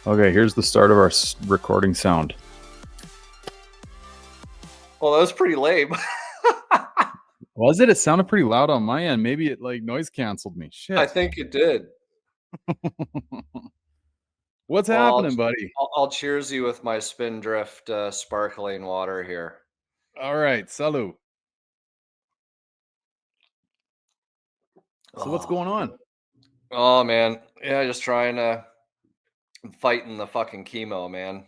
Okay, here's the start of our recording sound. Well, that was pretty lame. Was it? It sounded pretty loud on my end. Maybe it like noise canceled me. I Shit. think it did. What's Well, happening, buddy? I'll cheers you with my Spindrift sparkling water here. All right, salut. So what's Oh, going on? oh man, yeah, just trying to fighting the fucking chemo, man.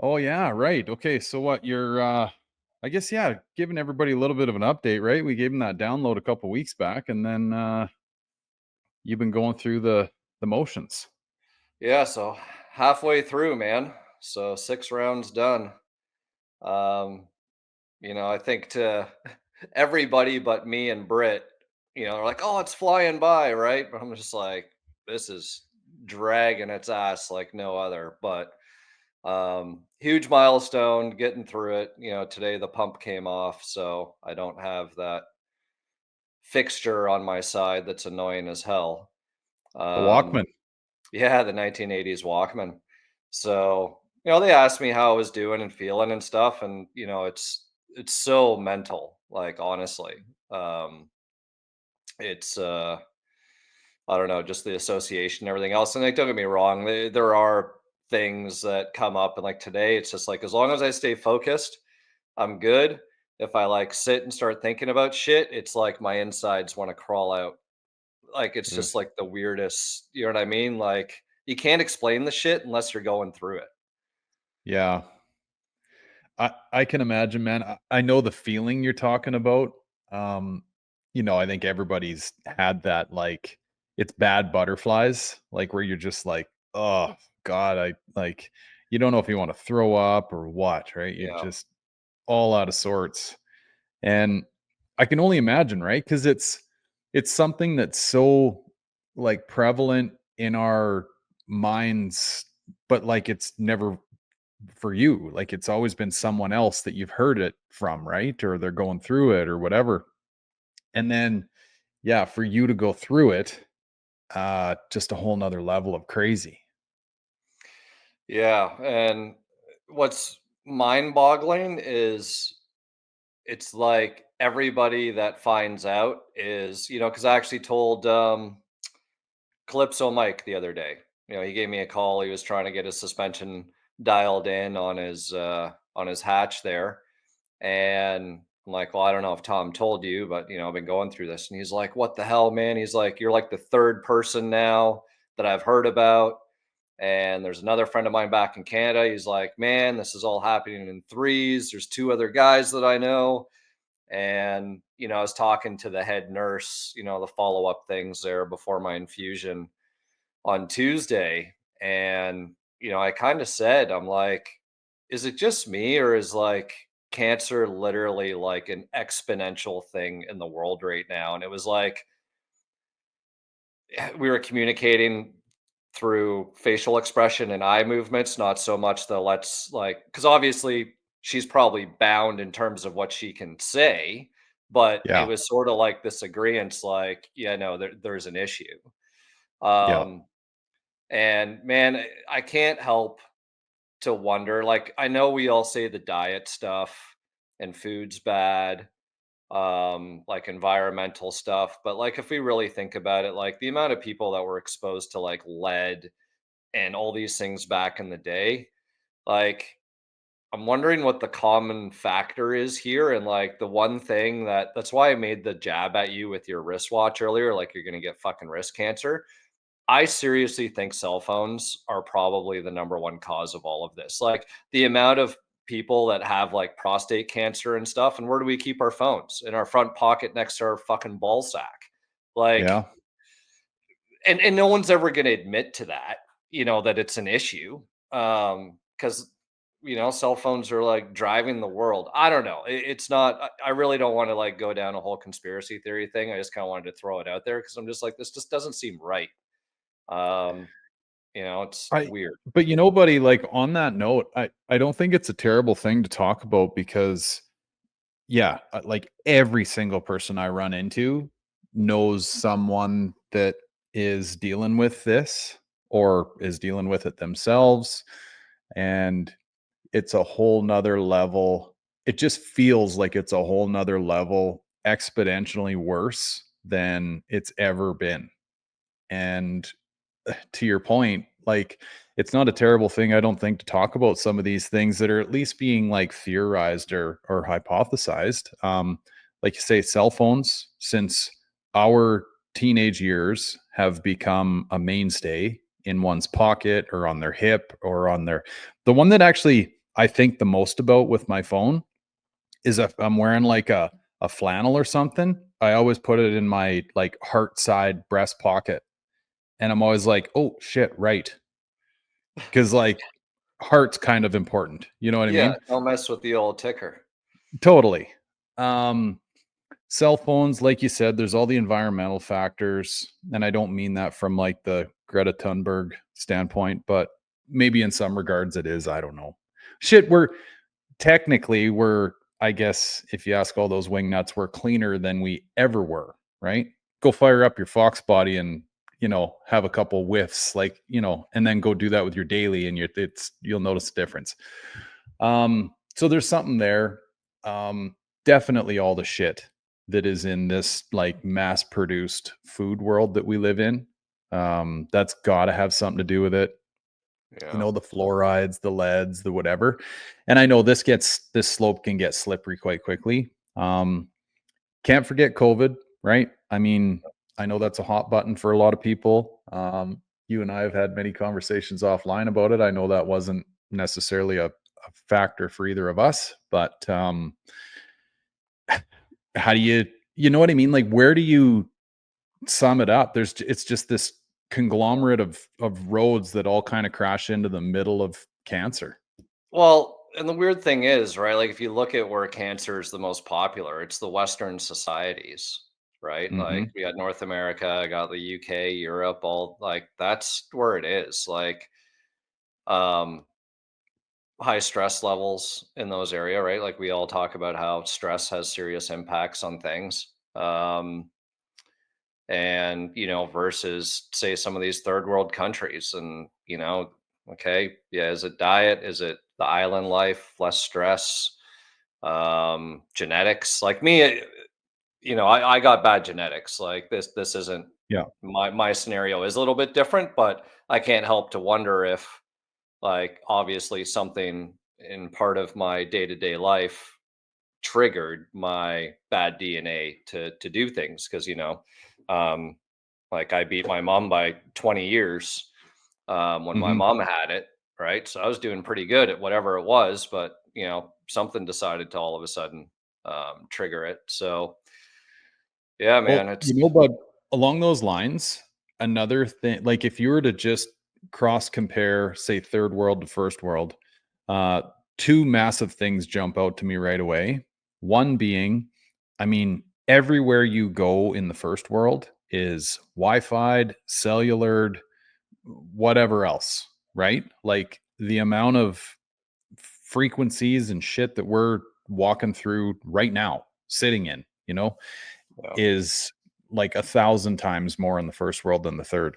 Oh yeah, right. Okay, so what you're I guess yeah, giving everybody a little bit of an update, right? We gave them that download a couple weeks back and then you've been going through the motions. Yeah, so halfway through, man. So 6 rounds done. Um, I think to everybody but me and Britt, they're like, "Oh, it's flying by," right? But I'm just like, this is dragging its ass like no other. But huge milestone getting through it. Today the pump came off, so I don't have that fixture on my side that's annoying as hell. The Um, Walkman. yeah, the 1980s Walkman. So, they asked me how I was doing and feeling and stuff, and it's so mental, like honestly. Um, it's I don't know, just the association and everything else. And like, don't get me wrong, there are things that come up, and like today, it's just like as long as I stay focused, I'm good. If I like sit and start thinking about shit, it's like my insides want to crawl out. Like it's Ugh. just like the weirdest, you know what I mean? Like you can't explain the shit unless you're going through it. Yeah. I can imagine, man. I know the feeling you're talking about. Um, I think everybody's had that, like, it's bad butterflies, like where you're just like, oh God, I like you don't know if you want to throw up or what, right? You're Yeah. just all out of sorts. And I can only imagine, right? Because it's something that's so like prevalent in our minds, but like it's never for you. Like it's always been someone else that you've heard it from, right? Or they're going through it or whatever. And then, yeah, for you to go through it, just a whole nother level of crazy. Yeah. And what's mind boggling is it's like everybody that finds out is, because I actually told Calypso Mike the other day. He gave me a call. He was trying to get his suspension dialed in on his hatch there. And I'm like, well, I don't know if Tom told you, but I've been going through this. And he's like, what the hell, man? He's like, you're like the third person now that I've heard about. And there's another friend of mine back in Canada. He's like, man, this is all happening in threes. There's two other guys that I know. And, I was talking to the head nurse, the follow up things there before my infusion on Tuesday. And, I kind of said, I'm like, is it just me or is like cancer literally like an exponential thing in the world right now? And it was like we were communicating through facial expression and eye movements, not so much the let's like, because obviously she's probably bound in terms of what she can say, but it Yeah. was sort of like this agreement, like, yeah, no, there's an issue. Yeah. Um, and man, I can't help to wonder. Like, I know we all say the diet stuff and food's bad, like environmental stuff, but like if we really think about it, like the amount of people that were exposed to like lead and all these things back in the day, like I'm wondering what the common factor is here. And like the one thing that's why I made the jab at you with your wristwatch earlier, like you're gonna get fucking wrist cancer. I seriously think cell phones are probably the number one cause of all of this. Like the amount of people that have like prostate cancer and stuff. And where do we keep our phones? In our front pocket next to our fucking ball sack. Like, Yeah. and no one's ever going to admit to that, that it's an issue. Because, cell phones are like driving the world. I don't know. It's not, I really don't want to like go down a whole conspiracy theory thing. I just kind of wanted to throw it out there because I'm just like, this just doesn't seem right. Um, it's I weird. but buddy, like on that note, I don't think it's a terrible thing to talk about because yeah, like every single person I run into knows someone that is dealing with this. or is dealing with it themselves. And it's a whole nother level. It just feels like it's a whole nother level exponentially worse than it's ever been. And to your point, like it's not a terrible thing, I don't think, to talk about some of these things that are at least being like theorized or hypothesized. Like you say, cell phones, since our teenage years, have become a mainstay in one's pocket or on their hip or on their. The one that actually I think the most about with my phone is if I'm wearing like a flannel or something, I always put it in my like heart side breast pocket, and I'm always like, "Oh, shit, right." Because like, heart's kind of important, you know what I Yeah, mean? don't mess with the old ticker. Totally. Um, Cell phones, like you said, there's all the environmental factors, and I don't mean that from, like, the Greta Thunberg standpoint, but maybe in some regards it is, I don't know. Shit, we're I guess, if you ask all those wing nuts, we're cleaner than we ever were, right? Go fire up your Foxbody and, have a couple whiffs, like, and then go do that with your daily, and you'll notice a difference. So there's something there. Definitely all the shit that is in this like mass produced food world that we live in. That's got to have something to do with it. Yeah. The fluorides, the leads, the whatever. And I know this slope can get slippery quite quickly. Can't forget COVID, right? I mean, I know that's a hot button for a lot of people. You and I have had many conversations offline about it. I know that wasn't necessarily a factor for either of us, but how do you know what I mean? Like, where do you sum it up? It's just this conglomerate of roads that all kind of crash into the middle of cancer. Well, and the weird thing is, right, like, if you look at where cancer is the most popular, it's the Western societies, right? Like, Hmm. we got North America, I got the UK, Europe, all like, that's where it is. Like, um, high stress levels in those area, right? Like, we all talk about how stress has serious impacts on things. And versus say some of these third world countries, and okay, yeah, is it diet, is it the island life, less stress, genetics? Like me, I got bad genetics. Like this isn't Yeah. my scenario is a little bit different, but I can't help to wonder if, like, obviously something in part of my day-to-day life triggered my bad DNA to do things, because um like, I beat my mom by 20 years when my Hmm. mom had it, right? So I was doing pretty good at whatever it was, but something decided to all of a sudden trigger it. So yeah, man, Well, it's but along those lines, another thing, like if you were to just cross compare, say, third world to first world, uh, two massive things jump out to me right away. One being, I mean, everywhere you go in the first world is Wi-Fi, cellular, whatever else, right? Like the amount of frequencies and shit that we're walking through right now, sitting in, yeah, is like 1,000 times more in the first world than the third.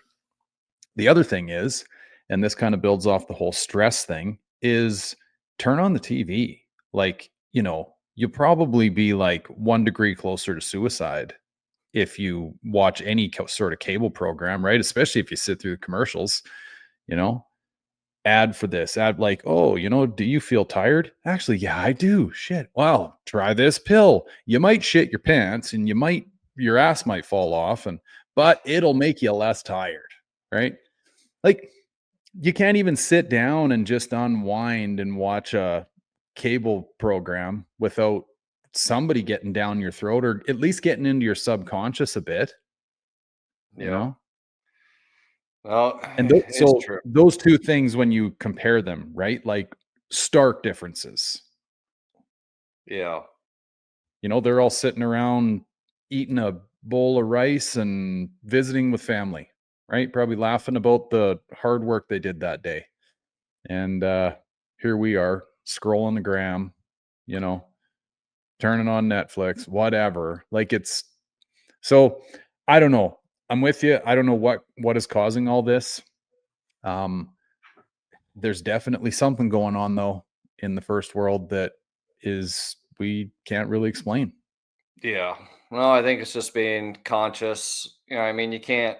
The other thing is, and this kind of builds off the whole stress thing, is turn on the TV. Like, you'll probably be like 1 degree closer to suicide if you watch any sort of cable program, right? Especially if you sit through the commercials, you know, ad for this, ad like, oh, do you feel tired? Actually, yeah, I do. Shit. Well, try this pill. You might shit your pants and your ass might fall off, but it'll make you less tired. Right. Like, you can't even sit down and just unwind and watch a cable program without somebody getting down your throat or at least getting into your subconscious a bit, you yeah. know? Well, And it's so true. those two things, when you compare them, right? Like stark differences. Yeah, They're all sitting around eating a bowl of rice and visiting with family, right? Probably laughing about the hard work they did that day. And here we are scrolling the gram, you know, turning on Netflix, whatever. Like so I don't know. I'm with you. I don't know what is causing all this. Um, there's definitely something going on though in the first world that is we can't really explain. Yeah. Well, I think it's just being conscious. I mean, you can't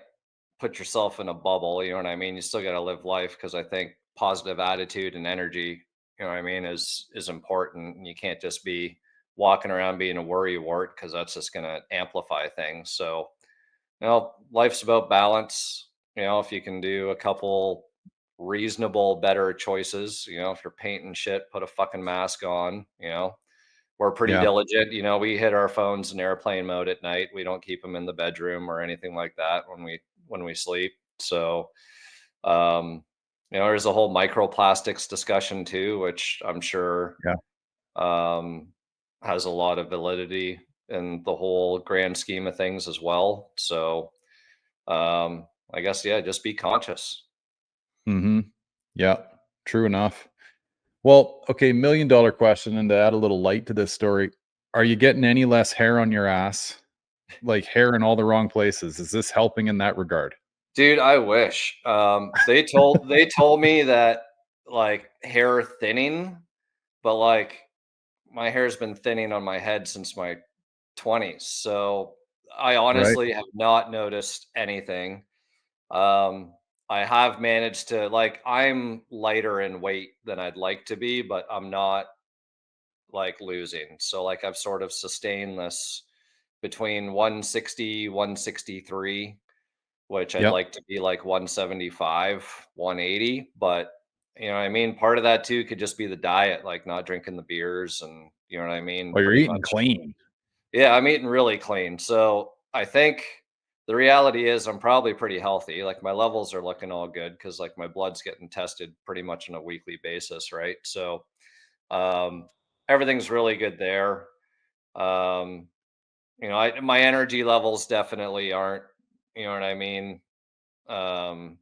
put yourself in a bubble, you know what I mean? You still got to live life because I think positive attitude and energy, you know what I mean, is important. And you can't just be walking around being a worry wart because that's just going to amplify things. So, life's about balance. If you can do a couple reasonable, better choices, if you're painting shit, put a fucking mask on, we're pretty Yeah. diligent. We hit our phones in airplane mode at night. We don't keep them in the bedroom or anything like that when we sleep. So, um, there's a whole microplastics discussion too, which I'm sure Yeah. um, has a lot of validity in the whole grand scheme of things as well. So, I guess yeah, just be conscious. Mhm. Yeah. True enough. Well, okay, $1,000,000 question, and to add a little light to this story, are you getting any less hair on your ass? Like, hair in all the wrong places. Is this helping in that regard? Dude, I wish. They told me that like hair thinning, but like my hair's been thinning on my head since my 20s. So I Right? honestly have not noticed anything. Um, I have managed to like I'm lighter in weight than I'd like to be, but I'm not like losing. So like I've sort of sustained this between 160, 163, which I'd Yep. like to be like 175, 180. But you know what I mean? Part of that too could just be the diet, like not drinking the beers and you know what I mean? Well, you're Pretty eating much. clean. Yeah, I'm eating really clean. So I think the reality is I'm probably pretty healthy. Like my levels are looking all good because like my blood's getting tested pretty much on a weekly basis, right? So um everything's really good there. Um, my energy levels definitely aren't, you know what I mean, um,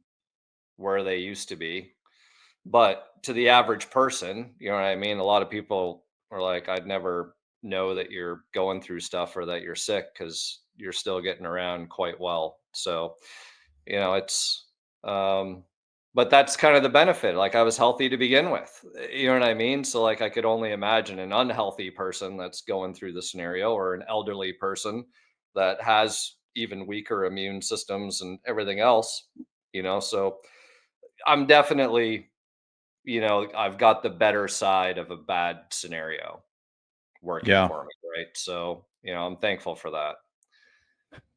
where they used to be. But to the average person, you know what I mean? A lot of people are like, I'd never know that you're going through stuff or that you're sick because you're still getting around quite well. So, it's, um, but that's kind of the benefit. Like I was healthy to begin with. You know what I mean? So, like, I could only imagine an unhealthy person that's going through the scenario or an elderly person that has even weaker immune systems and everything else, So I'm definitely I've got the better side of a bad scenario working Yeah. for me, right? So, I'm thankful for that.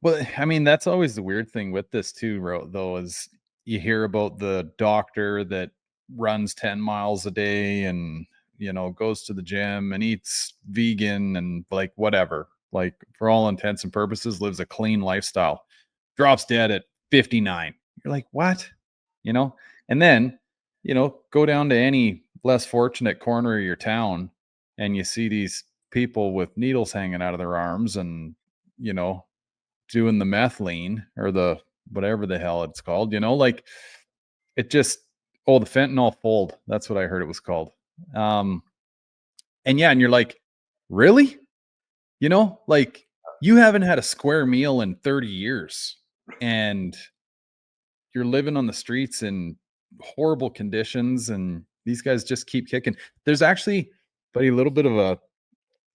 Well, I mean, that's always the weird thing with this too, though, is you hear about the doctor that runs 10 miles a day and, goes to the gym and eats vegan and like whatever, like for all intents and purposes, lives a clean lifestyle, drops dead at 59. You're like, what? You know? And then, go down to any less fortunate corner of your town and you see these people with needles hanging out of their arms and, you know, doing the methylene or the whatever the hell it's called, like it just the fentanyl fold. That's what I heard it was called. Um, and yeah, and you're like, really? Like you haven't had a square meal in 30 years and you're living on the streets in horrible conditions and these guys just keep kicking. There's actually but a little bit of a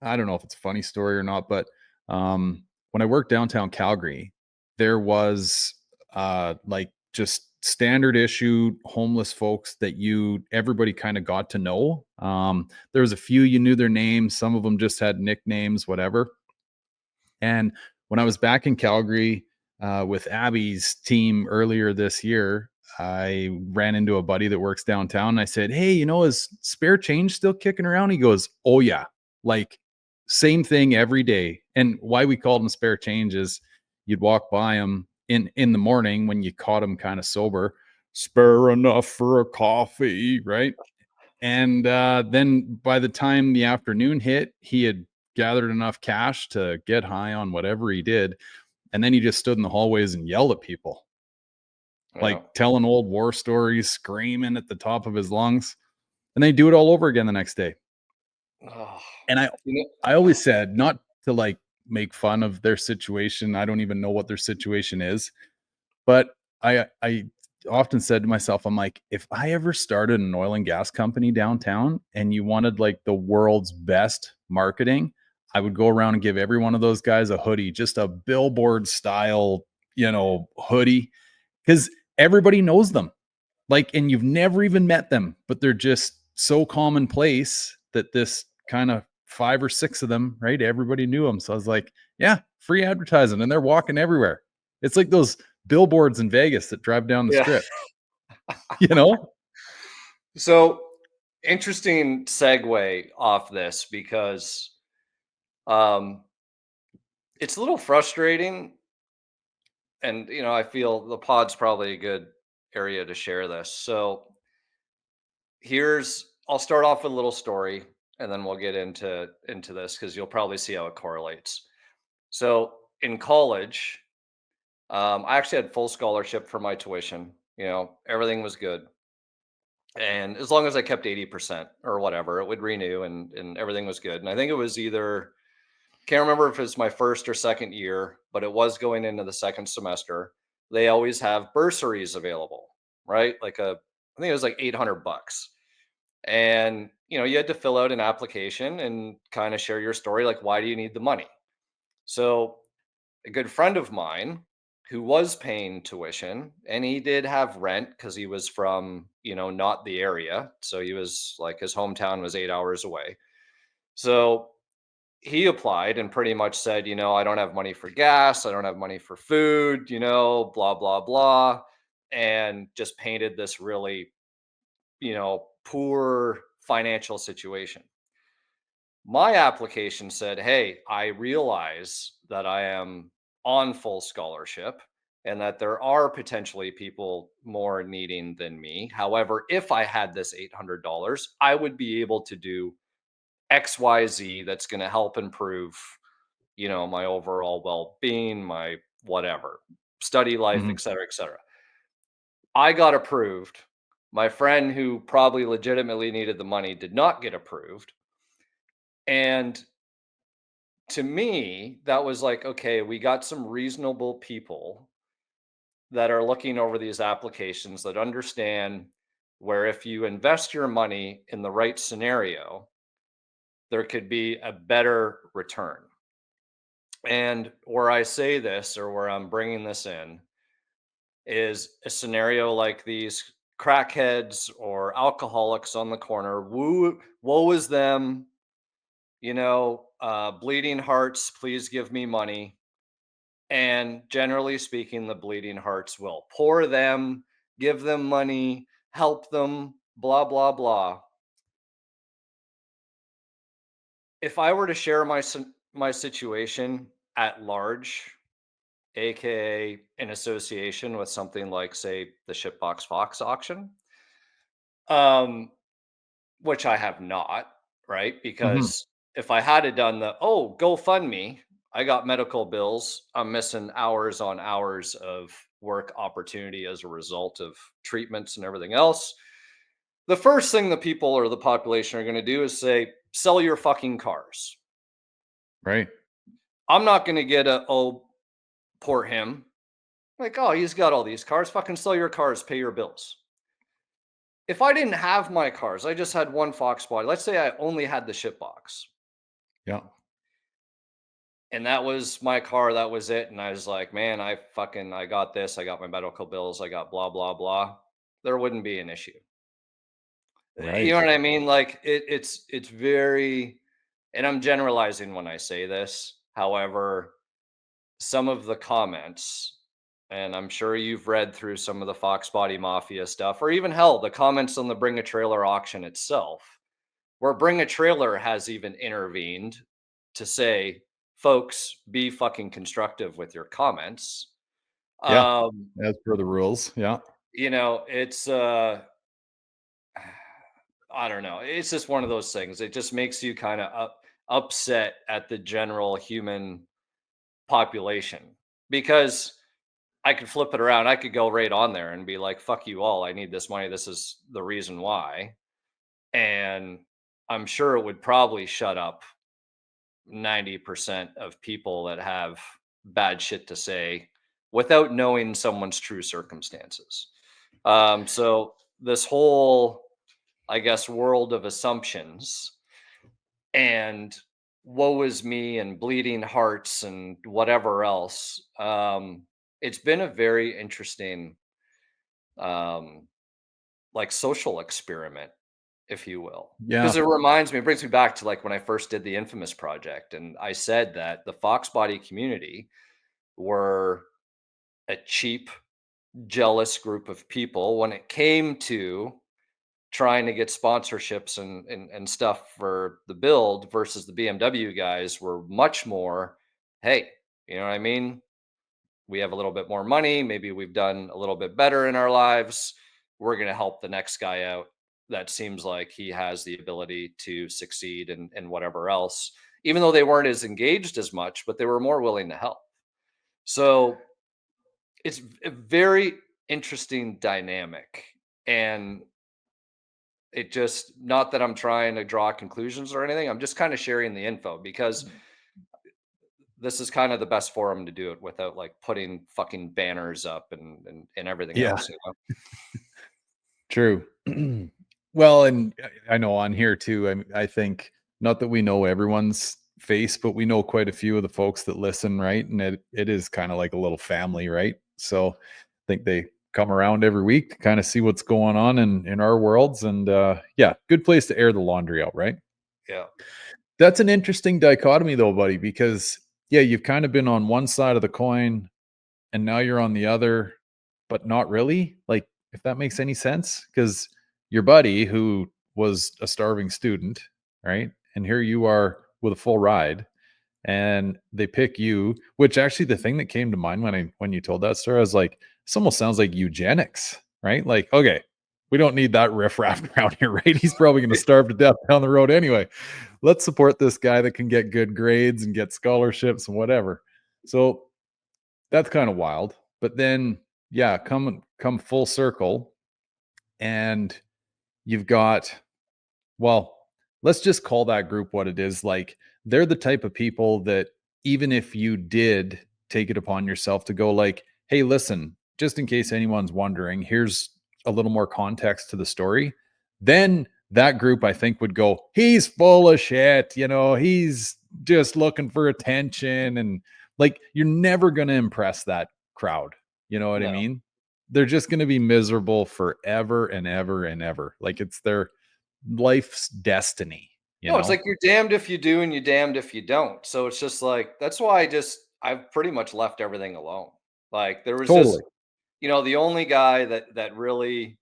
I don't know if it's a funny story or not, but when I worked downtown Calgary, there was like just standard issue homeless folks that everybody kind of got to know. There was a few you knew their names, some of them just had nicknames, whatever. And when I was back in Calgary with Abby's team earlier this year, I ran into a buddy that works downtown. And I said, "Hey, is spare change still kicking around?" He goes, "Oh, yeah. Like, same thing every day." And why we called him spare change is you'd walk by him in the morning when you caught him kind of sober, spare enough for a coffee, right? And then by the time the afternoon hit, he had gathered enough cash to get high on whatever he did. And then he just stood in the hallways and yelled at people, Yeah. like telling old war stories, screaming at the top of his lungs. And they do it all over again the next day. Oh, And I you I always said not to like make fun of their situation. I don't even know what their situation is, but I often said to myself, I'm like, if I ever started an oil and gas company downtown and you wanted like the world's best marketing, I would go around and give every one of those guys a hoodie, just a billboard style, hoodie, because everybody knows them. Like, and you've never even met them, but they're just so commonplace that this kind of five or six of them, right? Everybody knew them. So I was like, yeah, free advertising, and they're walking everywhere. It's like those billboards in Vegas that drive down the Yeah. strip, you know? So interesting segue off this because um, it's a little frustrating, and I feel the pod's probably a good area to share this. So I'll start off with a little story, and then we'll get into this because you'll probably see how it correlates. So in college, I actually had full scholarship for my tuition. Everything was good. And as long as I kept 80% or whatever, it would renew, and everything was good. And I think it was either, can't remember if it was my first or second year, but it was going into the second semester. They always have bursaries available, right? I think it was like 800 bucks. And, you had to fill out an application and kind of share your story. Like, why do you need the money? So a good friend of mine who was paying tuition, and he did have rent because he was from, not the area. So he was like, his hometown was 8 hours away. So he applied and pretty much said, I don't have money for gas. I don't have money for food, blah, blah, blah. And just painted this really, poor financial situation. My application said, "Hey, I realize that I am on full scholarship and that there are potentially people more needing than me. However, if I had this $800, I would be able to do XYZ that's going to help improve, my overall well-being, my whatever, study life, Mhm. et cetera, et cetera." I got approved. My friend who probably legitimately needed the money did not get approved. And to me, that was like, okay, we got some reasonable people that are looking over these applications that understand where if you invest your money in the right scenario, there could be a better return. And where I say this, or where I'm bringing this in, is a scenario like these crackheads or alcoholics on the corner. Woe is them, bleeding hearts, please give me money. And generally speaking, the bleeding hearts will pour them, give them money, help them, blah, blah, blah. If I were to share my situation at large, aka in association with something like, say, the shitbox-Fox auction, um, which I have not, right? Mhm. Because if I had done GoFundMe, I got medical bills. I'm missing hours on hours of work opportunity as a result of treatments and everything else. The first thing the people or the population are going to do is say, sell your fucking cars. Right. I'm not going to get poor him. Like, oh, he's got all these cars. Fucking sell your cars, pay your bills. If I didn't have my cars, I just had one Foxbody. Let's say I only had the shitbox. Yeah. And that was my car, that was it, and I was like, "Man, I got this, I got my medical bills, I got blah, blah, blah." There wouldn't be an issue. You know Right. what I mean? Like, it's very, and I'm generalizing when I say this. However, some of the comments, and I'm sure you've read through some of the Fox Body Mafia stuff, or even hell, the comments on the Bring a Trailer auction itself, where Bring a Trailer has even intervened to say, folks, be fucking constructive with your comments. Yeah. Um, As per the rules. Yeah. it's I don't know. It's just one of those things. It just makes you kind of upset at the general human population because I could flip it around. I could go right on there and be like, fuck you all. I need this money. This is the reason why. And I'm sure it would probably shut up 90% of people that have bad shit to say without knowing someone's true circumstances. So this whole, I guess, world of assumptions and woe is me and bleeding hearts and whatever else. It's been a very interesting, um, like social experiment, if you will. Yeah. Because it reminds me, it brings me back to like when I first did the Infamous project, and I said that the Foxbody community were a cheap, jealous group of people when it came to trying to get sponsorships and stuff for the build versus the BMW guys were much more, hey, you know what I mean? We have a little bit more money. Maybe we've done a little bit better in our lives. We're going to help the next guy out. That seems like he has the ability to succeed and whatever else, even though they weren't as engaged as much, but they were more willing to help. So it's a very interesting dynamic. And it just, not that I'm trying to draw conclusions or anything. I'm just kind of sharing the info because this is kind of the best forum to do it without like putting fucking banners up and everything Yeah. else, you know? True. Well, and I know on here too, I think not that we know everyone's face, but we know quite a few of the folks that listen, right? And it is kind of like a little family, right? So I think they come around every week to kind of see what's going on in our worlds. And yeah, good place to air the laundry out, right? Yeah. That's an interesting dichotomy though, buddy, because yeah, you've kind of been on one side of the coin and now you're on the other, but not really. Like, if that makes any sense, because your buddy who was a starving student, right? And here you are with a full ride, and they pick you. Which actually, the thing that came to mind when you told that story, I was like, this almost sounds like eugenics, right? Like, okay, we don't need that riffraff around here, right? He's probably going to starve to death down the road anyway. Let's support this guy that can get good grades and get scholarships and whatever. So that's kind of wild. But then, yeah, come full circle, and you've got, well, let's just call that group what it is. Like, they're the type of people that even if you did take it upon yourself to go like, hey, listen, just in case anyone's wondering, here's a little more context to the story, then that group I think would go, he's full of shit, he's just looking for attention. And like, you're never going to impress that crowd. You know what I No. mean? They're just going to be miserable forever and ever and ever. Like, it's their life's destiny, you No, it's know? like you're damned if you do and you're damned if you don't. So it's just like that's why I've pretty much left everything alone. Like there was just, Totally. the only guy that really,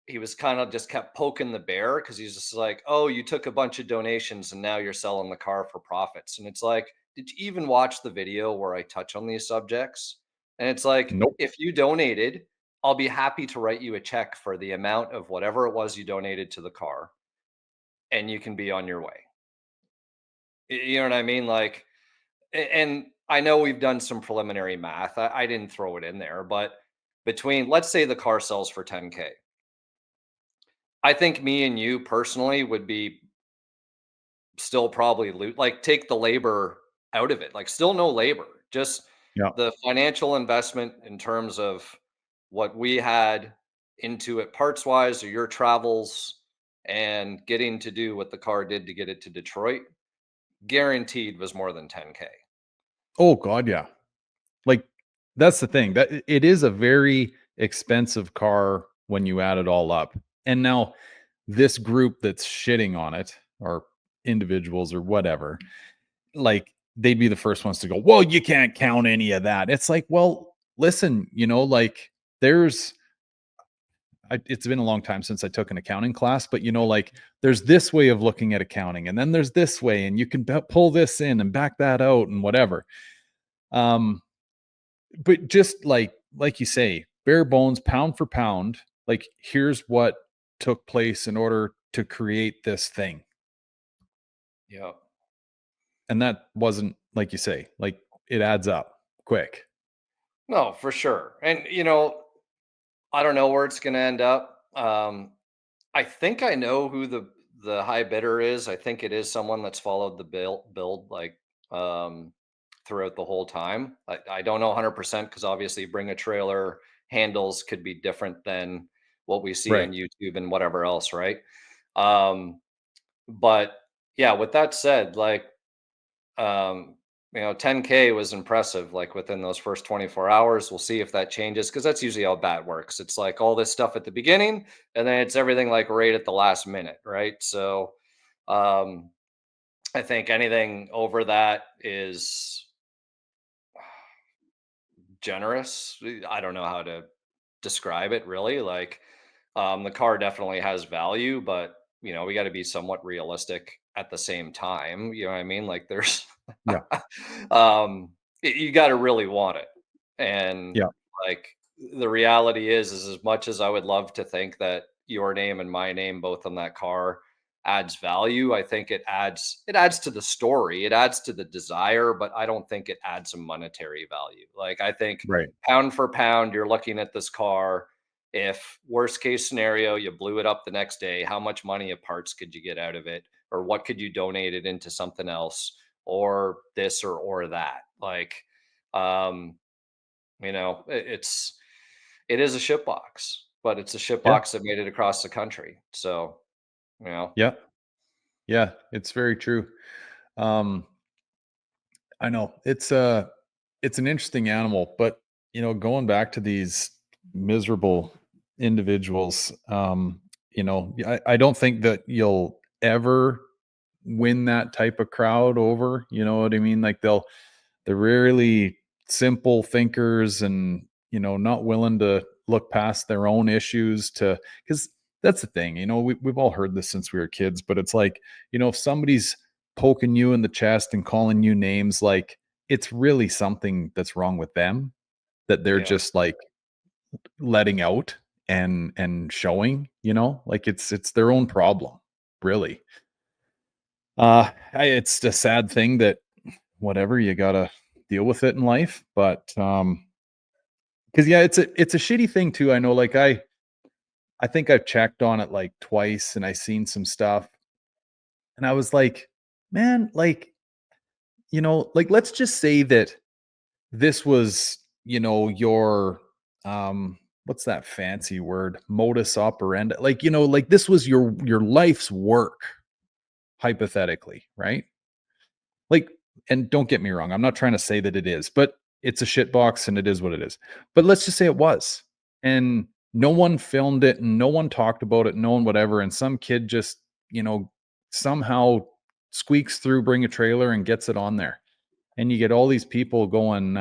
he was kind of just kept poking the bear because he's just like, oh, you took a bunch of donations and now you're selling the car for profits. And it's like, did you even watch the video where I touch on these subjects? And it's like, Nope. if you donated, I'll be happy to write you a check for the amount of whatever it was you donated to the car, and you can be on your way. You know what I mean? Like, and I know we've done some preliminary math. I didn't throw it in there, but between, let's say the car sells for 10K, I think me and you personally would be still probably like take the labor out of it. Like still no labor, just Yeah. the financial investment in terms of what we had into it parts wise or your travels and getting to do what the car did to get it to Detroit, guaranteed was more than 10K. Oh god, yeah. Like, that's the thing. That it is a very expensive car when you add it all up. And now this group that's shitting on it, or individuals or whatever, like, they'd be the first ones to go, "Well, you can't count any of that." It's like, well, listen, like, there's it's been a long time since I took an accounting class, but like, there's this way of looking at accounting, and then there's this way, and you can pull this in and back that out and whatever. Um, but just like you say, bare bones, pound for pound, like, here's what took place in order to create this thing. Yeah. And that wasn't, like you say, like, it adds up quick. No, for sure. And I don't know where it's going to end up. I think I know who the high bidder is. I think it is someone that's followed the build like, um throughout the whole time. I don't know 100% because obviously you bring a trailer, handles could be different than what we see on Right. YouTube and whatever else, right? Um, but yeah, with that said, like, um, 10K was impressive, like within those first 24 hours. We'll see if that changes because that's usually how that works. It's like all this stuff at the beginning, and then it's everything like right at the last minute, right? So, um, I think anything over that is generous. I don't know how to describe it really. Like, the car definitely has value, but we got to be somewhat realistic at the same time. You know what I mean? Like, there's, Yeah. you got to really want it, and Yeah. like the reality is as much as I would love to think that your name and my name both on that car adds value, I think it adds to the story, it adds to the desire, but I don't think it adds a monetary value. Like, I think Right. pound for pound, you're looking at this car. If worst case scenario, you blew it up the next day, how much money of parts could you get out of it? Or what could you donate it into something else? Or this or that? Like, um, it is a ship box, but it's a ship Yeah. box that made it across the country. So, you know, Yeah. Yeah. It's very true. Um, I know it's an interesting animal, but going back to these miserable individuals, I don't think that you'll ever win that type of crowd over. You know what I mean? Like they're really simple thinkers and not willing to look past their own issues to because that's the thing. We've all heard this since we were kids, but it's like, if somebody's poking you in the chest and calling you names, like it's really something that's wrong with them that they're yeah, just like letting out and showing, like it's their own problem, really. It's a sad thing that whatever, you gotta deal with it in life, but, because yeah, it's a shitty thing too, I know, like, I think I've checked on it, like, twice, and I seen some stuff, and I was like, "Man," like, like, let's just say that this was, your, what's that fancy word? Modus operandi, like, like, this was your life's work, hypothetically, right? Like, and don't get me wrong, I'm not trying to say that it is, but it's a shit box and it is what it is. But let's just say it was. And no one filmed it and no one talked about it, no one whatever. And some kid just, you know, somehow squeaks through, bring a trailer and gets it on there. And you get all these people going,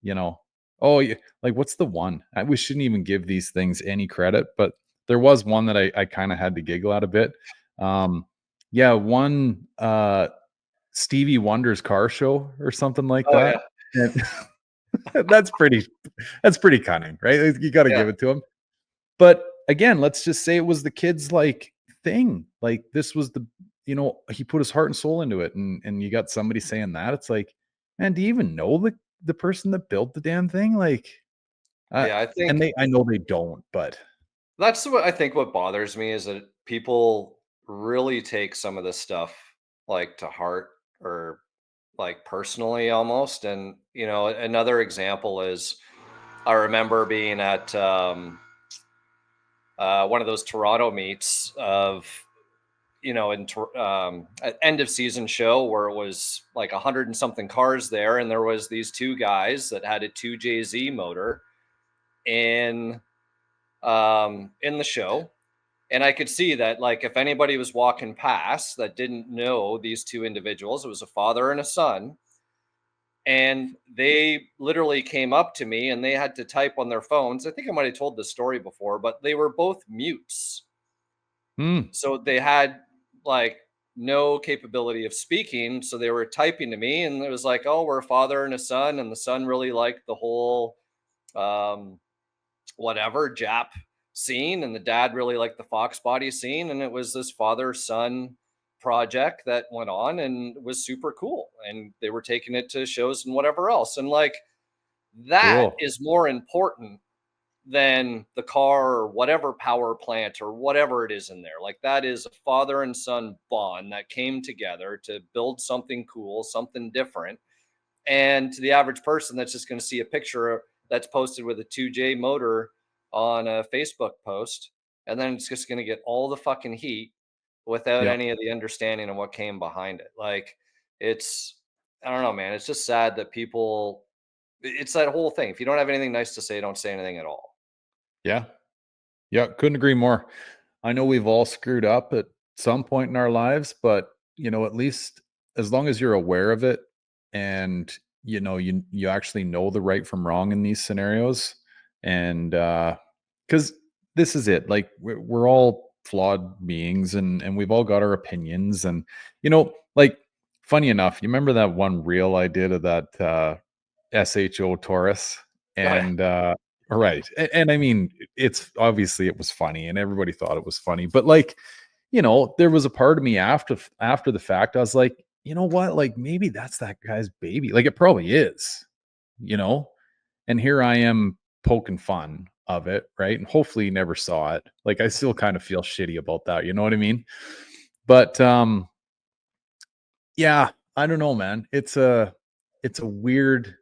you know, oh, like what's the one? We shouldn't even give these things any credit, but there was one that I kind of had to giggle at a bit. Um, yeah, one Stevie Wonder's car show or something like oh yeah, that. And that's pretty cunning, right? Like, you gotta yeah, give it to him. But again, let's just say it was the kid's like thing. Like this was he put his heart and soul into it, and you got somebody saying that. It's like, man, do you even know the person that built the damn thing? Like, uh, yeah. I and think I know they don't, but that's what I think. What bothers me is that people really take some of this stuff like to heart, or like personally almost. And another example is I remember being at one of those Toronto meets of end of season show where it was like 100 and something cars there, and there was these two guys that had a 2JZ motor in in the show. And I could see that, like, if anybody was walking past that didn't know these two individuals, it was a father and a son, and they literally came up to me and they had to type on their phones. I think I might have told this story before, but they were both mutes. mm, So they had like no capability of speaking. So they were typing to me, and it was like, oh, we're a father and a son. And the son really liked the whole um, whatever Jap scene, and the dad really liked the Foxbody scene. And it was this father son project that went on and was super cool. And they were taking it to shows and whatever else. And like, that cool, is more important than the car or whatever power plant or whatever it is in there. Like, that is a father and son bond that came together to build something cool, something different. And to the average person that's just going to see a picture that's posted with a 2J motor on a Facebook post, and then it's just going to get all the fucking heat without Yep. any of the understanding of what came behind it. Like, it's, I don't know, man. It's just sad that people, it's that whole thing. If you don't have anything nice to say, don't say anything at all. Yeah. Yeah. Couldn't agree more. I know we've all screwed up at some point in our lives, but at least as long as you're aware of it and you actually know the right from wrong in these scenarios. And because this is it, like we're all flawed beings and we've all got our opinions. And like funny enough, you remember that one reel I did of that SHO Taurus? Oh, yeah. And right. And I mean, it's obviously it was funny and everybody thought it was funny. But like, there was a part of me after the fact, I was like, you know what? Like maybe that's that guy's baby. Like it probably is, you know? And here I am poking fun of it, right? And hopefully he never saw it. Like I still kind of feel shitty about that, you know what I mean? But yeah, I don't know, man. It's a weird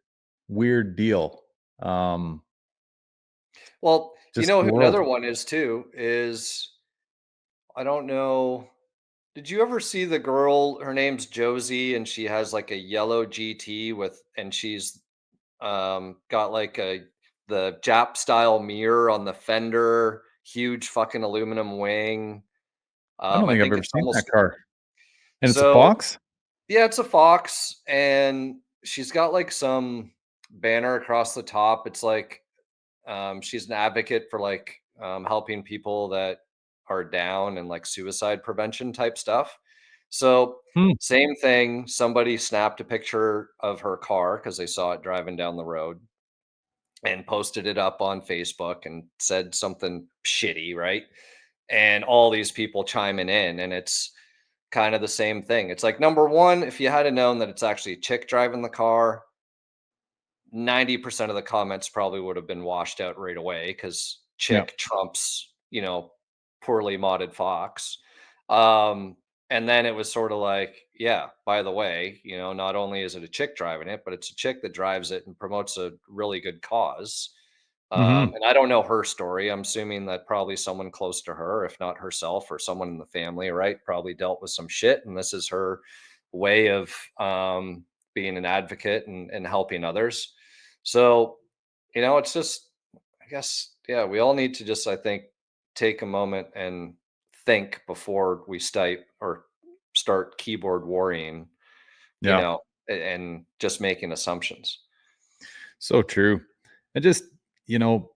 deal. Um Well, you just know the who another world. one is too is, I don't know. Did you ever see the girl? Her name's Josie, and she has like a yellow GT with, and she's got like the Jap style mirror on the fender, huge fucking aluminum wing. I don't I think I've think ever it's seen that almost, car. And it's a so Fox? yeah, it's a Fox, and she's got like some banner across the top. It's like, she's an advocate for like, helping people that are down and like suicide prevention type stuff. So, Hmm. same thing. Somebody snapped a picture of her car because they saw it driving down the road and posted it up on Facebook and said something shitty, right? And all these people chiming in, and it's kind of the same thing. It's like, number one, if you had known that it's actually a chick driving the car, 90% of the comments probably would have been washed out right away because Yeah. chick trumps, poorly modded Fox. Um, and then it was sort of like, yeah, by the way, not only is it a chick driving it, but it's a chick that drives it and promotes a really good cause. Mhm. And I don't know her story. I'm assuming that probably someone close to her, if not herself or someone in the family, right, probably dealt with some shit. And this is her way of, being an advocate and helping others. So, it's just, I guess, yeah, we all need to just, I think, take a moment and think before we start keyboard worrying, Yeah. and just making assumptions. So true. And just, you know,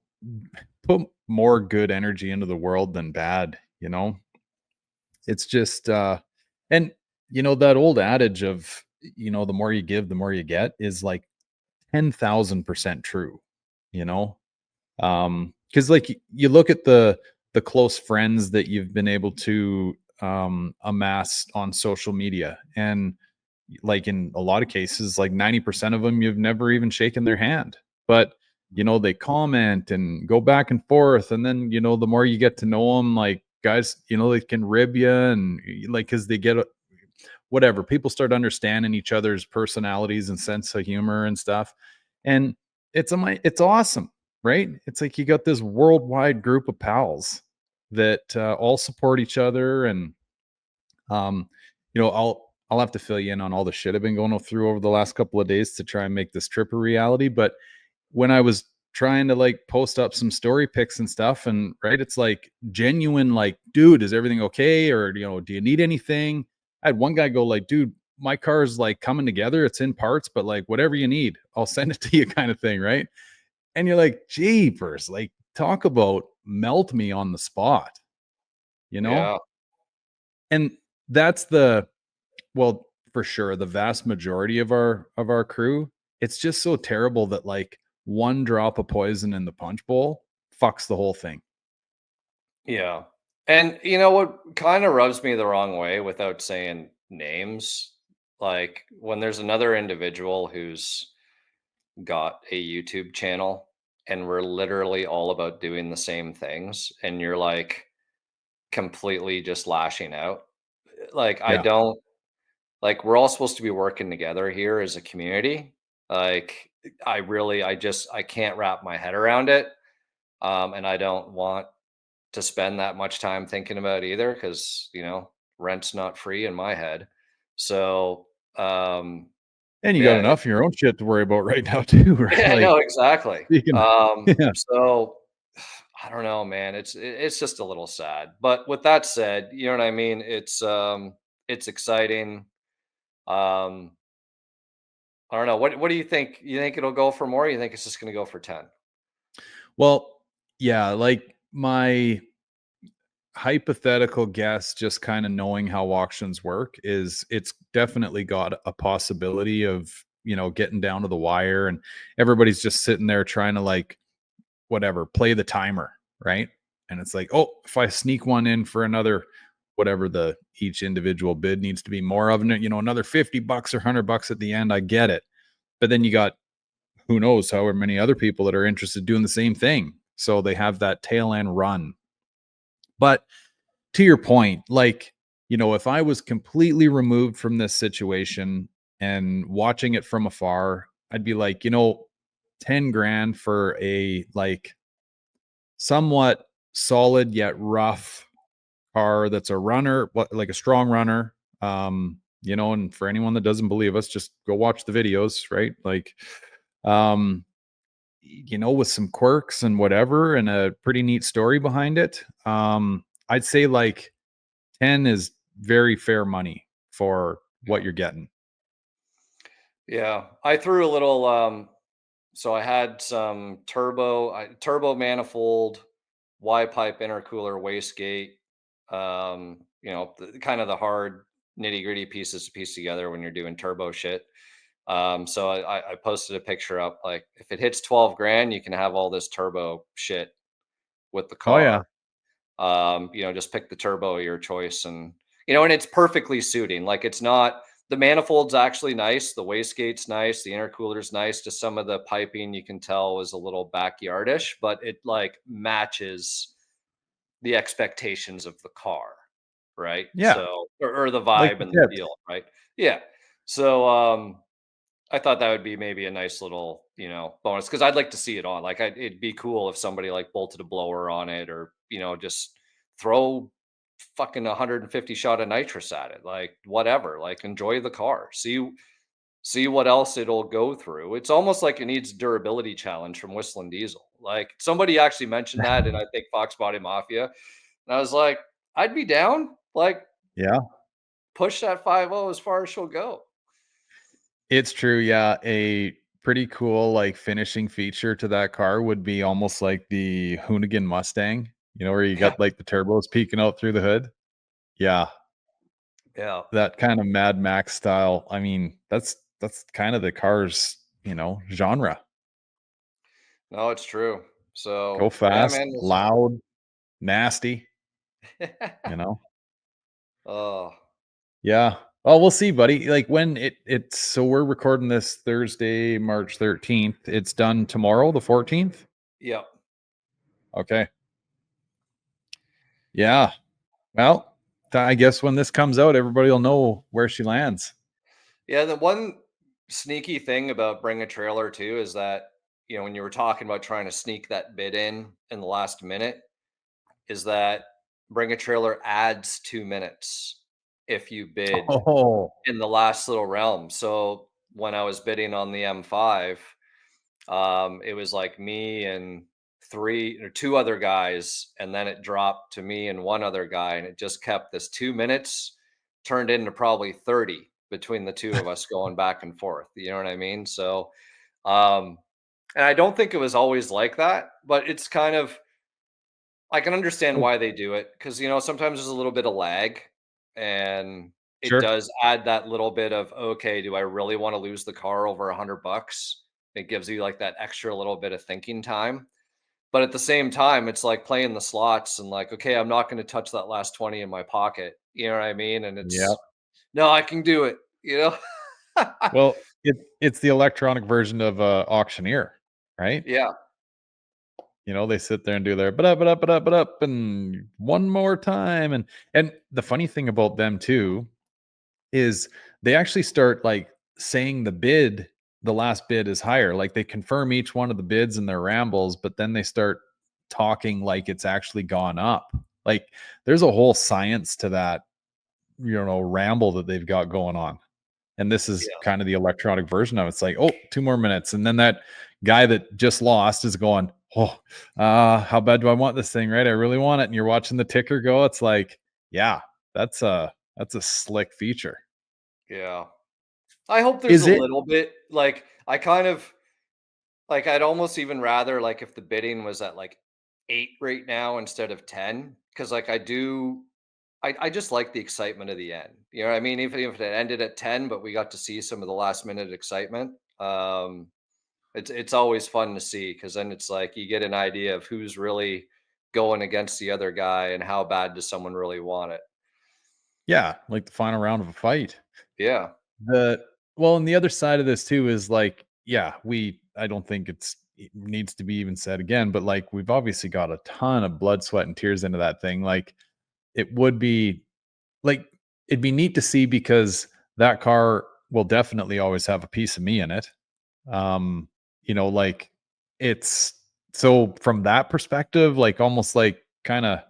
put more good energy into the world than bad, you know? It's just and that old adage of, the more you give, the more you get is like 10,000% true, you know? Because like you look at the close friends that you've been able to amass on social media, and like in a lot of cases, like 90% of them you've never even shaken their hand. But they comment and go back and forth, and then the more you get to know them, like guys, they can rib you, and like because they get whatever, people start understanding each other's personalities and sense of humor and stuff. And it's awesome, right? It's like you got this worldwide group of pals that all support each other. And um I'll have to fill you in on all the shit I've been going through over the last couple of days to try and make this trip a reality. But when I was trying to like post up some story pics and stuff, and right, it's like genuine, like, dude, is everything okay? Or, do you need anything? I had one guy go like, dude, my car is like coming together. It's in parts, but like whatever you need, I'll send it to you kind of thing. Right. And you're like, jeepers, like talk about melt me on the spot, you know? Yeah. And that's the, well, for sure, the vast majority of our crew, it's just so terrible that like one drop of poison in the punch bowl fucks the whole thing. Yeah. And you know what kind of rubs me the wrong way without saying names? Like when there's another individual who's got a YouTube channel and we're literally all about doing the same things and you're like completely just lashing out. Like I Yeah. don't, like we're all supposed to be working together here as a community. Like I can't wrap my head around it. And I don't want to spend that much time thinking about it either because, rent's not free in my head. So, And you got man, enough of your own shit to worry about right now too, right? yeah, Like, no, exactly. you can yeah. So I don't know, man. It's just a little sad. But with that said, you know what I mean? It's exciting. Um, I don't know. What do you think? You think it'll go for more? Or you think it's just gonna go for 10? Well, yeah, like, my hypothetical guess, just kinda knowing how auctions work, is it's definitely got a possibility of, getting down to the wire, and everybody's just sitting there trying to, like, whatever, play the timer, right? And it's like, "Oh, if I sneak one in for another," whatever the each individual bid needs to be more of, and, another $50 or $100 at the end, I get it. But then you got who knows however many other people that are interested doing the same thing. So they have that tail end run. But to your point, like, if I was completely removed from this situation and watching it from afar, I'd be like, 10 grand for a, like, somewhat solid yet rough car that's a runner, like a strong runner. And for anyone that doesn't believe us, just go watch the videos, right? Like, um, with some quirks and whatever and a pretty neat story behind it. I'd say like 10 is very fair money for what you're getting. Yeah, I threw a little. So I had some turbo manifold, Y pipe intercooler wastegate. Kind of the hard nitty gritty pieces to piece together when you're doing turbo shit. So I posted a picture up like if it hits 12 grand, you can have all this turbo shit with the Oh yeah. car. Just pick the turbo of your choice and it's perfectly suiting. Like it's not the manifold's actually nice, the wastegate's nice, the intercooler's nice. Just some of the piping you can tell is a little backyardish, but it like matches the expectations of the car, right? Yeah. So or the Like vibe the and the tips. feel, right? Yeah. So I thought that would be maybe a nice little, bonus because I'd like to see it on. Like, it'd be cool if somebody like bolted a blower on it, or just throw fucking 150 shot of nitrous at it. Like, whatever. Like, enjoy the car. See what else it'll go through. It's almost like it needs durability challenge from Whistling Diesel. Like somebody actually mentioned that, and I think Foxbody Mafia, and I was like, I'd be down. Like, Yeah. push that 5.0 as far as she'll go. It's true. Yeah. A pretty cool like finishing feature to that car would be almost like the Hoonigan Mustang, where you Yeah, got like the turbos peeking out through the hood. Yeah. yeah. That kind of Mad Max style. I mean, that's kind of the car's, genre. No, it's true. Go So, yeah, fast, man, loud, nasty, you know? Oh, Yeah. Oh, we'll see, buddy. Like when it's so we're recording this Thursday, March 13th. It's done tomorrow, the 14th. yeah. Okay. Yeah. Well, I guess when this comes out, everybody will know where she lands. Yeah, the one sneaky thing about Bring a Trailer too is that, when you were talking about trying to sneak that bid in the last minute, is that Bring a Trailer adds 2 minutes if you bid Oh, in the last little realm. So, when I was bidding on the M5, it was like me and 3 or 2 other guys, and then it dropped to me and 1 other guy, and it just kept this 2 minutes turned into probably 30 between the 2 of us going back and forth, you know what I mean? So, um, and I don't think it was always like that, but it's kind of I can understand oh, why they do it because sometimes there's a little bit of lag, and it sure. does add that little bit of, "Okay, do I really wanna lose the car over $100?" It gives you, like, that extra little bit of thinking time, but at the same time, it's like playing the slots and like, "Okay, I'm not gonna touch that last 20 in my pocket." You know what I mean? And Yeah. it's, "No, I can do it," you know? Well, it's the electronic version of auctioneer, right? Yeah, They sit there and do their but up, but up, but up, but up, and one more time. And the funny thing about them too is they actually start like saying the bid the last bid is higher. Like they confirm each one of the bids in their rambles, but then they start talking like it's actually gone up. Like there's a whole science to that, ramble that they've got going on. And this is Yeah. kind of the electronic version of it. It's like, oh, 2 more minutes. And then that guy that just lost is going, oh, how bad do I want this thing? Right. I really want it. And you're watching the ticker go. It's like, yeah, that's a slick feature. Yeah. I hope there's Is a it? little bit like I kind of like I'd almost even rather like if the bidding was at like 8 right now instead of 10 cuz like I just like the excitement of the end. You know what I mean? Even if it ended at 10 but we got to see some of the last minute excitement. It's always fun to see cuz then it's like you get an idea of who's really going against the other guy and how bad does someone really want it. Yeah. Like the final round of a fight. Yeah. The Well, and the other side of this too is like, yeah, I don't think it needs to be even said again, but like we've obviously got a ton of blood, sweat, and tears into that thing. Like it would be like it'd be neat to see because that car will definitely always have a piece of me in it. Um, like it's so from that perspective, like almost like kind of,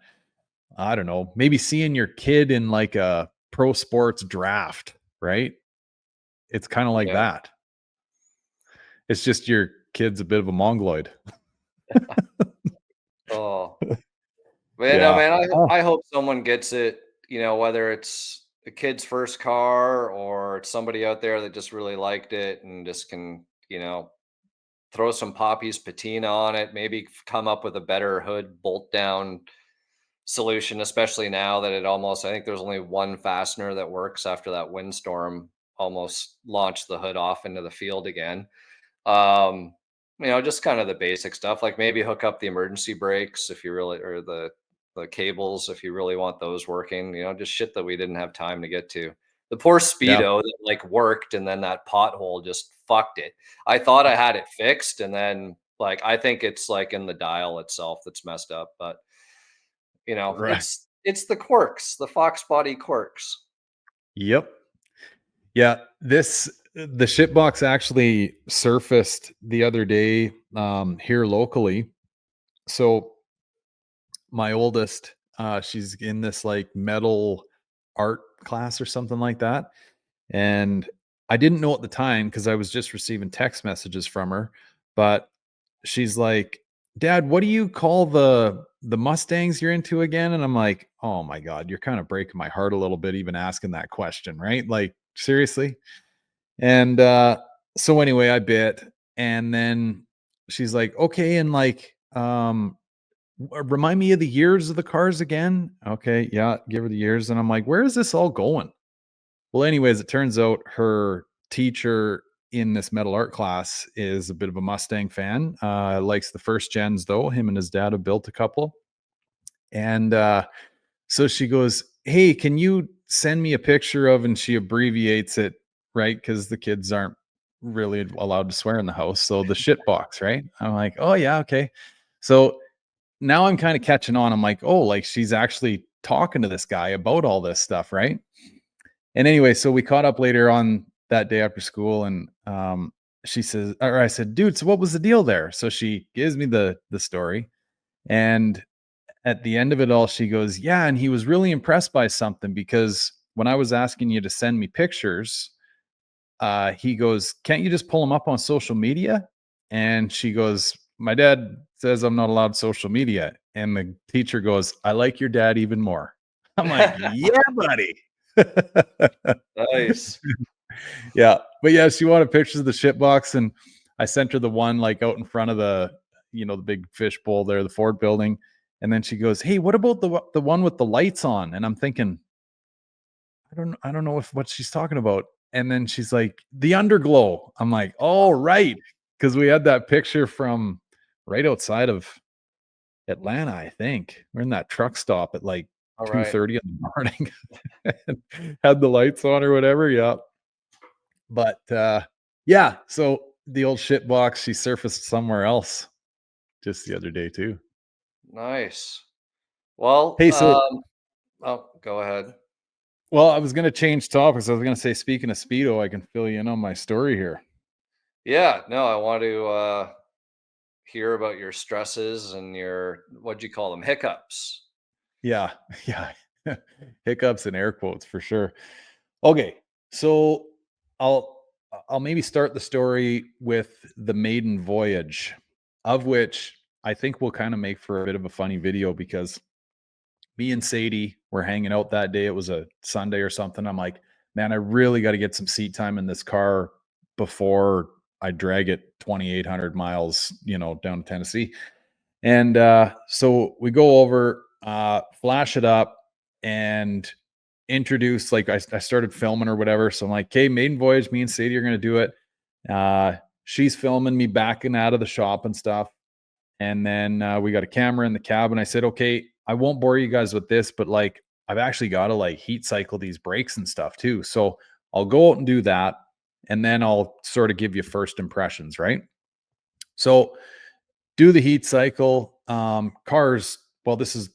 I don't know, maybe seeing your kid in like a pro sports draft, right? It's kind of like Yeah. that. It's just your kid's a bit of a mongoloid. Oh. Man, no, Yeah. man, Oh, I hope someone gets it, whether it's a kid's first car or it's somebody out there that just really liked it and just can, throw some Poppy's patina on it, maybe come up with a better hood bolt down solution, especially now that I think there's only one fastener that works after that windstorm almost launched the hood off into the field again. Um, just kind of the basic stuff, like maybe hook up the emergency brakes if you really, or the cables if you really want those working. Just shit that we didn't have time to get to. The poor yeah. speedo that like worked, and then that pothole just fucked it. I thought I had it fixed, and then like I think it's like in the dial itself that's messed up. But Right. it's the quirks, the Foxbody quirks. Yep. Yeah. The shitbox actually surfaced the other day here locally. So my oldest, she's in this like metal art class or something like that. And I didn't know at the time because I was just receiving text messages from her, but she's like, "Dad, what do you call the Mustangs you're into again?" And I'm like, "Oh my god, you're kind of breaking my heart a little bit even asking that question, right? Like seriously?" And so anyway, I bit and then she's like, "Okay, and like remind me of the years of the cars again." Okay, yeah, give her the years and I'm like, "Where is this all going?" Well, anyways, it turns out her teacher in this metal art class is a bit of a Mustang fan. Likes the first gens though. Him and his dad have built a couple. And so she goes, "Hey, can you send me a picture of?" And she abbreviates it, right? Because the kids aren't really allowed to swear in the house. So the shit box, right? I'm like, "Oh yeah, okay." So now I'm kind of catching on. I'm like, "Oh, like she's actually talking to this guy about all this stuff, right?" And anyway, so we caught up later on that day after school, and she says, or I said, "Dude, so what was the deal there?" So she gives me the story, and at the end of it all, she goes, "Yeah, and he was really impressed by something because when I was asking you to send me pictures, he goes, 'Can't you just pull them up on social media?'" And she goes, "My dad says I'm not allowed social media." And the teacher goes, "I like your dad even more." I'm like, "Yeah, buddy." Nice. Yeah, but yeah, she wanted pictures of the shit box, and I sent her the one like out in front of the big fish bowl there, the Ford building, and then she goes, "Hey, what about the one with the lights on?" And I'm thinking, I don't know if what she's talking about. And then she's like, "The underglow." I'm like, "Oh, right," because we had that picture from right outside of Atlanta, I think. We're in that truck stop at like All right. 2:30 in the morning, and had the lights on or whatever. Yeah. But, yeah, so the old shit box, she surfaced somewhere else just the other day too. Nice. Well, Hey, so oh, go ahead. well, I was gonna change topics. I was gonna say, speaking of Speedo, I can fill you in on my story here. Yeah, no, I want to hear about your stresses and your, what'd you call them, hiccups. Yeah, yeah. Hiccups and air quotes for sure. Okay, so I'll I'll maybe start the story with the maiden voyage, of which I think will kind of make for a bit of a funny video because me and Sadie were hanging out that day. It was a Sunday or something. I'm like, man, I really got to get some seat time in this car before I drag it 2,800 miles, down to Tennessee. And so we go over, flash it up, and introduce, like, I started filming or whatever. So I'm like, okay, maiden voyage, me and Sadie are going to do it. Uh, she's filming me backing out of the shop and stuff. And then we got a camera in the cab, and I said, okay, I won't bore you guys with this, but like, I've actually got to like heat cycle these brakes and stuff too. So I'll go out and do that. And then I'll sort of give you first impressions, right? So do the heat cycle. Cars, well, this is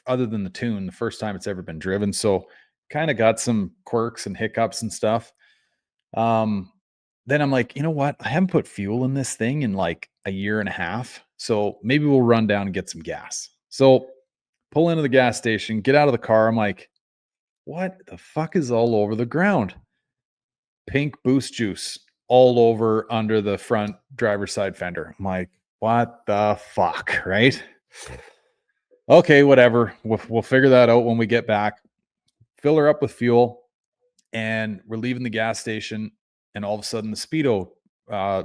other than the tune, the first time it's ever been driven. So kind of got some quirks and hiccups and stuff. Um, then I'm like, you know what? I haven't put fuel in this thing in like a year and a half. So maybe we'll run down and get some gas. So pull into the gas station, get out of the car. I'm like, what the fuck is all over the ground? Pink boost juice all over under the front driver's side fender. I'm like, what the fuck? Right? Okay, whatever. We'll figure that out when we get back. Fill her up with fuel, and we're leaving the gas station, and all of a sudden the speedo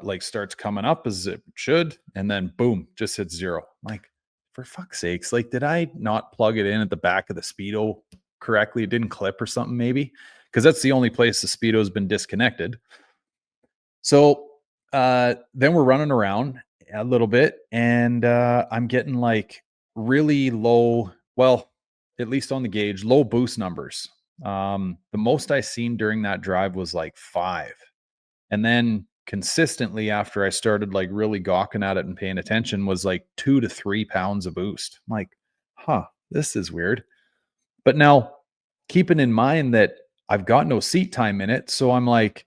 like starts coming up as it should, and then boom, just hits zero. I'm like, for fuck's sakes, like, did I not plug it in at the back of the speedo correctly? It didn't clip or something, maybe, because that's the only place the speedo's been disconnected. So then we're running around a little bit, and I'm getting like really low, well, at least on the gauge, low boost numbers. The most I seen during that drive was like 5. And then consistently after I started like really gawking at it and paying attention was like 2 to 3 pounds of boost. I'm like, huh, this is weird. But now, keeping in mind that I've got no seat time in it, so I'm like,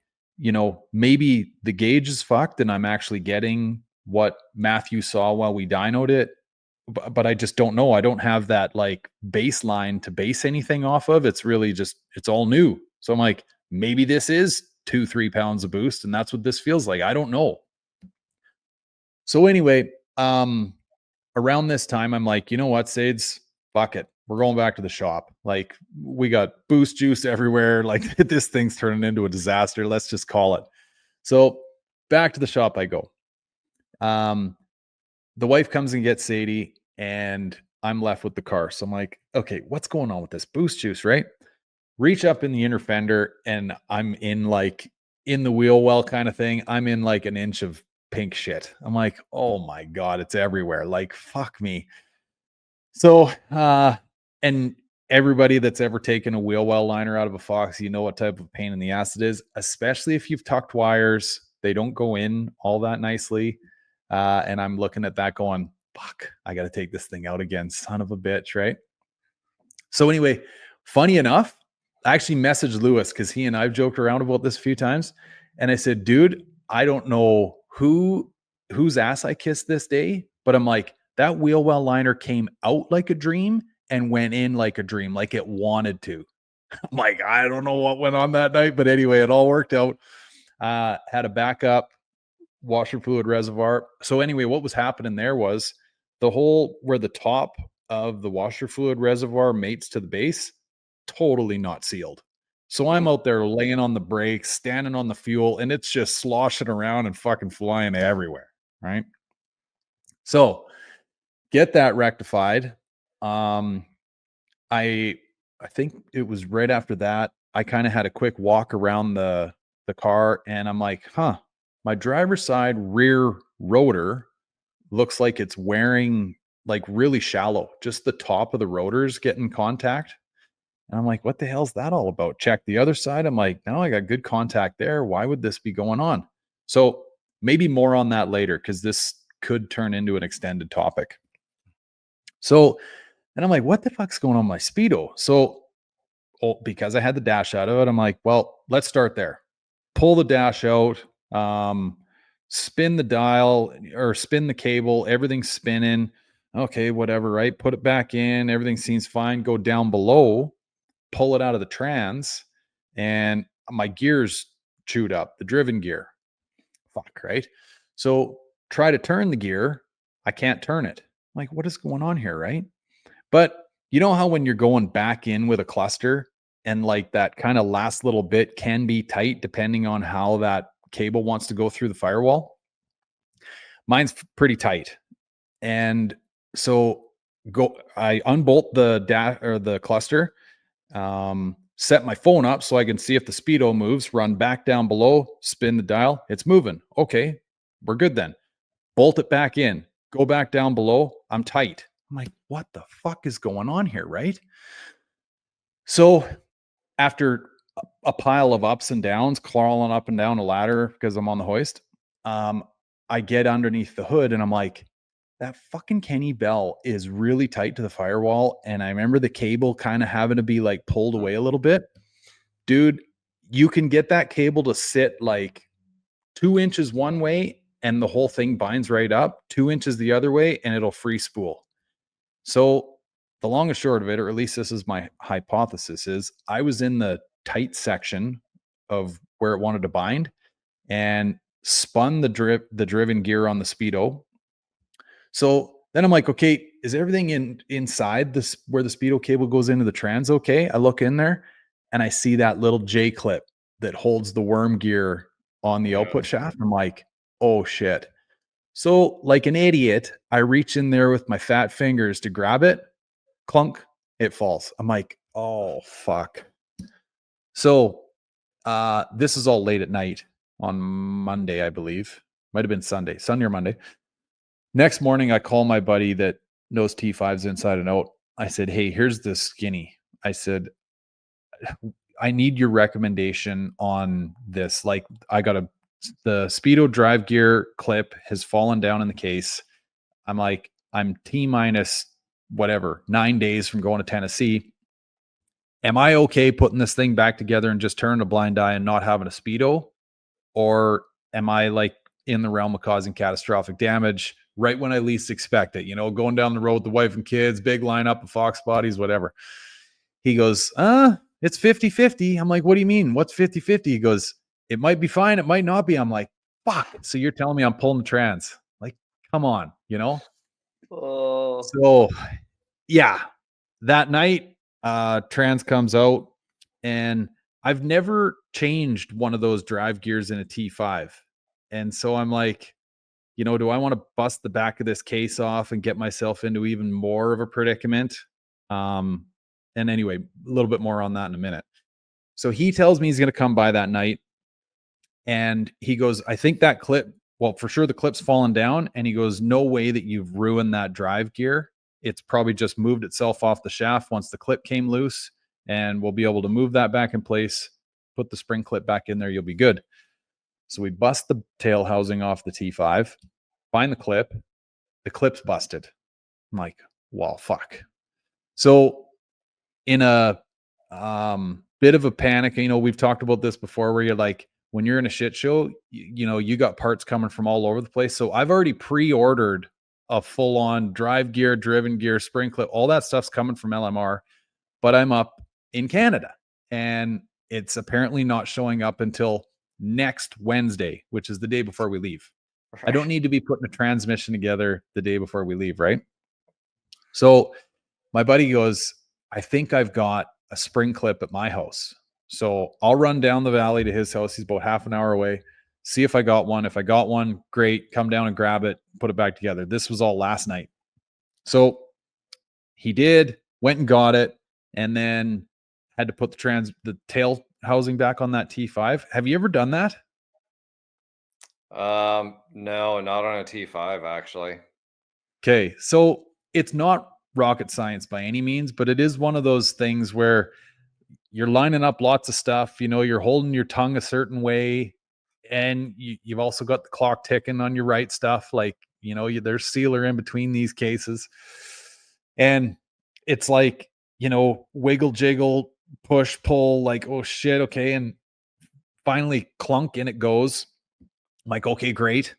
maybe the gauge is fucked and I'm actually getting what Matthew saw while we dynoed it, but I just don't know. I don't have that like baseline to base anything off of. It's really just it's all new. So I'm like, maybe this is 2, 3 pounds of boost, and that's what this feels like. I don't know. So anyway, around this time, I'm like, you know what, Sades, fuck it. We're going back to the shop. Like, we got boost juice everywhere. Like, this thing's turning into a disaster. Let's just call it. So back to the shop I go. Um, the wife comes and gets Sadie, and I'm left with the car. So I'm like, okay, what's going on with this boost juice, right? Reach up in the inner fender, and I'm in the wheel well kind of thing. I'm in like an inch of pink shit. I'm like, oh my God, it's everywhere. Like, fuck me. So, and everybody that's ever taken a wheel well liner out of a Fox, you know what type of pain in the ass it is, especially if you've tucked wires. They don't go in all that nicely. And I'm looking at that going, fuck, I got to take this thing out again, son of a bitch, right? So, anyway, funny enough, I actually messaged Lewis because he and I've joked around about this a few times. And I said, dude, I don't know whose ass I kissed this day, but I'm like, that wheel well liner came out like a dream and went in like a dream, like it wanted to. I'm like, I don't know what went on that night, but anyway, it all worked out. Had a backup washer fluid reservoir. So anyway, what was happening there was the hole where the top of the washer fluid reservoir mates to the base, totally not sealed. So I'm out there laying on the brakes, standing on the fuel, and it's just sloshing around and fucking flying everywhere. Right. So get that rectified. Um, I I think it was right after that, I kind of had a quick walk around the car, and I'm like, huh, my driver's side rear rotor looks like it's wearing like really shallow. Just the top of the rotor's getting contact. And I'm like, what the hell's that all about? Check the other side. I'm like, no, I got good contact there. Why would this be going on? So maybe more on that later because this could turn into an extended topic. So, and I'm like, what the fuck's going on with my Speedo? So, because I had the dash out of it, I'm like, well, let's start there. Pull the dash out. Um, spin the dial or spin the cable, everything's spinning. Okay, whatever, right? Put it back in, everything seems fine. Go down below, pull it out of the trans, and my gear's chewed up, the driven gear. Fuck, right? So try to turn the gear. I can't turn it. I'm like, what is going on here, right? But you know how when you're going back in with a cluster and like that kind of last little bit can be tight depending on how that cable wants to go through the firewall? Mine's pretty tight. And so I unbolt the cluster, set my phone up so I can see if the speedo moves, run back down below, spin the dial. It's moving. Okay, we're good then. Bolt it back in, go back down below. I'm tight. I'm like, what the fuck is going on here? Right. So after a pile of ups and downs, crawling up and down a ladder because I'm on the hoist, um, I get underneath the hood and I'm like, that fucking Kenny Bell is really tight to the firewall. And I remember the cable kind of having to be like pulled away a little bit. Dude, you can get that cable to sit like 2 inches one way and the whole thing binds right up, 2 inches the other way, and it'll free spool. So the long and short of it, or at least this is my hypothesis, is I was in the tight section of where it wanted to bind and spun the driven gear on the speedo. So then I'm like, okay, is everything inside this where the speedo cable goes into the trans okay? I look in there and I see that little J clip that holds the worm gear on the Yeah. output shaft. I'm like, oh shit. So like an idiot, I reach in there with my fat fingers to grab it. Clunk, it falls. I'm like, oh fuck. So this is all late at night on Monday, I believe. Might have been Sunday or Monday. Next morning, I call my buddy that knows T5s inside and out. I said, hey, here's this skinny. I said, I need your recommendation on this. Like, the Speedo drive gear clip has fallen down in the case. I'm like, I'm T minus whatever, 9 days from going to Tennessee. Am I okay putting this thing back together and just turning a blind eye and not having a Speedo? Or am I like in the realm of causing catastrophic damage right when I least expect it? Going down the road with the wife and kids, big lineup of Fox bodies, whatever. He goes, it's 50-50. I'm like, what do you mean? What's 50-50? He goes, it might be fine. It might not be. I'm like, fuck. So you're telling me I'm pulling the trans? Like, come on. Oh, So yeah, that night, trans comes out and I've never changed one of those drive gears in a T5. And so I'm like, do I want to bust the back of this case off and get myself into even more of a predicament? Um, and anyway, a little bit more on that in a minute. So he tells me he's going to come by that night and he goes, I think that clip, well, for sure the clip's fallen down. And he goes, no way that you've ruined that drive gear. It's probably just moved itself off the shaft once the clip came loose, and we'll be able to move that back in place, put the spring clip back in there. You'll be good. So we bust the tail housing off the T5, find the clip's busted. I'm like, well, fuck. So in a bit of a panic, we've talked about this before where you're like, when you're in a shit show, you got parts coming from all over the place. So I've already pre-ordered a full-on drive gear, driven gear, spring clip, all that stuff's coming from LMR, but I'm up in Canada and it's apparently not showing up until next Wednesday, which is the day before we leave. I right. don't need to be putting a transmission together the day before we leave, right? So my buddy goes, I think I've got a spring clip at my house. So I'll run down the valley to his house. He's about half an hour away. See if I got one. If I got one, great. Come down and grab it, put it back together. This was all last night. So he did, went and got it, and then had to put the tail housing back on that T5. Have you ever done that? No, not on a T5 actually. Okay. So it's not rocket science by any means, but it is one of those things where you're lining up lots of stuff, you're holding your tongue a certain way, and you've also got the clock ticking on your right stuff. Like, there's sealer in between these cases. And it's like, wiggle, jiggle, push, pull, like, oh shit. Okay. And finally clunk in it goes. I'm like, okay, great.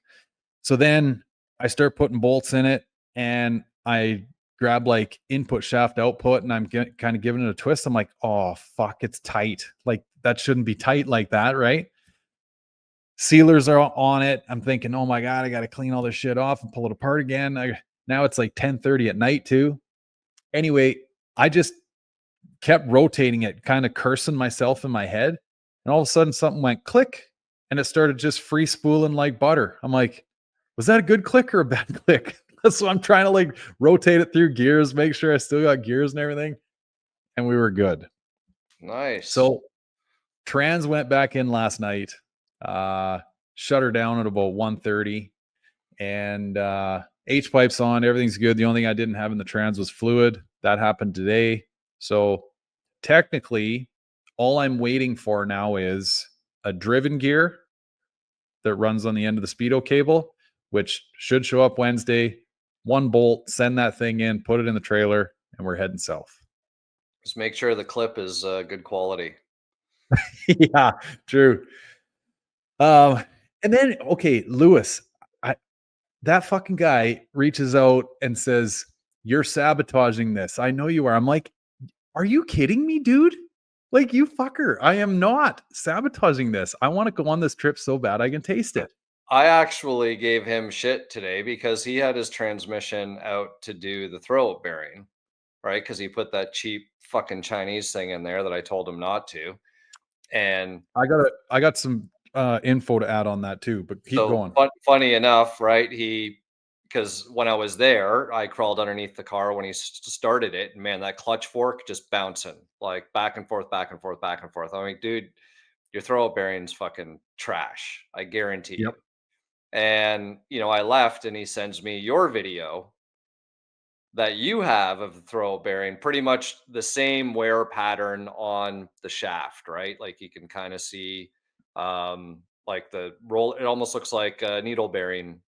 So then I start putting bolts in it, and I grab like input shaft output, and I'm kind of giving it a twist. I'm like, oh fuck, it's tight. Like that shouldn't be tight like that, right? Sealers are on it. I'm thinking, oh my god, I got to clean all this shit off and pull it apart again. Now it's like 10:30 at night too. Anyway, I just kept rotating it, kind of cursing myself in my head, and all of a sudden something went click, and it started just free spooling like butter. I'm like, was that a good click or a bad click? So I'm trying to like rotate it through gears, make sure I still got gears and everything, and we were good. Nice. So trans went back in last night, uh, shut her down at about 1:30, and H pipes on, everything's good. The only thing I didn't have in the trans was fluid. That happened today. So technically, all I'm waiting for now is a driven gear that runs on the end of the speedo cable, which should show up Wednesday. One bolt, send that thing in, put it in the trailer, and we're heading south. Just make sure the clip is good quality. Yeah, true. Um, and then okay, Lewis, I that fucking guy reaches out and says, "You're sabotaging this. I know you are." I'm like, "Are you kidding me, dude? Like, you fucker. I am not sabotaging this. I want to go on this trip so bad I can taste it." I actually gave him shit today because he had his transmission out to do the throw bearing, right? Because he put that cheap fucking Chinese thing in there that I told him not to. And I got some info to add on that too, but keep so going. funny enough, right? Because when I was there, I crawled underneath the car when he started it, and man, that clutch fork just bouncing like back and forth, back and forth, back and forth. I'm like, dude, your throw bearing's fucking trash. I guarantee you. Yep. And I left, and he sends me your video that you have of the throw bearing, pretty much the same wear pattern on the shaft, right? Like you can kind of see, like the roll. It almost looks like needle bearing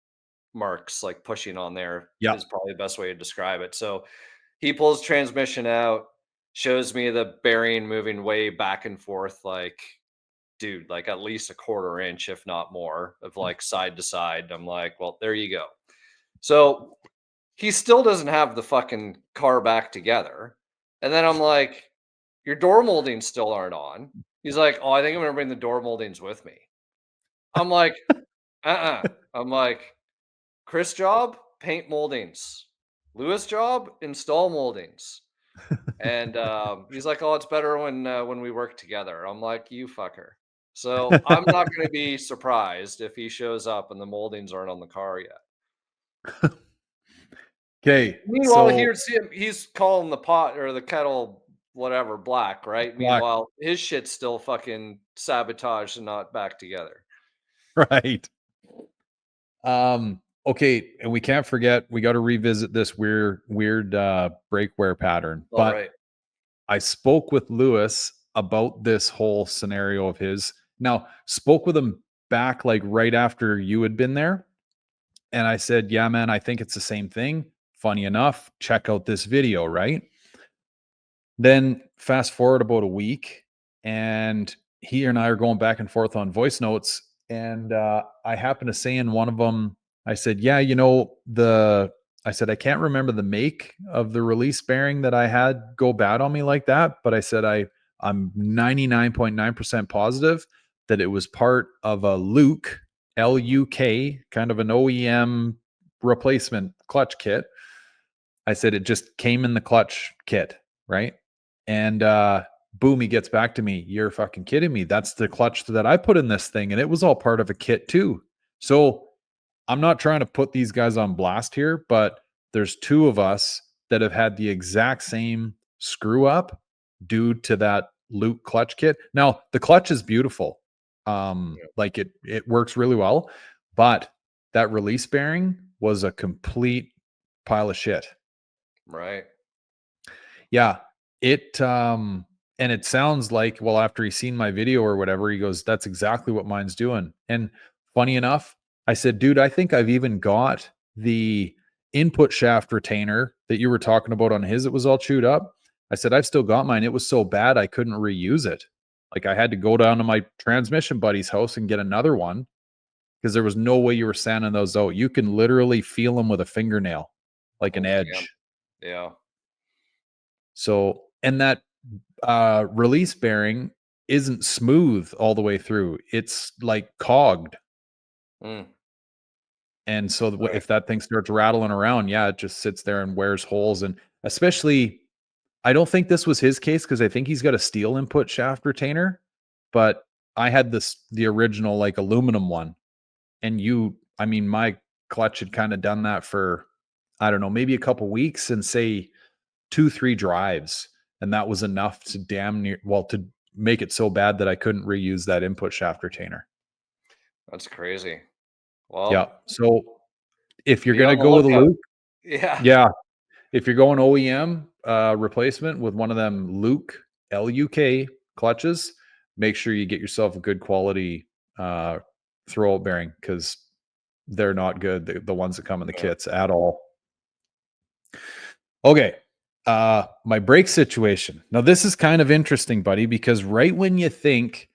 marks, like pushing on there Yep. is probably the best way to describe it. So he pulls transmission out, shows me the bearing moving way back and forth, like dude, like at least a quarter inch, if not more, of like side to side. I'm like, well, there you go. So he still doesn't have the fucking car back together. And then I'm like, your door moldings still aren't on. He's like, oh, I think I'm gonna bring the door moldings with me. I'm like, I'm like, Chris job, paint moldings. Lewis job, install moldings. And he's like, oh, it's better when we work together. I'm like, you fucker. So I'm not gonna be surprised if he shows up and the moldings aren't on the car yet. Okay, Meanwhile, so here's him. He's calling the pot or the kettle whatever black, right? black, Meanwhile, his shit's still fucking sabotaged and not back together. right. Okay, and we can't forget we got to revisit this weird brake wear pattern. All But right. I spoke with Lewis about this whole scenario of his. Now, spoke with him back like right after you had been there. And I said, "Yeah, man, I think it's the same thing. Funny enough, check out this video, right?" Then fast forward about a week, and he and I are going back and forth on voice notes. And I happen to say in one of them, I said, "Yeah, I said, I can't remember the make of the release bearing that I had go bad on me like that. But I said, I'm 99.9% positive that it was part of a Luke, LUK, kind of an OEM replacement clutch kit. I said, it just came in the clutch kit, right?" And boom, he gets back to me. "You're fucking kidding me. That's the clutch that I put in this thing. And it was all part of a kit too." So I'm not trying to put these guys on blast here, but there's two of us that have had the exact same screw up due to that Luke clutch kit. Now, the clutch is beautiful. Yeah. Like it works really well, but that release bearing was a complete pile of shit. Right. Yeah. And it sounds like, well, after he's seen my video or whatever, he goes, "That's exactly what mine's doing." And funny enough, I said, "Dude, I think I've even got the input shaft retainer that you were talking about on his. It was all chewed up." I said, "I've still got mine. It was so bad I couldn't reuse it. Like I had to go down to my transmission buddy's house and get another one." because there was no way you were sanding those out. You can literally feel them with a fingernail, like an Oh, damn. edge. Yeah. So, and that release bearing isn't smooth all the way through. It's like cogged. Mm, And so right. if that thing starts rattling around, yeah, it just sits there and wears holes. And especially, I don't think this was his case because I think he's got a steel input shaft retainer, but I had the original like aluminum one. And I mean, my clutch had kind of done that for, I don't know, maybe a couple weeks and say 2, 3 drives. And that was enough to to make it so bad that I couldn't reuse that input shaft retainer. That's crazy. Yeah. Well, So if you're be going to on the go with a lookout. Luke, Yeah. yeah, if you're going OEM replacement with one of them LUK clutches, make sure you get yourself a good quality throwout bearing because they're not good. The ones that come in the Yeah. kits at all. Okay. My brake situation. Now this is kind of interesting, buddy, because right when you think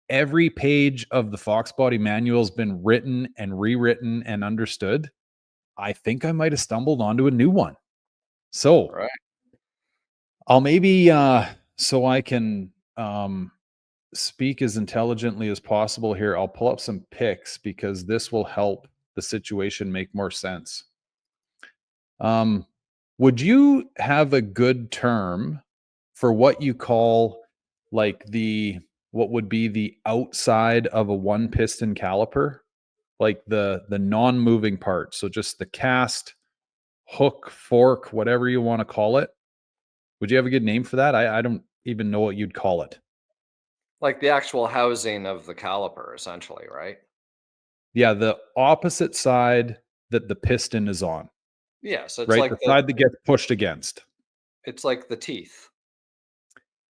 every page of the Foxbody manual has been written and rewritten and understood, I think I might have stumbled onto a new one. So Right. I'll maybe so I can speak as intelligently as possible here. I'll pull up some pics because this will help the situation make more sense. Um, would you have a good term for what you call like what would be the outside of a one piston caliper? Like the non-moving part. So just the cast, hook, fork, whatever you want to call it. Would you have a good name for that? I don't even know what you'd call it. Like the actual housing of the caliper, essentially, right? Yeah, the opposite side that the piston is on, Yeah. So right? The side that gets pushed against. it's like the teeth.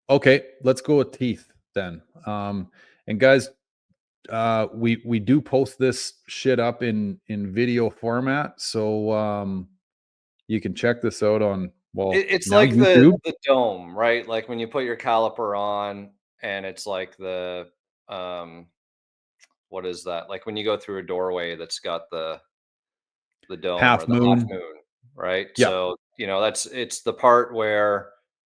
Okay, let's go with teeth then. And guys, we do post this shit up in video format, so you can check this out on It's now like YouTube. the dome, right? Like when you put your caliper on, and it's like um, what is that? Like when you go through a doorway that's got the dome or Half the half moon. moon, right? Yeah, So, it's the part where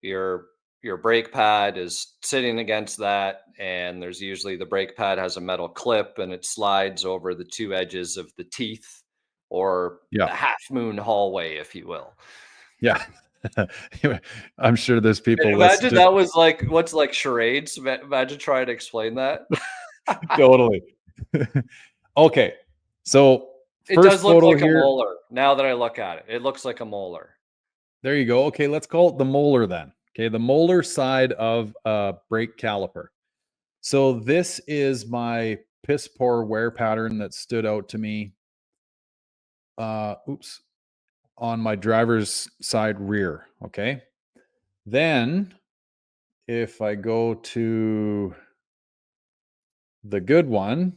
your your brake pad is sitting against that, and there's usually the brake pad has a metal clip and it slides over the two edges of the teeth or yeah, the half moon hallway, if you will. yeah. I'm sure there's And people listen imagine just that was like what's like charades. Imagine trying to explain that. totally. Okay, so It first does look photo like a here. molar now that I look at it. It looks like a molar. There you go. Okay, let's call it the molar then. Okay, the molar side of a brake caliper. So this is my piss poor wear pattern that stood out to me. Oops, on my driver's side rear. Okay, then if I go to the good one,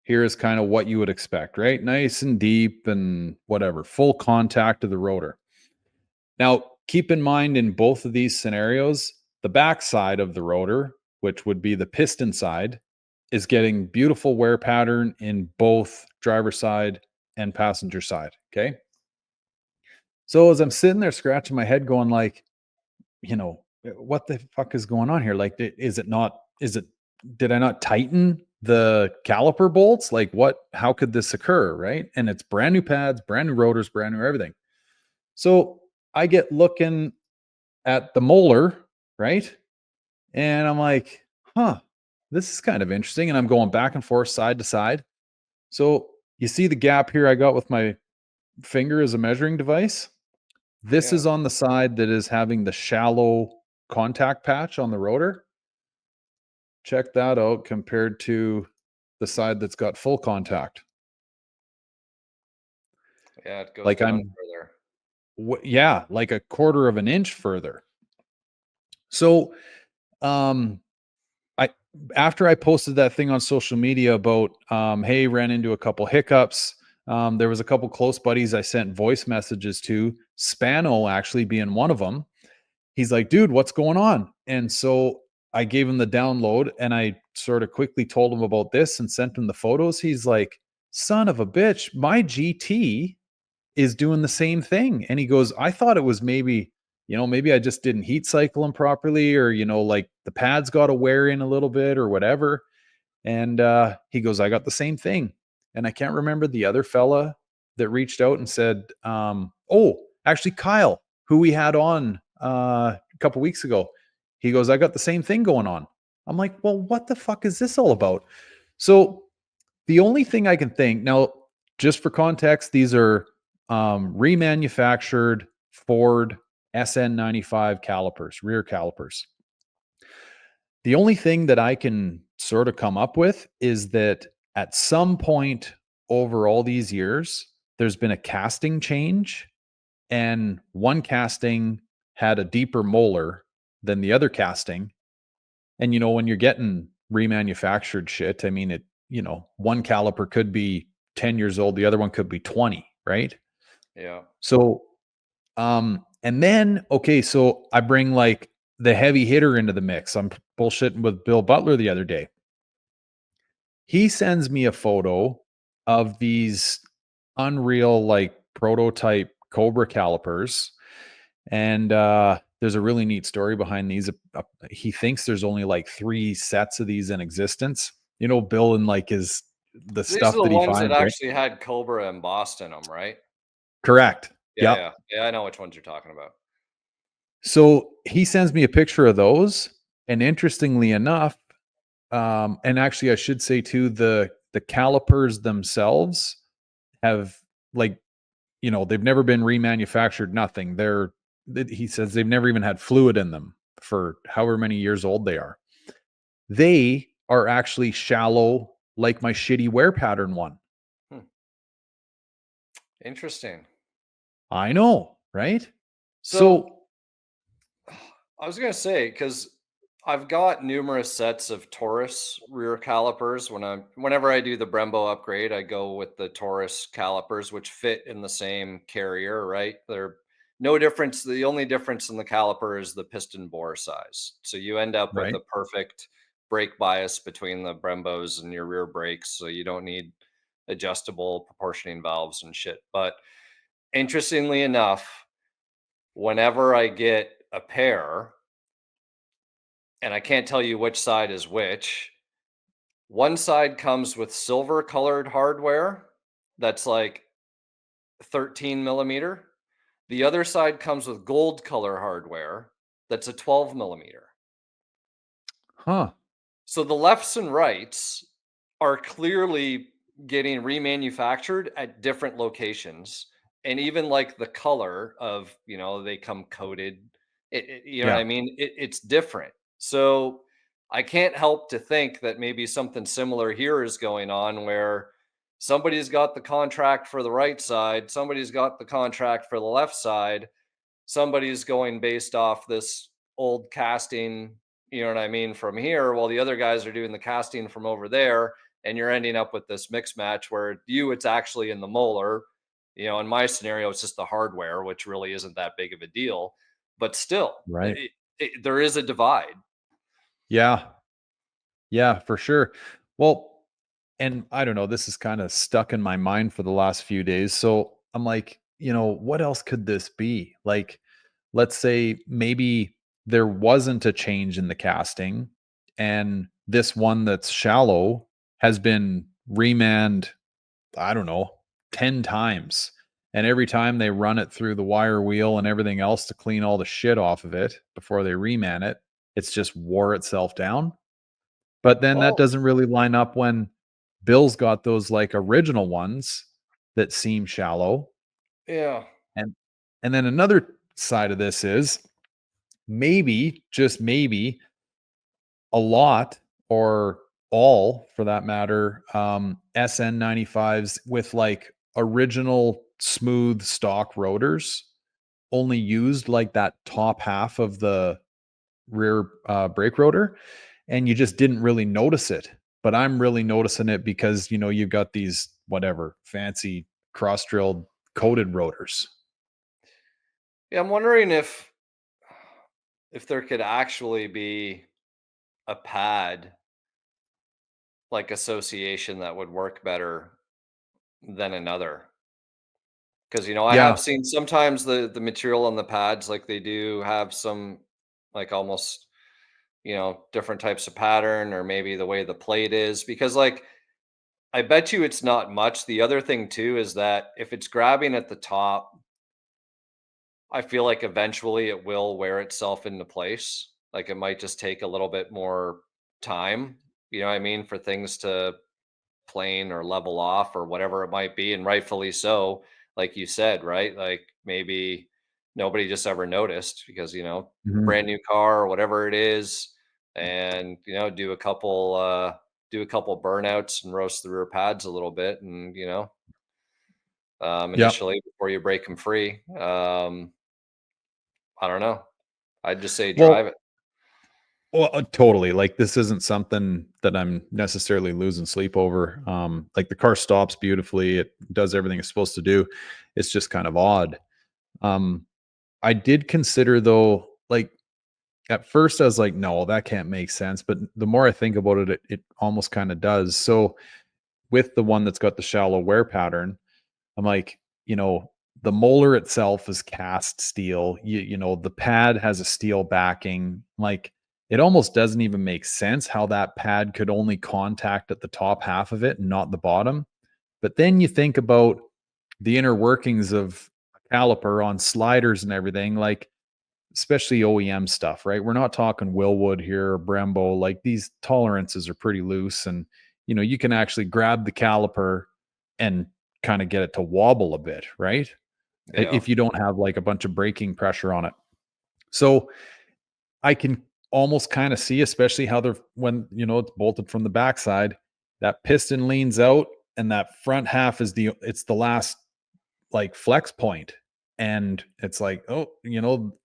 here is kind of what you would expect, right? Nice and deep and whatever, full contact of the rotor. Now, keep in mind in both of these scenarios, the back side of the rotor, which would be the piston side, is getting beautiful wear pattern in both driver side and passenger side. Okay. So as I'm sitting there scratching my head, going like, what the fuck is going on here? Like, did I not tighten the caliper bolts? Like, how could this occur? Right. And it's brand new pads, brand new rotors, brand new everything. So I get looking at the molar, right? And I'm like, huh, this is kind of interesting. And I'm going back and forth side to side. So you see the gap here I got with my finger as a measuring device? This Yeah. is on the side that is having the shallow contact patch on the rotor. Check that out compared to the side that's got full contact. Yeah, it goes Like down I'm, further. yeah, like a quarter of an inch further. So, um, I after I posted that thing on social media about, hey, ran into a couple hiccups. There was a couple close buddies I sent voice messages to. Spano actually being one of them. He's like, dude, what's going on? And so I gave him the download and I sort of quickly told him about this and sent him the photos. He's like, son of a bitch, my GT is doing the same thing. And he goes, I thought it was maybe, maybe I just didn't heat cycle them properly, or, like the pads got to wear in a little bit or whatever. And he goes, I got the same thing. And I can't remember the other fella that reached out and said, oh, actually, Kyle, who we had on a couple weeks ago. He goes, I got the same thing going on. I'm like, well, what the fuck is this all about? So the only thing I can think now, just for context, these are remanufactured Ford SN95 calipers, rear calipers. The only thing that I can sort of come up with is that at some point over all these years, there's been a casting change, and one casting had a deeper molar than the other casting. And, when you're getting remanufactured shit, I mean, one caliper could be 10 years old, the other one could be 20, right? Yeah. So, and then, okay, so I bring like the heavy hitter into the mix. I'm bullshitting with Bill Butler the other day. He sends me a photo of these unreal, like prototype Cobra calipers. And there's a really neat story behind these. He thinks there's only like 3 sets of these in existence. Bill and like the These are stuff the that he ones that finds, right? actually had Cobra embossed in them, right? Correct. Yeah, Yep. yeah. Yeah, I know which ones you're talking about. So he sends me a picture of those, and interestingly enough, and actually I should say too, the calipers themselves have like, they've never been remanufactured, nothing. He says they've never even had fluid in them for however many years old they are. They are actually shallow, like my shitty wear pattern one. Hmm, interesting. I know, right? So So, I was gonna say, because I've got numerous sets of Taurus rear calipers. Whenever I do the Brembo upgrade, I go with the Taurus calipers, which fit in the same carrier, right? They're no difference. The only difference in the caliper is the piston bore size. So you end up with right, a perfect brake bias between the Brembos and your rear brakes. So you don't need adjustable proportioning valves and shit. But interestingly enough, whenever I get a pair, and I can't tell you which side is which. One side comes with silver colored hardware that's like 13 millimeter. The other side comes with gold color hardware that's a 12 millimeter. huh? So the lefts and rights are clearly getting remanufactured at different locations. And even like the color of, they come coated. You know what Yeah, I mean? It's different. So I can't help to think that maybe something similar here is going on where somebody's got the contract for the right side, somebody's got the contract for the left side, somebody's going based off this old casting, you know what I mean, from here, while the other guys are doing the casting from over there. And you're ending up with this mix match where it's actually in the molar. In my scenario, it's just the hardware, which really isn't that big of a deal. But still, right. there is a divide. Yeah, yeah, for sure. Well, and I don't know, this is kind of stuck in my mind for the last few days. So I'm like, what else could this be? Like, let's say maybe there wasn't a change in the casting, and this one that's shallow has been remanned, I don't know, 10 times. And every time they run it through the wire wheel and everything else to clean all the shit off of it before they reman it, it's just wore itself down. But then that Well, doesn't really line up when Bill's got those like original ones that seem shallow. yeah. And then another side of this is maybe, just maybe, a lot or all for that matter, SN95s with like original smooth stock rotors only used like that top half of the rear brake rotor, and you just didn't really notice it. But I'm really noticing it because you've got these whatever fancy cross drilled coated rotors. Yeah, I'm wondering if there could actually be. a pad like association that would work better than another. Because, I Yeah. have seen sometimes the material on the pads, like, they do have some, like, almost, different types of pattern, or maybe the way the plate is, because, like, I bet you it's not much. The other thing too is that if it's grabbing at the top, I feel like eventually it will wear itself into place. Like, it might just take a little bit more time, you know what I mean, for things to plane or level off or whatever it might be, and rightfully so, like you said, right? Like, maybe nobody just ever noticed because, Mhm. brand new car or whatever it is, and, do a couple burnouts and roast the rear pads a little bit, and, Yep. initially before you break them free. I don't know. I'd just say Well, drive it. totally. Like, this isn't something that I'm necessarily losing sleep over. Like, the car stops beautifully. It does everything it's supposed to do. It's just kind of odd. Um, I did consider though, like at first I was like, no, that can't make sense. But the more I think about it, it almost kind of does. So with the one that's got the shallow wear pattern, I'm like, the molar itself is cast steel. The pad has a steel backing. Like, it almost doesn't even make sense how that pad could only contact at the top half of it and not the bottom. But then you think about the inner workings of a caliper on sliders and everything, like especially OEM stuff, right? We're not talking Willwood here or Brembo. Like, these tolerances are pretty loose, and you can actually grab the caliper and kind of get it to wobble a bit, right? Yeah. If you don't have like a bunch of braking pressure on it. So I can almost kind of see, especially how they're when it's bolted from the backside, that piston leans out and that front half is it's the last like flex point, and it's like, oh,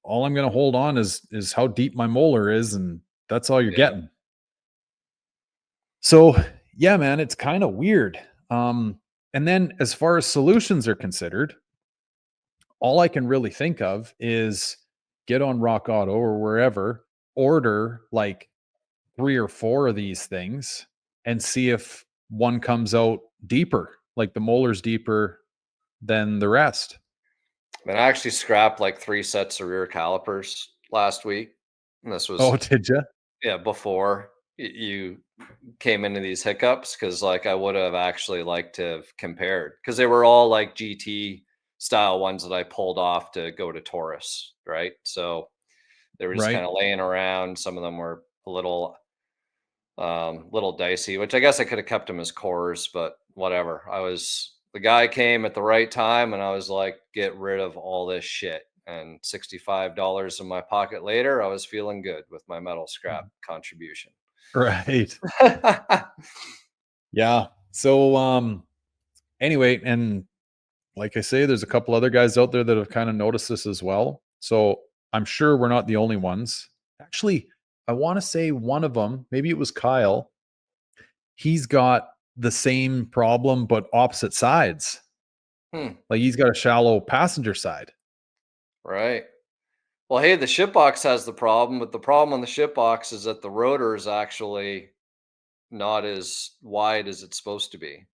all I'm going to hold on is how deep my molar is, and that's all you're Yeah. getting. So yeah, man, it's kind of weird. And then as far as solutions are considered, all I can really think of is get on Rock Auto or wherever, order like 3 or 4 of these things and see if one comes out deeper, like the molar's deeper than the rest. I actually scrapped like 3 sets of rear calipers last week, and this Oh, was, did you? yeah, before you came into these hiccups, because, like, I would have actually liked to have compared, because they were all like GT style ones that I pulled off to go to Taurus, right? So they were just Right. kind of laying around. Some of them were a little dicey, which I guess I could have kept them as cores, but whatever. The guy came at the right time, and I was like, get rid of all this shit. And $65 in my pocket later, I was feeling good with my metal scrap contribution. Right. Yeah. So anyway, and like I say, there's a couple other guys out there that have kind of noticed this as well. So I'm sure we're not the only ones. Actually, I want to say one of them, maybe it was Kyle, he's got the same problem but opposite sides. Hmm, Like, he's got a shallow passenger side. right. Well, hey, the shitbox has the problem, but the problem on the shitbox is that the rotor is actually not as wide as it's supposed to be.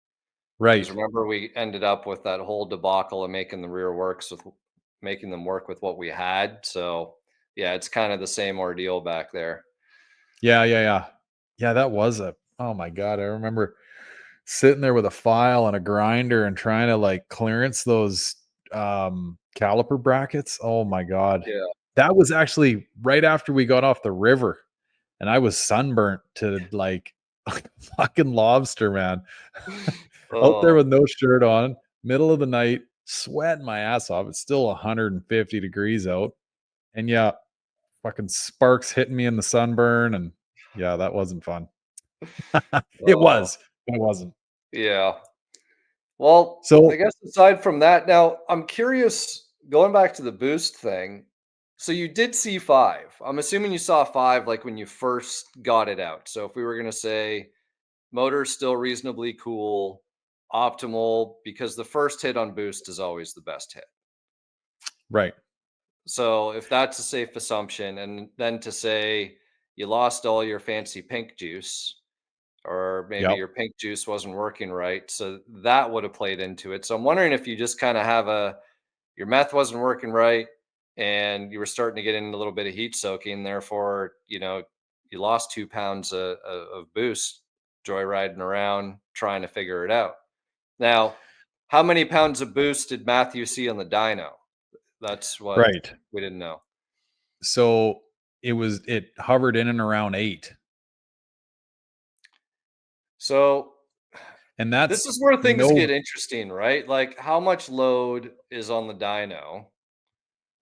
Because Right. remember, we ended up with that whole debacle of making the rear works with making them work with what we had. So yeah, it's kind of the same ordeal back there. Yeah, yeah, yeah. Yeah, that was a oh my god, I remember sitting there with a file and a grinder and trying to like clearance those caliper brackets. Oh my god. Yeah. That was actually right after we got off the river and I was sunburnt to like fucking lobster, man. Out there Oh, with no shirt on, middle of the night, sweating my ass off. It's still 150 degrees out. And yeah, fucking sparks hitting me in the sunburn, and yeah, that wasn't fun. It oh, was, but it wasn't. yeah. Well, I So guess aside from that, now I'm curious, going back to the boost thing. So you did see five. I'm assuming you saw five like when you first got it out. So if we were going to say motor's still reasonably cool, optimal, because the first hit on boost is always the best hit. right. So if that's a safe assumption, and then to say you lost all your fancy pink juice, or maybe Yep. your pink juice wasn't working right. So that would have played into it. So I'm wondering if you just kind of have your meth wasn't working right and you were starting to get in a little bit of heat soaking. Therefore, you lost 2 pounds of boost joyriding around trying to figure it out. Now, how many pounds of boost did Matthew see on the dyno? That's what Right. we didn't know. So it hovered in and around 8. So And this that's is where things no get interesting, right? Like, how much load is on the dyno?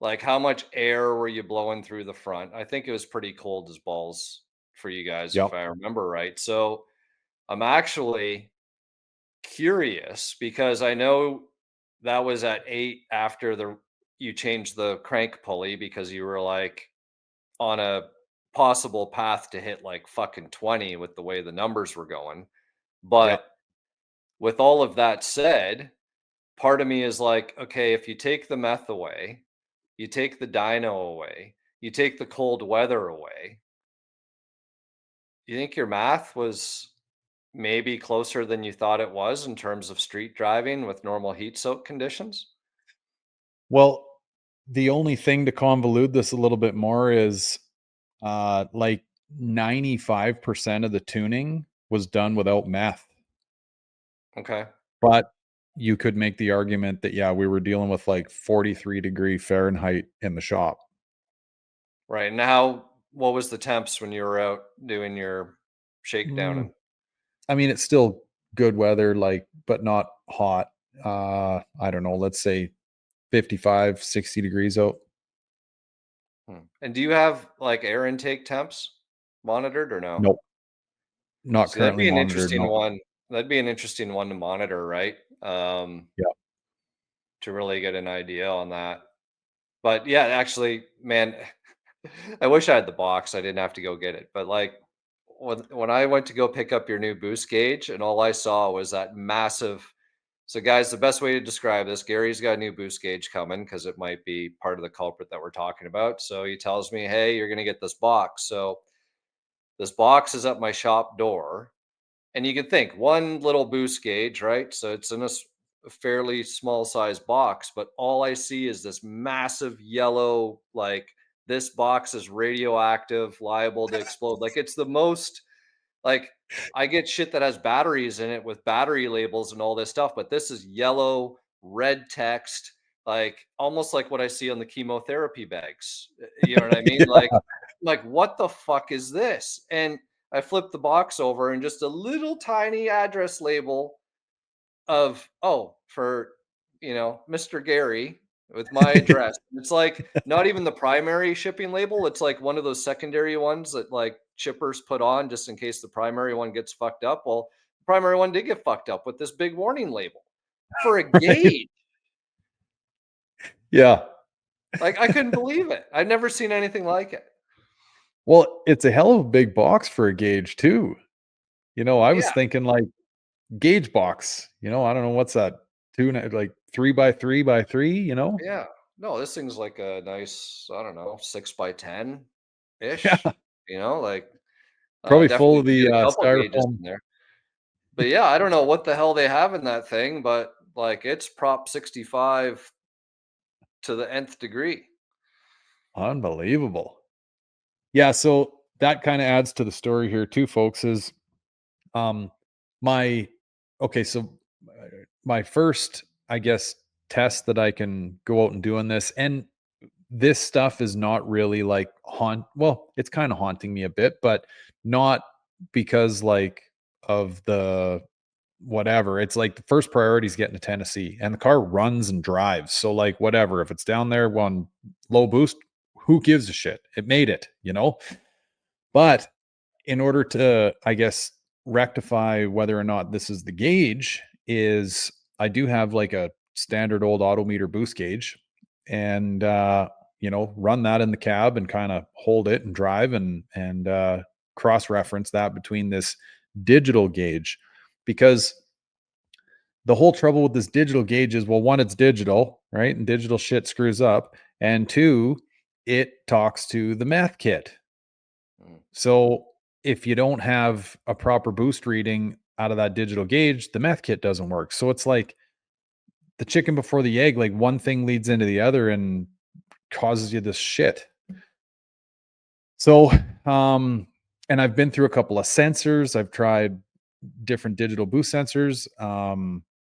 Like, how much air were you blowing through the front? I think it was pretty cold as balls for you guys, if Yep. I remember right. So I'm actually curious because I know that was at 8 after the you changed the crank pulley because you were like on a possible path to hit like fucking 20 with the way the numbers were going. Yep. But with all of that said, part of me is like, okay, if you take the meth away, you take the dyno away, you take the cold weather away, you think your math was maybe closer than you thought it was in terms of street driving with normal heat soak conditions? Well, the only thing to convolute this a little bit more is like 95% of the tuning was done without meth. Okay. But you could make the argument that, yeah, we were dealing with like 43-degree Fahrenheit in the shop. Right. And what was the temps when you were out doing your shakedown? Mm, I mean, it's still good weather, like, but not hot. I don't know, let's say 55, 60 degrees out. And do you have like air intake temps monitored or no? Nope, not See, that'd currently be an monitored. interesting No. one. That'd be an interesting one to monitor, right? Yeah. To really get an idea on that. But yeah, actually, man, I wish I had the box. I didn't have to go get it. But like when I went to go pick up your new boost gauge, and all I saw was that massive. So, guys, the best way to describe this, Gary's got a new boost gauge coming because it might be part of the culprit that we're talking about. So he tells me, "Hey, you're going to get this box." So this box is at my shop door, and you can think one little boost gauge, right? So it's in a fairly small size box, but all I see is this massive yellow, like this box is radioactive, liable to explode. Like it's the most like I get shit that has batteries in it with battery labels and all this stuff, but this is yellow, red text, like almost like what I see on the chemotherapy bags. You know what I mean? Yeah. Like what the fuck is this? And I flipped the box over and just a little tiny address label of, oh, for, Mr. Gary with my address. It's like not even the primary shipping label. It's like one of those secondary ones that like shippers put on just in case the primary one gets fucked up. Well, the primary one did get fucked up with this big warning label for a Right? gauge. Yeah. Like I couldn't believe it. I've never seen anything like it. Well, it's a hell of a big box for a gauge too. I was Yeah. thinking like gauge box, I don't know what's that, like 3 by 3 by 3, Yeah. No, this thing's like a nice, I don't know, 6 by 10 ish. Yeah, Like probably full definitely of could the get a couple gauges styrofoam. in there. But yeah, I don't know what the hell they have in that thing, but like it's prop 65 to the nth degree. Unbelievable. Yeah, so that kind of adds to the story here too, folks, is um my okay, so my first, I guess, test that I can go out and do on this, and this stuff is not really like it's kind of haunting me a bit, but not because like of the whatever. It's like the first priority is getting to Tennessee and the car runs and drives. So like whatever, if it's down there on low boost, who gives a shit? It made it. But in order to, I guess, rectify whether or not this is the gauge, is I do have like a standard old autometer boost gauge, and run that in the cab and kind of hold it and drive and cross reference that between this digital gauge, because the whole trouble with this digital gauge is, well, one, it's digital, right? And digital shit screws up. And two, it talks to the math kit. Mm. So if you don't have a proper boost reading out of that digital gauge, the meth kit doesn't work. So it's like the chicken before the egg, like one thing leads into the other and causes you this shit. So, and I've been through a couple of sensors. I've tried different digital boost sensors.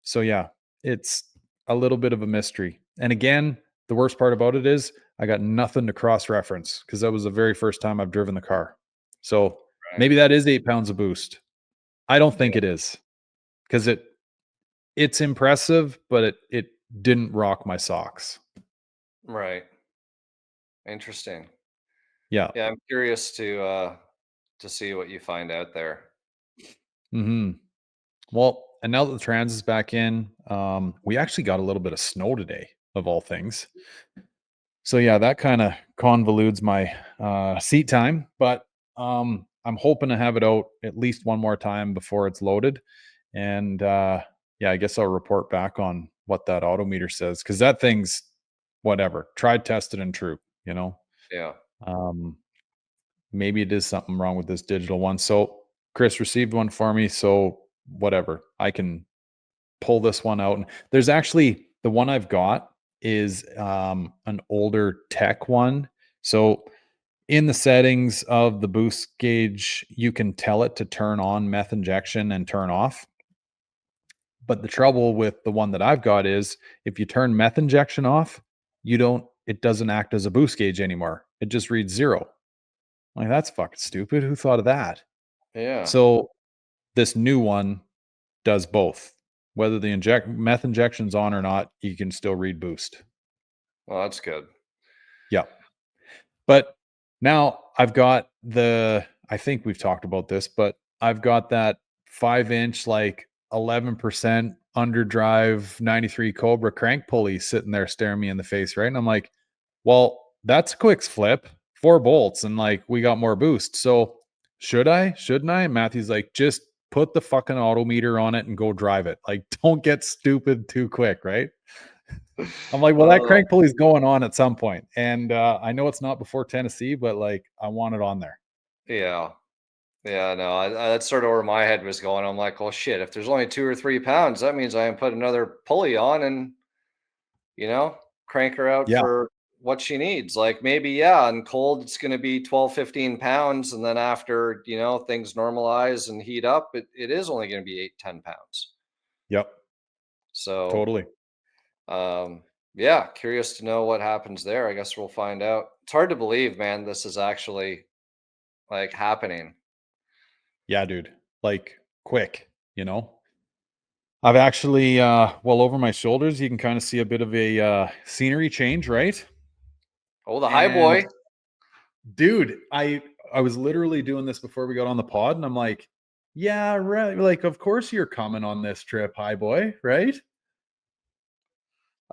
So yeah, it's a little bit of a mystery. And again, the worst part about it is I got nothing to cross reference because that was the very first time I've driven the car. So Right. maybe that is 8 pounds of boost. I don't Yeah. think it is because it's impressive, but it didn't rock my socks. Right. Interesting. Yeah. Yeah, I'm curious to see what you find out there. Hmm. Well, and now that the trans is back in, we actually got a little bit of snow today, of all things. So yeah, that kind of convolutes my seat time, but I'm hoping to have it out at least one more time before it's loaded. And yeah, I guess I'll report back on what that odometer says because that thing's whatever, tried, tested, and true. You know, Yeah. um, maybe it is something wrong with this digital one. So Chris received one for me, so whatever, I can pull this one out. And there's actually the one I've got is an older tech one. So in the settings of the boost gauge, you can tell it to turn on meth injection and turn off. But the trouble with the one that I've got is if you turn meth injection off, it doesn't act as a boost gauge anymore. It just reads zero. Like that's fucking stupid. Who thought of that? Yeah. So this new one does both. Whether the inject meth injection's on or not, you can still read boost. Well, that's good. Yeah. But now I've got I think we've talked about this, but I've got that 5-inch, like 11% underdrive 93 Cobra crank pulley sitting there staring me in the face, right? And I'm like, well, that's a quick flip, 4 bolts, and like we got more boost. So should I? Shouldn't I? And Matthew's like, just put the fucking odometer on it and go drive it. Like, don't get stupid too quick, right? I'm like, well, that Oh, crank pulley's going on at some point, and I know it's not before Tennessee, but like, I want it on there. yeah. Yeah, no, that's sort of where my head was going. I'm like, well, shit, if there's only 2 or 3 pounds, that means I can put another pulley on and, you know, crank her out Yeah, for what she needs. Like maybe, yeah, on cold, it's going to be 12, 15 pounds. And then after, things normalize and heat up, it is only going to be 8, 10 pounds. yep, So, totally. um, yeah, curious to know what happens there. I guess we'll find out. It's hard to believe, man, this is actually like happening. Yeah, dude. Like, quick, you know. I've actually, well, over my shoulders, you can kind of see a bit of a scenery change, right? Oh, the high And boy. dude, I was literally doing this before we got on the pod, and I'm like, yeah, right. Like, of course you're coming on this trip, hi boy, right?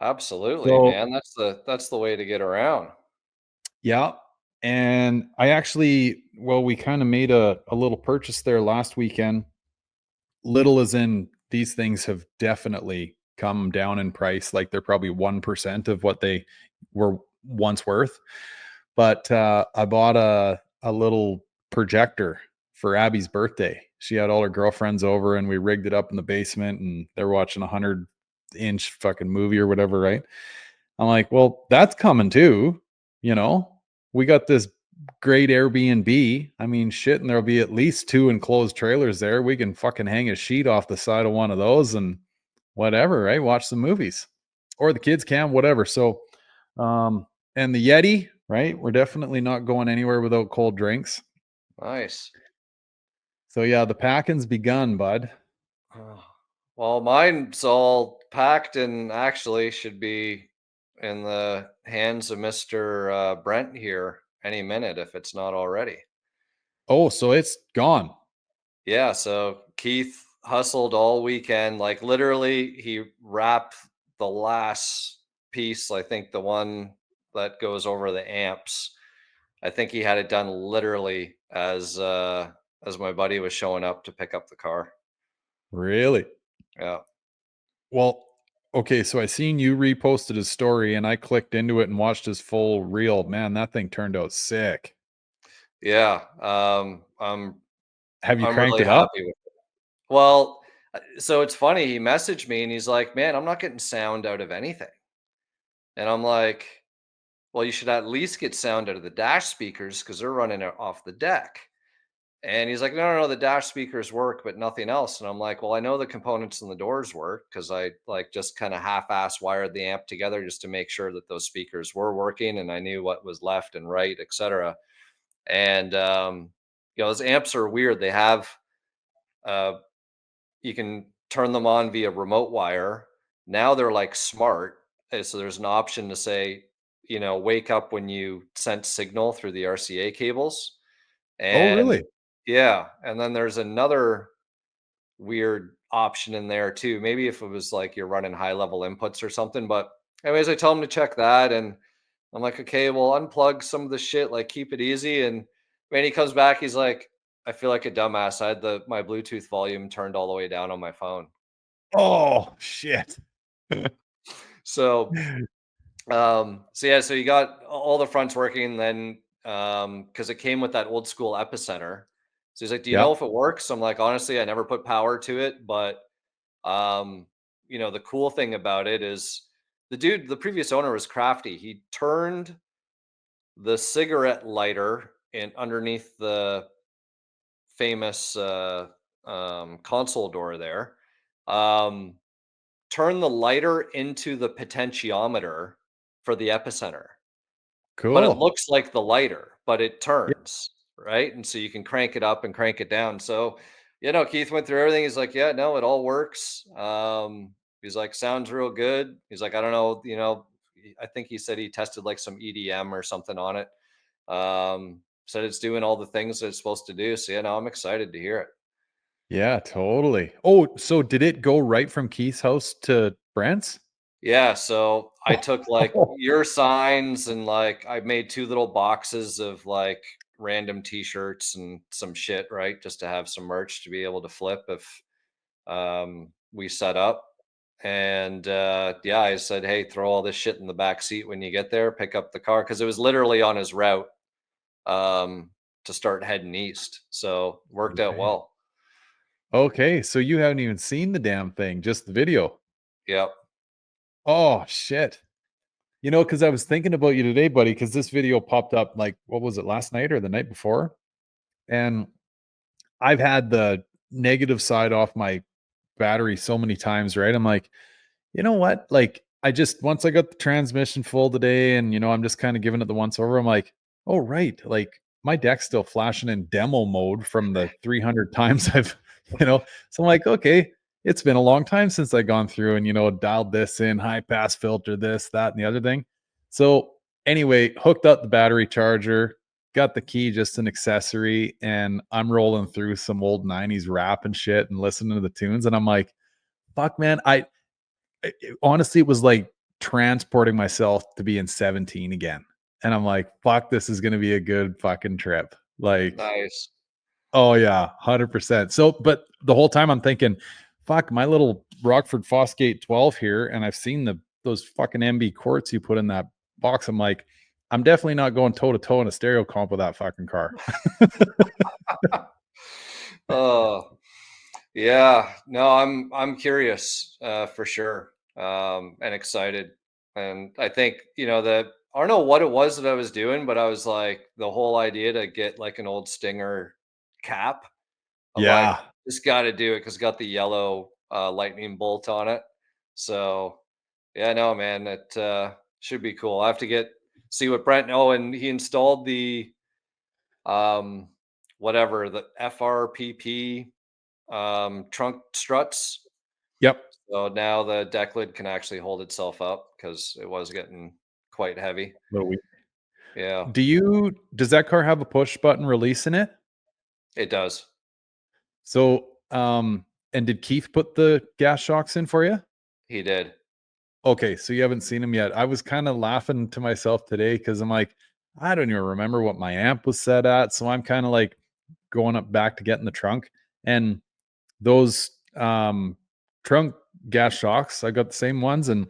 Absolutely, So man. That's the way to get around. yeah. And I actually, well, we kind of made a little purchase there last weekend. Little as in these things have definitely come down in price. Like they're probably 1% of what they were once worth. But I bought a little projector for Abby's birthday. She had all her girlfriends over and we rigged it up in the basement and they're watching a 100-inch fucking movie or whatever, right? I'm like, well, that's coming too. You know, we got this great Airbnb. I mean, shit, and there'll be at least 2 enclosed trailers there. We can fucking hang a sheet off the side of one of those and whatever, right? Watch some movies or the kids can, whatever. So, and the Yeti, right? We're definitely not going anywhere without cold drinks. Nice. So, yeah, the packing's begun, bud. Oh, well, mine's all packed and actually should be in the hands of Mr. Brent here any minute if it's not already. Oh, so it's gone. Yeah, so Keith hustled all weekend. Like literally, he wrapped the last piece, I think the one that goes over the amps. I think he had it done literally as my buddy was showing up to pick up the car. Really? Yeah. Well, okay, so I seen you reposted his story and I clicked into it and watched his full reel. Man, that thing turned out sick. Yeah, Have you I'm cranked really it up? happy with it. Well, so it's funny, he messaged me and he's like, "Man, I'm not getting sound out of anything." And I'm like, "Well, you should at least get sound out of the dash speakers because 'cause they're running it off the deck." And he's like, "No, no, no, the dash speakers work, but nothing else." And I'm like, "Well, I know the components in the doors work because I like just kind of half-ass wired the amp together just to make sure that those speakers were working and I knew what was left and right, etc." And those amps are weird. They have uh, you can turn them on via remote wire. Now they're like smart. So there's an option to say, wake up when you sense signal through the RCA cables. Oh, And really? yeah, and then there's another weird option in there too. Maybe if it was like you're running high level inputs or something. But anyways, I tell him to check that, and I'm like, okay, well, unplug some of the shit, like keep it easy. And when he comes back, he's like, I feel like a dumbass. I had my Bluetooth volume turned all the way down on my phone. Oh, shit. So so yeah, so you got all the fronts working then, because it came with that old school epicenter. So he's like, "Do you know Yep. if it works?" I'm like, "Honestly, I never put power to it, but um, the cool thing about it is the previous owner was crafty. He turned the cigarette lighter in underneath the famous console door there. Um, turned the lighter into the potentiometer for the epicenter. But it Cool. looks like the lighter, but it Yeah. turns, right? And so you can crank it up and crank it down. So, Keith went through everything. He's like, "Yeah, no, it all works." He's like, "Sounds real good." He's like, "I don't know, I think he said he tested like some EDM or something on it. Said it's doing all the things that it's supposed to do." So, yeah, no, I'm excited to hear it. Yeah, totally. Oh, so did it go right from Keith's house to Brent's? Yeah, so I took like Oh, your signs and like I made two little boxes of like random t-shirts and some shit, right? Just to have some merch to be able to flip if we set up. And yeah, I said, "Hey, throw all this shit in the back seat when you get there, pick up the car," because it was literally on his route um to start heading east. So worked out okay. well. Okay, so you haven't even seen the damn thing, just the video. Yep. Oh, shit. Because I was thinking about you today, buddy, because this video popped up, like, what was it, last night or the night before? And I've had the negative side off my battery so many times, right? I'm like, you know what? Like, I just once I got the transmission full today and I'm just kind of giving it the once over, I'm like, oh right, like my deck's still flashing in demo mode from the 300 times I've, so I'm like, okay, it's been a long time since I gone through and dialed this in, high pass filter, this, that, and the other thing. So anyway, hooked up the battery charger, got the key, just an accessory, and I'm rolling through some old 90s rap and shit and listening to the tunes. And I'm like, fuck man, honestly, it was like transporting myself to being 17 again. And I'm like, fuck, this is gonna be a good fucking trip. Like, Nice. oh yeah, 100%. So, but the whole time I'm thinking, fuck, my little Rockford Fosgate 12 here, and I've seen those fucking MB quartz you put in that box. I'm like, I'm definitely not going toe to toe in a stereo comp with that fucking car. Oh, yeah, no, I'm curious, for sure, and excited, and I think that I don't know what it was that I was doing, but I was like the whole idea to get like an old Stinger cap. I'm like, Yeah. just got to do it because it's got the yellow lightning bolt on it. So yeah, no, man, it should be cool. I have to see what Brent. Oh, and he installed the um whatever the FRPP trunk struts. Yep. So now the deck lid can actually hold itself up because it was getting quite heavy. Little weak. Yeah, Does that car have a push button release in it? it does. So, and did Keith put the gas shocks in for you? He did. Okay, so you haven't seen them yet. I was kind of laughing to myself today because I'm like, I don't even remember what my amp was set at. So I'm kind of like going up back to get in the trunk. And those trunk gas shocks, I got the same ones. And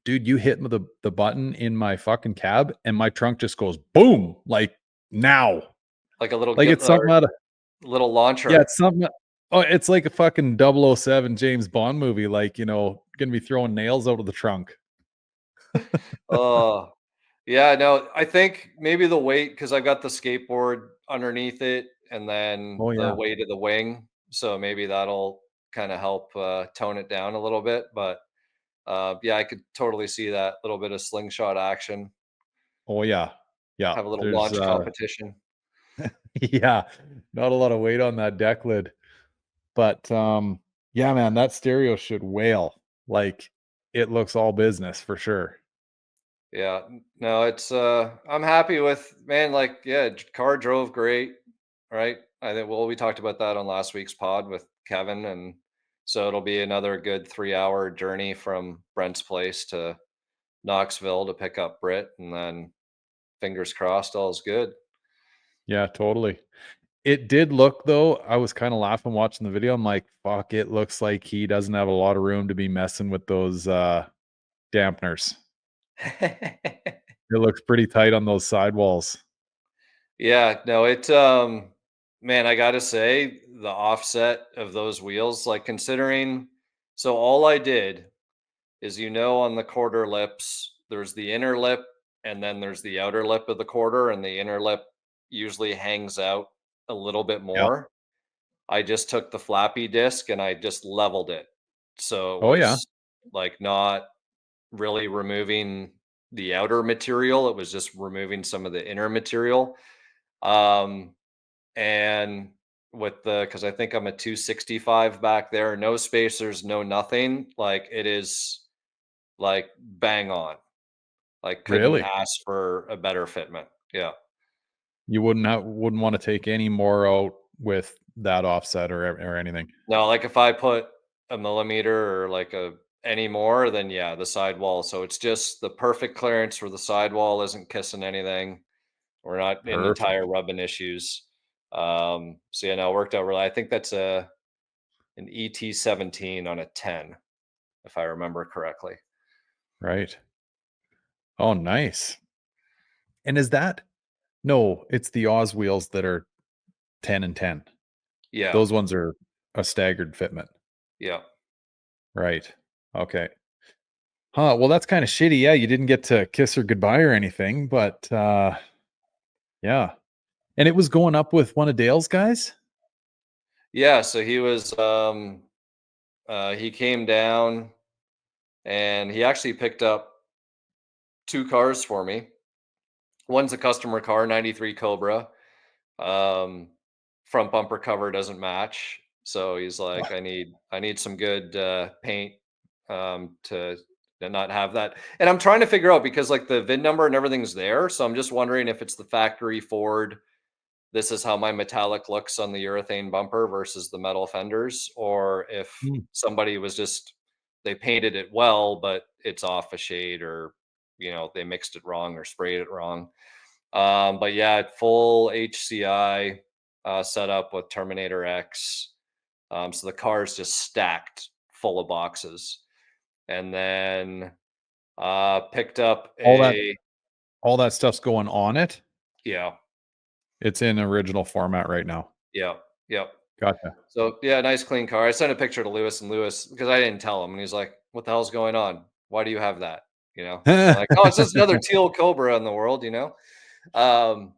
dude, you hit the button in my fucking cab and my trunk just goes boom, like now. Like a little Like get it's something or out of little yeah, launcher. it's something oh, it's like a fucking 007 James Bond movie, like, gonna be throwing nails out of the trunk. Oh, yeah, no, I think maybe the weight because I've got the skateboard underneath it and then Oh, the yeah. weight of the wing, so maybe that'll kinda help, tone it down a little bit, but, yeah, I could totally see that little bit of slingshot action, Oh, yeah. Yeah, have a little there's, launch competition. yeah, not a lot of weight on that deck lid, but, yeah, man, that stereo should wail, like, it looks all business for sure. Yeah, no, it's, I'm happy with man, like, yeah, car drove great, right? I think well, we talked about that on last week's pod with Kevin, and so it'll be another good 3-hour journey from Brent's place to Knoxville to pick up Britt, and then fingers crossed, all's good. Yeah, totally. It did look though, I was kinda laughing watching the video, I'm like, "Fuck, it looks like he doesn't have a lot of room to be messing with those, dampeners." It looks pretty tight on those sidewalls. Yeah, no, man, I gotta say, the offset of those wheels, like considering, so all I did is on the quarter lips, there's the inner lip and then there's the outer lip of the quarter, and the inner lip usually hangs out a little bit Yep. more. I just took the flappy disc and I just leveled it. So it Oh, yeah. was like not really removing the outer material, it was just removing some of the inner material. Um, and with the because I think I'm a 265 back there, no spacers, no nothing. Like it is like bang on. Like couldn't Really? ask for a better fitment. Yeah. You wouldn't wanna take any more out with that offset or anything? No, like if I put a millimeter or like a any more, then yeah, the sidewall. So it's just the perfect clearance where the sidewall isn't kissing anything. We're not in the tire Perfect. rubbing issues. So yeah, no, it worked out really. I think that's a an ET17 on a 10, if I remember correctly. Right. Oh, nice. And is that no, it's the Oz wheels that are 10 and 10. Yeah, Those ones are a staggered fitment. yeah. Right. Okay. Huh, well, that's kinda shitty, yeah, you didn't get to kiss her goodbye or anything, but, yeah. And it was going up with one of Dale's guys? Yeah, so he came down and he actually picked up 2 cars for me. One's a customer car, 93 Cobra. Um, front bumper cover doesn't match. So he's like, I need some good paint to not have that. And I'm trying to figure out because like the VIN number and everything's there. So I'm just wondering if it's the factory Ford. This is how my metallic looks on the urethane bumper versus the metal fenders, or if Mm. somebody was just they painted it well, but it's off a shade, or they mixed it wrong or sprayed it wrong. But yeah, full HCI setup with Terminator X. So the car is just stacked full of boxes. And then picked up All that a all that stuff's going on it? yeah, It's in original format right now. yeah, yep. Gotcha. So yeah, nice clean car. I sent a picture to Lewis, and Lewis, because I didn't tell him, and he's like, "What the hell's going on? Why do you have that?" I'm like, "Oh, it's just another teal Cobra in the world." Um,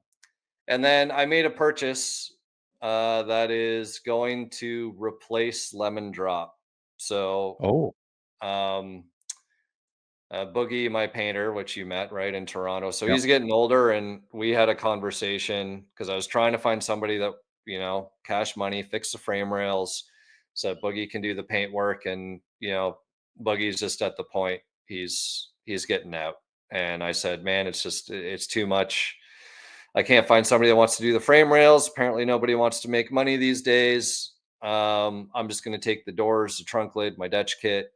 And then I made a purchase that is going to replace Lemon Drop. So, Oh, um, Boogie, my painter, which you met right in Toronto. So yeah. he's getting older, and we had a conversation because I was trying to find somebody that, cash money, fix the frame rails, so Boogie can do the paint work. And, Boogie's just at the point he's getting out. And I said, man, it's too much. I can't find somebody that wants to do the frame rails. Apparently, nobody wants to make money these days. I'm just going to take the doors, the trunk lid, my Dutch kit,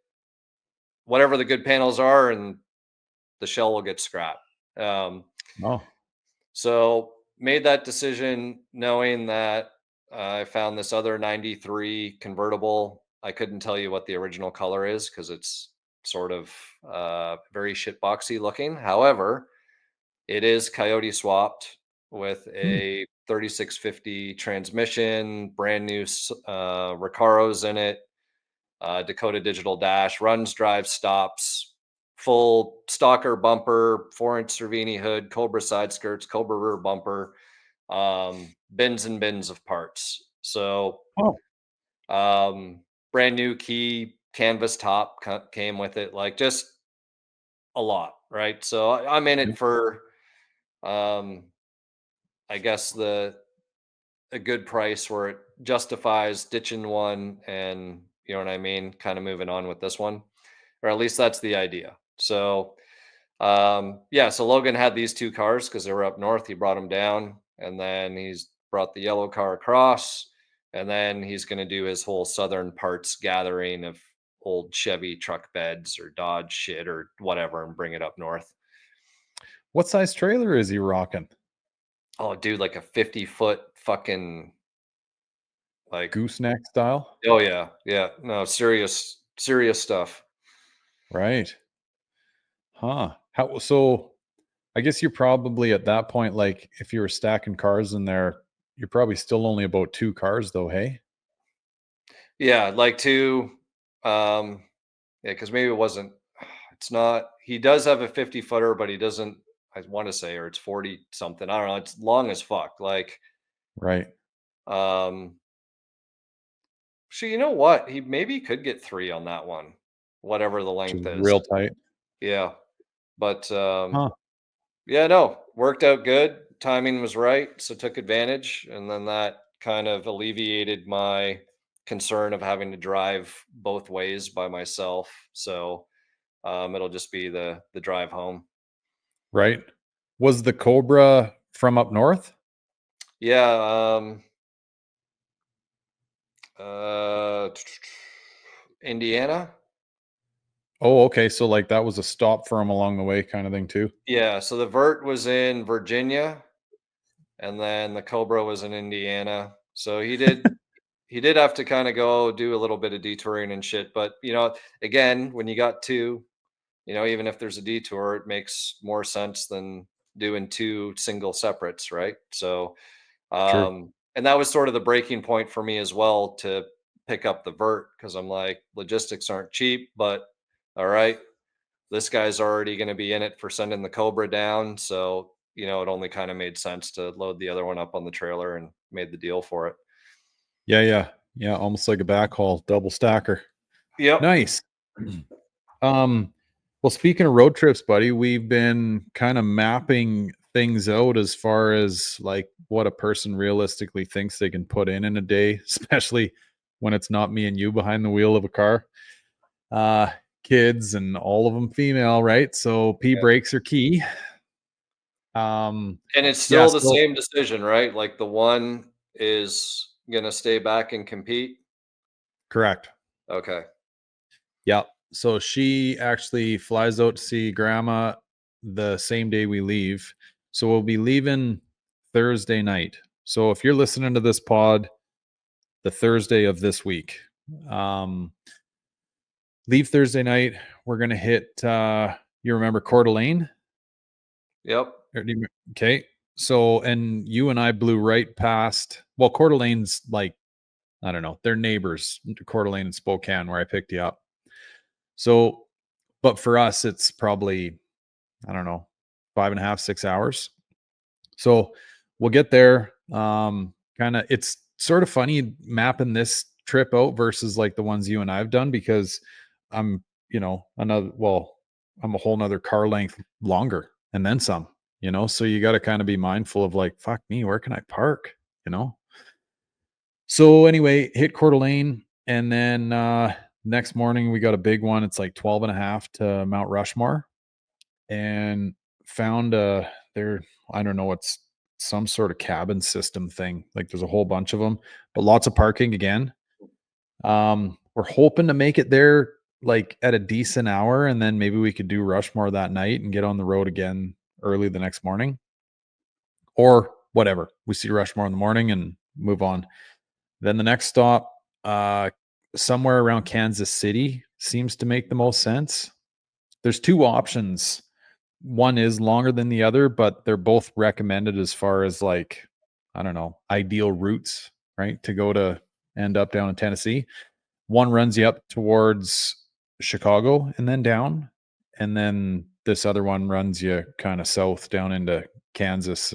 whatever the good panels are, and the shell will get scrapped. Um, Oh, so made that decision knowing that I found this other 93 convertible. I couldn't tell you what the original color is because it's sort of very shitboxy looking. However, it is coyote swapped with hmm. a 3650 transmission, brand new Recaros in it, Dakota digital dash, runs, drives, stops, full stalker bumper, 4-inch Cervini hood, Cobra side skirts, Cobra rear bumper, bins and bins of parts. So Oh, um, brand new key, canvas top came with it, like just a lot, right? So I'm in yeah. it for, um, I guess a good price where it justifies ditching one, and you know what I mean, kind of moving on with this one, or at least that's the idea. So yeah, so Logan had these two cars because they were up north. He brought them down, and then he's brought the yellow car across, and then he's going to do his whole southern parts gathering of old Chevy truck beds or Dodge shit or whatever and bring it up north. What size trailer is he rocking? Oh, dude, like a 50-foot fucking, like, Gooseneck style? oh yeah, yeah, no, serious stuff. Right. Huh. How so I guess you're probably at that point, like if you were stacking cars in there, you're probably still only about 2 cars though, hey? Yeah, like two, um, yeah, because maybe it wasn't. It's not. He does have a 50-footer, but he doesn't. I want to say, or it's 40 something. I don't know. It's long as fuck. Like, Right. um, so you know what? He maybe could get three on that one, whatever the Which length is is. real tight. Yeah, but Huh. yeah, no, worked out good. Timing was right, so took advantage, and then that kind of alleviated my concern of having to drive both ways by myself. So it'll just be the drive home. Right. Was the Cobra from up north? Yeah, uh, Indiana. Oh, okay. So like that was a stop for him along the way kind of thing too. Yeah, so the Vert was in Virginia, and then the Cobra was in Indiana. So he did have to kind of go do a little bit of detouring and shit. But again, when you got two, even if there's a detour, it makes more sense than doing two single separates, right? So True. and that was sort of the breaking point for me as well to pick up the Vert, because I'm like, logistics aren't cheap, but all right, this guy's already going to be in it for sending the Cobra down. So, it only kind of made sense to load the other one up on the trailer and made the deal for it. Yeah, yeah. Yeah, almost like a backhaul, double stacker. Yep. Nice. Um, well, speaking of road trips, buddy, we've been kind of mapping things out as far as like what a person realistically thinks they can put in a day, especially when it's not me and you behind the wheel of a car. Uh, Kids and all of them female, right? So P Yeah. brakes are key. Um, And it's yeah, still the so same decision, right? Like the one is going to stay back and compete. correct. Okay. Yeah. So she actually flies out to see grandma the same day we leave. So we'll be leaving Thursday night. So if you're listening to this pod, the Thursday of this week, um, leave Thursday night. We're gonna hit. You remember Coeur d'Alene? Yep. Okay. So and you and I blew right past. Well, Coeur d'Alene's like I don't know. They're neighbors, Coeur d'Alene and Spokane, where I picked you up. So, but for us, it's probably I don't know, 5.5, 6 hours. So we'll get there. Kind of, it's sort of funny mapping this trip out versus like the ones you and I've done because I'm, I'm a whole nother car length longer and then some, so you got to kind of be mindful of like, fuck me, where can I park, you know? So anyway, hit Coeur d'Alene and then, next morning we got a big one. It's like 12 and a half to Mount Rushmore and found there I don't know, it's some sort of cabin system thing. Like there's a whole bunch of them, but lots of parking again. We're hoping to make it there like at a decent hour and then maybe we could do Rushmore that night and get on the road again early the next morning or whatever. We see Rushmore in the morning and move on. Then the next stop uh somewhere around Kansas City seems to make the most sense. There's two options. One is longer than the other, but they're both recommended as far as like I don't know, ideal routes, right, to go to end up down in Tennessee. One runs you up towards Chicago and then down, and then this other one runs you kind of south down into Kansas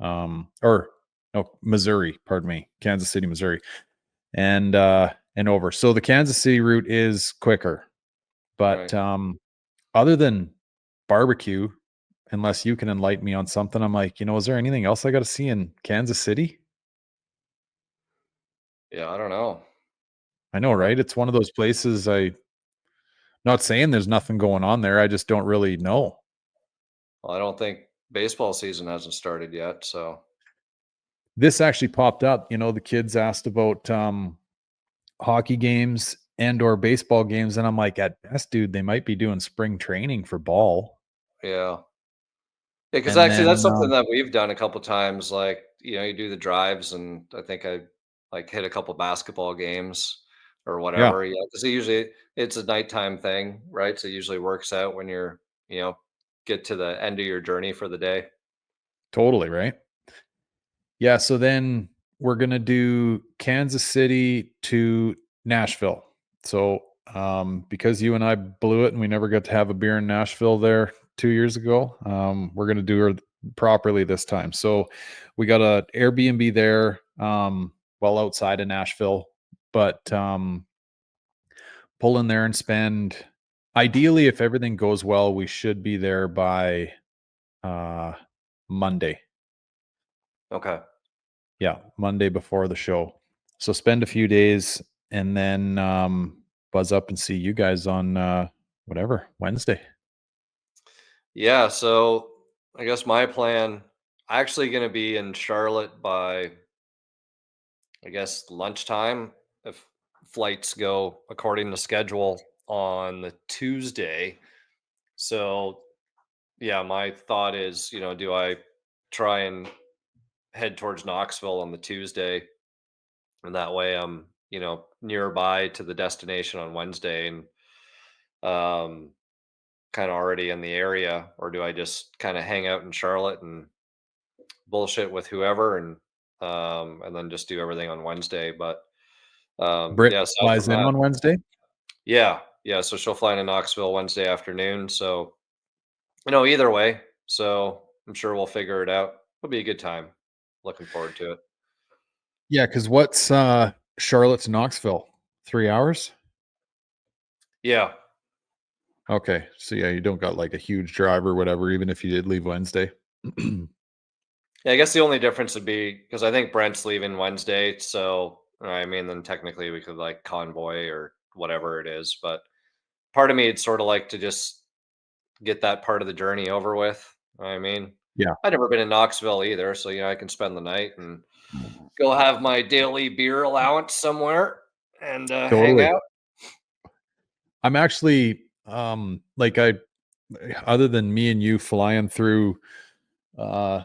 or no, Missouri, pardon me, Kansas City, Missouri, and over. So the Kansas City route is quicker, but Right. other than barbecue, unless you can enlighten me on something, I'm like, is there anything else I got to see in Kansas City? Yeah, I don't know. I know, Like, right? It's one of those places not saying there's nothing going on there. I just don't really know. well, I don't think baseball season hasn't started yet, so This actually popped up. The kids asked about hockey games and or baseball games, and I'm like, at best, dude, they might be doing spring training for ball. yeah. Yeah, because And actually that's then something that we've done a couple times, like, you do the drives, and I think I, like, hit a couple basketball games or yeah, whatever, yeah, because usually it's a nighttime thing, right? So it usually works out when you're, get to the end of your journey for the day. totally, right? Yeah, so then we're gonna do Kansas City to Nashville. So because you and I blew it and we never got to have a beer in Nashville there 2 years ago, we're gonna do her properly this time. So we got a Airbnb there, well outside of Nashville, but pull in there and spend, ideally, if everything goes well, we should be there by uh Monday. Okay. Yeah, Monday before the show. So spend a few days and then buzz up and see you guys on whatever, Wednesday. Yeah, so I guess my plan, actually gonna be in Charlotte by, I guess, lunchtime if flights go according to schedule on the Tuesday. So, yeah, my thought is, do I try and head towards Knoxville on the Tuesday, and that way I'm, nearby to the destination on Wednesday, and um kind of already in the area, or do I just kind of hang out in Charlotte and bullshit with whoever, and then just do everything on Wednesday? But Brit yeah, aside flies from in that, on Wednesday. yeah, yeah. So she'll fly into Knoxville Wednesday afternoon. So either way. So I'm sure we'll figure it out. It'll be a good time. Looking forward to it. Yeah, because what's Charlotte to Knoxville? 3 hours? Yeah. Okay. So yeah, you don't got like a huge drive or whatever, even if you did leave Wednesday. Yeah, I guess the only difference would be because I think Brent's leaving Wednesday. So, I mean, then technically we could like convoy or whatever it is. But part of me, would sort of like to just get that part of the journey over with. I mean, Yeah, I've never been in Knoxville either. So, I can spend the night and go have my daily beer allowance somewhere and hang totally. out. I'm actually like I other than me and you flying through uh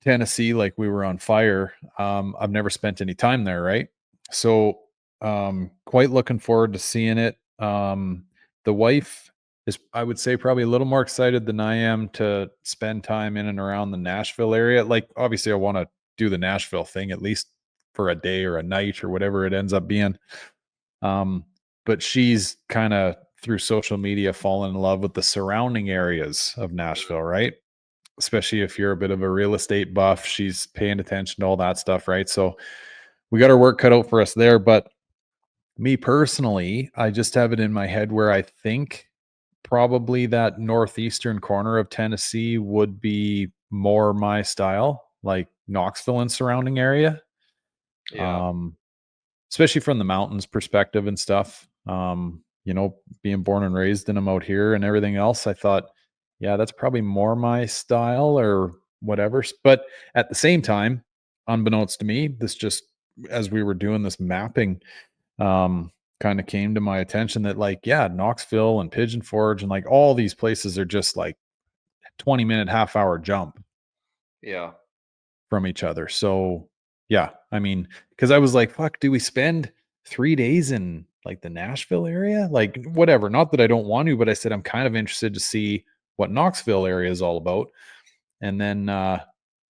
Tennessee like we were on fire. I've never spent any time there, right? So, quite looking forward to seeing it. The wife is, I would say, probably a little more excited than I am to spend time in and around the Nashville area. Like, obviously, I want to do the Nashville thing at least for a day or a night or whatever it ends up being. But she's kind of through social media fallen in love with the surrounding areas of Nashville, right? Especially if you're a bit of a real estate buff, she's paying attention to all that stuff, right? So we got our work cut out for us there. But me personally, I just have it in my head where I think probably that northeastern corner of Tennessee would be more my style, like Knoxville and surrounding area. Yeah. Um, Especially from the mountains perspective and stuff. Being born and raised in them out here and everything else, I thought, yeah, that's probably more my style or whatever. But at the same time, unbeknownst to me, this just as we were doing this mapping, um, kind of came to my attention that like, yeah, Knoxville and Pigeon Forge and like all these places are just like 20-minute, half-hour jump Yeah. from each other. So, yeah, I mean, because I was like, fuck, do we spend 3 days in like the Nashville area? Like, whatever. Not that I don't want to, but I said I'm kind of interested to see what Knoxville area is all about. And then,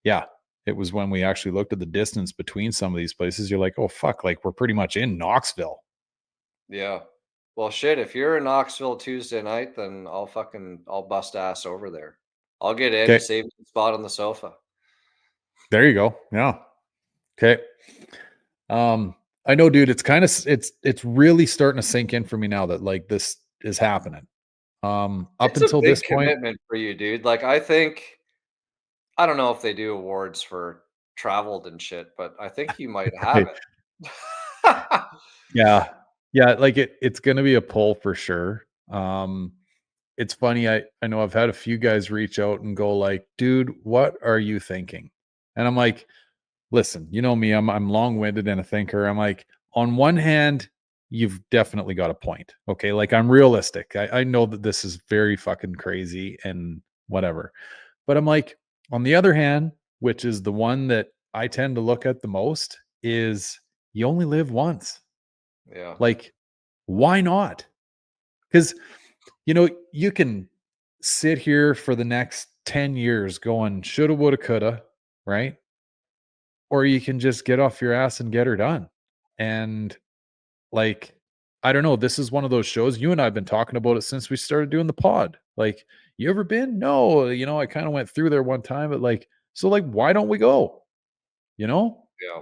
yeah. It was when we actually looked at the distance between some of these places, you're like, "Oh, fuck, like, we're pretty much in Knoxville." Yeah. Well, shit, if you're in Knoxville Tuesday night, then I'll bust ass over there. I'll get in, you Okay, save me a spot on the sofa. there you go. Yeah. Okay. Um, I know, dude, it's kinda it's really starting to sink in for me now that, like, this is happening. Up It's a until this big point. commitment for you, dude. Like, I don't know if they do awards for traveled and shit, but I think you might have it. Yeah. Yeah, like, it's gonna be a pull for sure. It's funny, I know I've had a few guys reach out and go like, "Dude, what are you thinking?" And I'm like, "Listen, you know me, I'm long-winded and a thinker." I'm like, "On one hand, you've definitely got a point, okay? Like, I'm realistic. I know that this is very fucking crazy and whatever." But I'm like, on the other hand, which is the one that I tend to look at the most, is you only live once. Yeah, Like, why not? Because, you can sit here for the next 10 years going shoulda, woulda, coulda, right? Or you can just get off your ass and get her done. And like, I don't know, this is one of those shows. You and I have been talking about it since we started doing the pod. Like, you ever been? No, I kind of went through there one time, but like, so like, why don't we go? You know? yeah,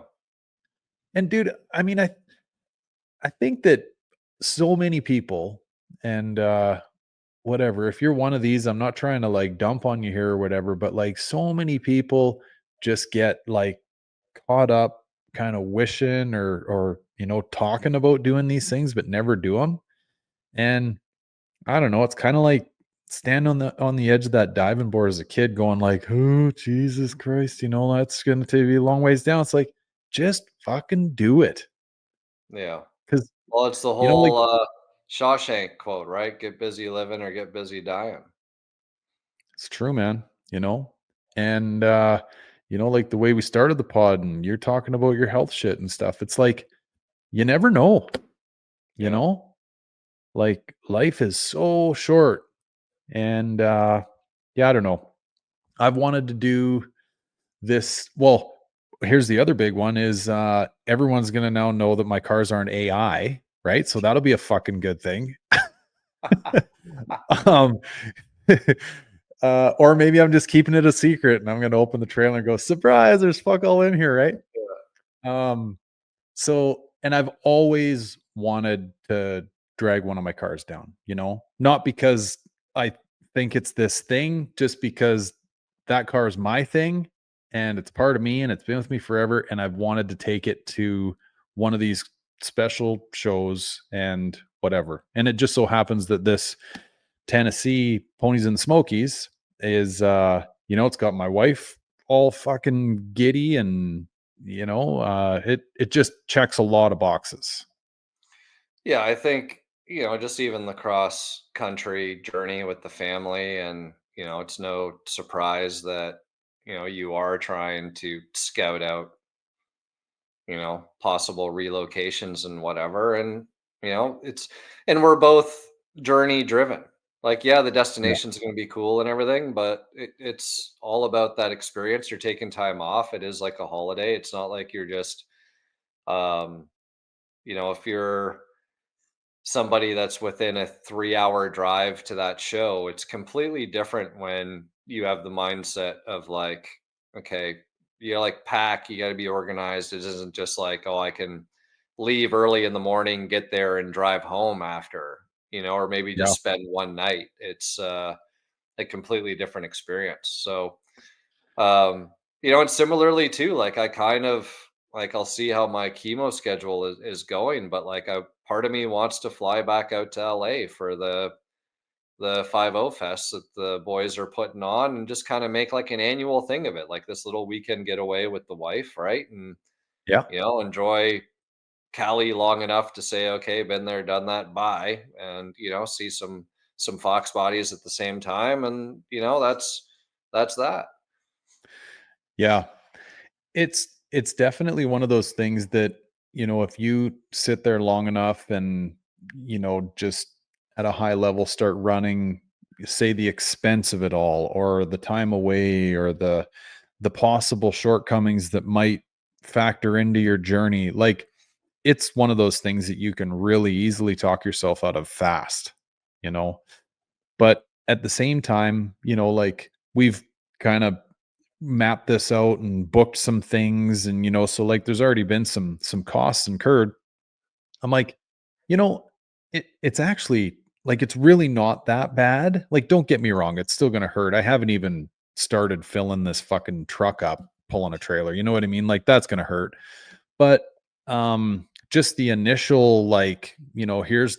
And dude, I mean, I think that so many people and whatever, if you're one of these, I'm not trying to like dump on you here or whatever, but like so many people just get like caught up kind of wishing or talking about doing these things but never do them. And I don't know, it's kind of like stand on the edge of that diving board as a kid going like, "Oh, Jesus Christ, that's going to take you a long ways down." It's like just fucking do it. yeah. Cuz Well, it's the like whole, Shawshank quote, right? "Get busy living or get busy dying." it's true, man, And like the way we started the pod and you're talking about your health shit and stuff. It's like you never know, you Yeah. know? Like life is so short. And yeah, I don't know. I've wanted to do this. Well, here's the other big one is everyone's gonna now know that my cars aren't AI, right? So that'll be a fucking good thing. um or maybe I'm just keeping it a secret and I'm gonna open the trailer and go, surprise, there's fuck all in here, right? Um So, and I've always wanted to drag one of my cars down, not because I think it's this thing, just because that car is my thing and it's part of me and it's been with me forever. And I've wanted to take it to one of these special shows and whatever. And it just so happens that this Tennessee Ponies and the Smokies is, it's got my wife all fucking giddy and, it just checks a lot of boxes. Yeah, I think, just even the cross country journey with the family and, it's no surprise that, you are trying to scout out, possible relocations and whatever. And, and we're both journey driven. Like, yeah, the Yeah. destination's going to be cool and everything, but it's all about that experience. You're taking time off. It is like a holiday. It's not like you're just, um, if you're somebody that's within a 3-hour drive to that show, it's completely different when you have the mindset of like, okay, like pack, you got to be organized. It isn't just like, oh, I can leave early in the morning, get there and drive home after, or maybe Yeah. just spend one night. It's a completely different experience. So, um, and similarly too, like I kind of like I'll see how my chemo schedule is going, but like a part of me wants to fly back out to LA for the 50 fest that the boys are putting on and just kind of make like an annual thing of it, like this little weekend getaway with the wife, right? And Yeah. enjoy Cali long enough to say, okay, been there, done that, bye, and see some Fox bodies at the same time, and that's that. Yeah. It's definitely one of those things that, if you sit there long enough and, just at a high level start running, say the expense of it all or the time away or the the possible shortcomings that might factor into your journey. Like, it's one of those things that you can really easily talk yourself out of fast, you know? But at the same time, like, we've kind of mapped this out and booked some things, and so, like, there's already been some costs incurred. I'm like, you know, it's actually, like, it's really not that bad. Like, don't get me wrong, it's still gonna hurt. I haven't even started filling this fucking truck up, pulling a trailer, you know what I mean? Like, that's gonna hurt. But, just the initial, like, here's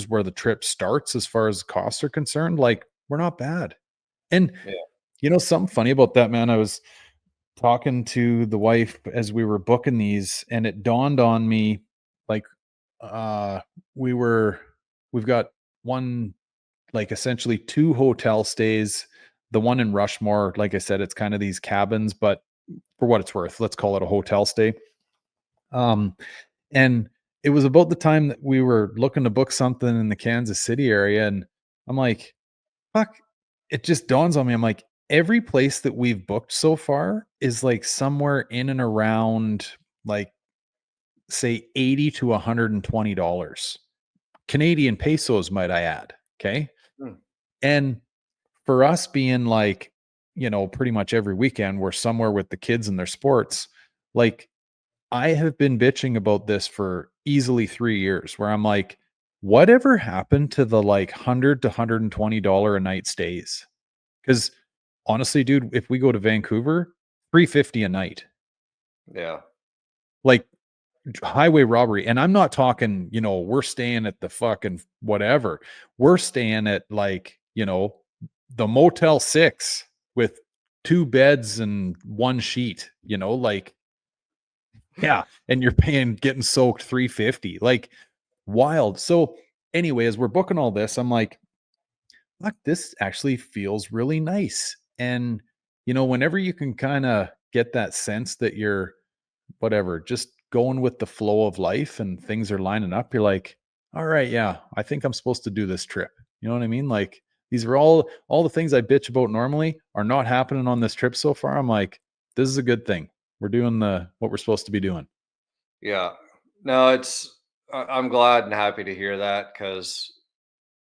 where the trip starts as far as costs are concerned, like, we're not bad. And, Yeah. something funny about that, man, I was talking to the wife as we were booking these, and it dawned on me, like, uh, we were we've got one, like, essentially 2 hotel stays. The one in Rushmore, like I said, it's kind of these cabins, but for what it's worth, let's call it a hotel stay. Um, and it was about the time that we were looking to book something in the Kansas City area, and I'm like, "Fuck," it just dawns on me, I'm like, every place that we've booked so far is, like, somewhere in and around, like, say, 80 to $120. Canadian pesos, might I add, okay? Mm. And for us being, like, pretty much every weekend, we're somewhere with the kids and their sports, like, I have been bitching about this for easily 3 years, where I'm like, "Whatever happened to the, like, 100 to $120 a night stays?" Because honestly, dude, if we go to Vancouver, 350 a night. Yeah. Like, highway robbery, and I'm not talking, we're staying at the fucking whatever. We're staying at, like, the Motel 6 with 2 beds and 1 sheet, like, yeah, and you're paying getting soaked 350, like, wild. So, anyway, as we're booking all this, I'm like, "Fuck, this actually feels really nice." And, whenever you can kinda get that sense that you're, whatever, just going with the flow of life and things are lining up, you're like, "All right, yeah, I think I'm supposed to do this trip." You know what I mean? Like, these are all the things I bitch about normally are not happening on this trip so far. I'm like, "This is a good thing. We're doing the what we're supposed to be doing." Yeah. No, I'm glad and happy to hear that because,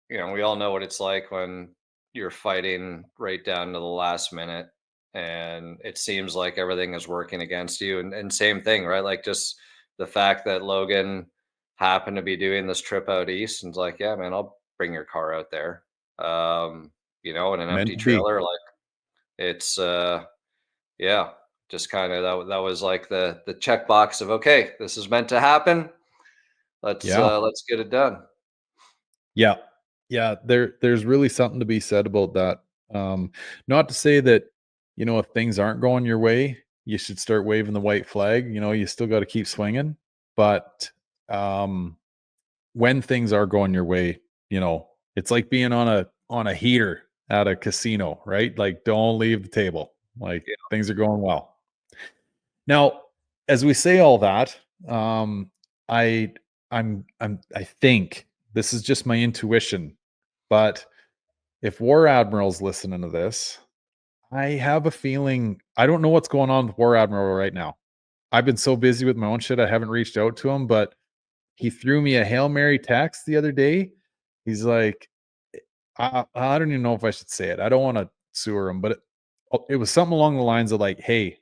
we all know what it's like when you're fighting right down to the last minute and it seems like everything is working against you. And same thing, right? Like just the fact that Logan happened to be doing this trip out east and it's like, yeah, man, I'll bring your car out there. Um, in an Meant empty to be. trailer. Like it's, yeah, just kind of that was like the checkbox of okay, this is meant to happen. Yeah. Let's get it done. Yeah. Yeah, there's really something to be said about that. Not to say that, if things aren't going your way, you should start waving the white flag, you still gotta keep swinging, but, um, when things are going your way, it's like being on a heater at a casino, right? Like, don't leave the table, like, Yeah. things are going well. Now, as we say all that, um, I I think this is just my intuition, but if War Admiral's listening to this, I have a feeling I don't know what's going on with War Admiral right now. I've been so busy with my own shit, I haven't reached out to him, but he threw me a Hail Mary text the other day. He's like, I don't even know if I should say it. I don't want to sewer him, but it was something along the lines of like, "Hey,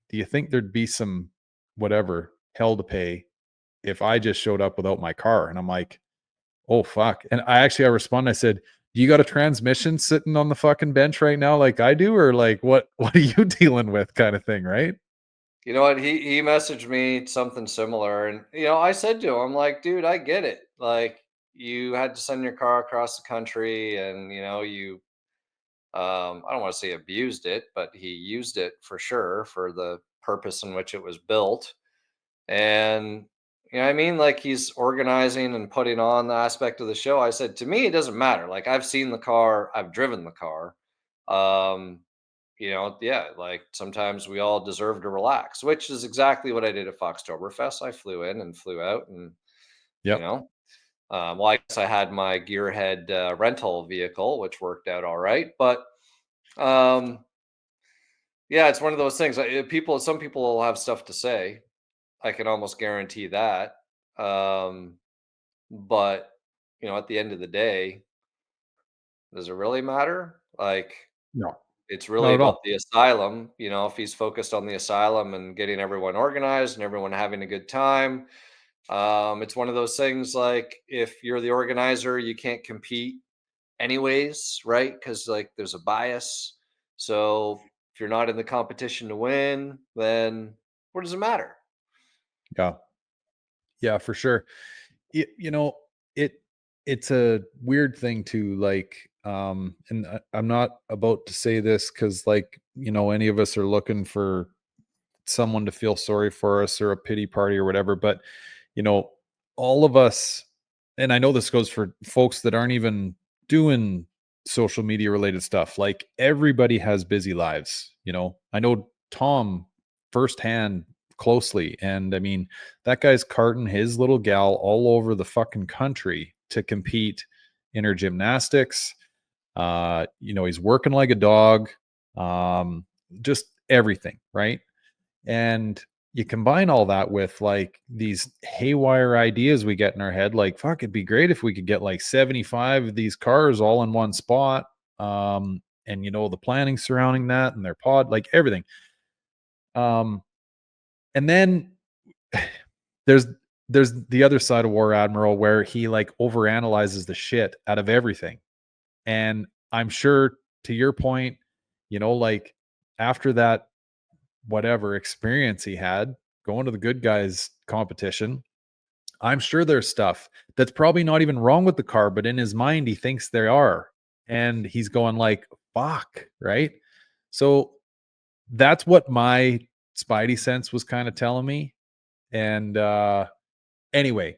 do you think there'd be some whatever hell to pay if I just showed up without my car?" And I'm like, "Oh fuck." And I responded, I said, "Do you got a transmission sitting on the fucking bench right now like I do? Or like what are you dealing with?" kind of thing, right? You know what? He messaged me something similar, and I said to him, I'm like, dude, I get it. Like, you had to send your car across the country, and you I don't want to say abused it, but he used it for sure for the purpose in which it was built. And what I mean, like he's organizing and putting on the aspect of the show. I said to me, it doesn't matter. Like I've seen the car, I've driven the car. Um, yeah, like sometimes we all deserve to relax, which is exactly what I did at Foxtoberfest. I flew in and flew out, and you Yep. know, well, I guess I had my gearhead rental vehicle, which worked out all right. But um, Yeah, it's one of those things. Some people will have stuff to say. I can almost guarantee that. Um, but at the end of the day, does it really matter? Like, No, it's really not at about all. the asylum. If he's focused on the asylum and getting everyone organized and everyone having a good time, it's one of those things. Like, if you're the organizer, you can't compete anyways, right? Because like there's a bias. So if you're not in the competition to win, then what does it matter? Yeah. Yeah, for sure. You know, it it's a weird thing to like, and I'm not about to say this because like, any of us are looking for someone to feel sorry for us or a pity party or whatever, but you know, all of us, and I know this goes for folks that aren't even doing social media related stuff. Like everybody has busy lives, I know Tom firsthand closely, and I mean, that guy's carting his little gal all over the fucking country to compete in her gymnastics. He's working like a dog. Just everything, right? And you combine all that with like these haywire ideas we get in our head, like, fuck, it'd be great if we could get like 75 of these cars all in one spot. And the planning surrounding that and their pod, like everything. Um, and then there's there's the other side of War Admiral where he like overanalyzes the shit out of everything. And I'm sure to your point, like after that whatever experience he had going to the good guys competition, I'm sure there's stuff that's probably not even wrong with the car, but in his mind he thinks they are. And he's going like, fuck, right? So that's what my spidey sense was kind of telling me. And anyway,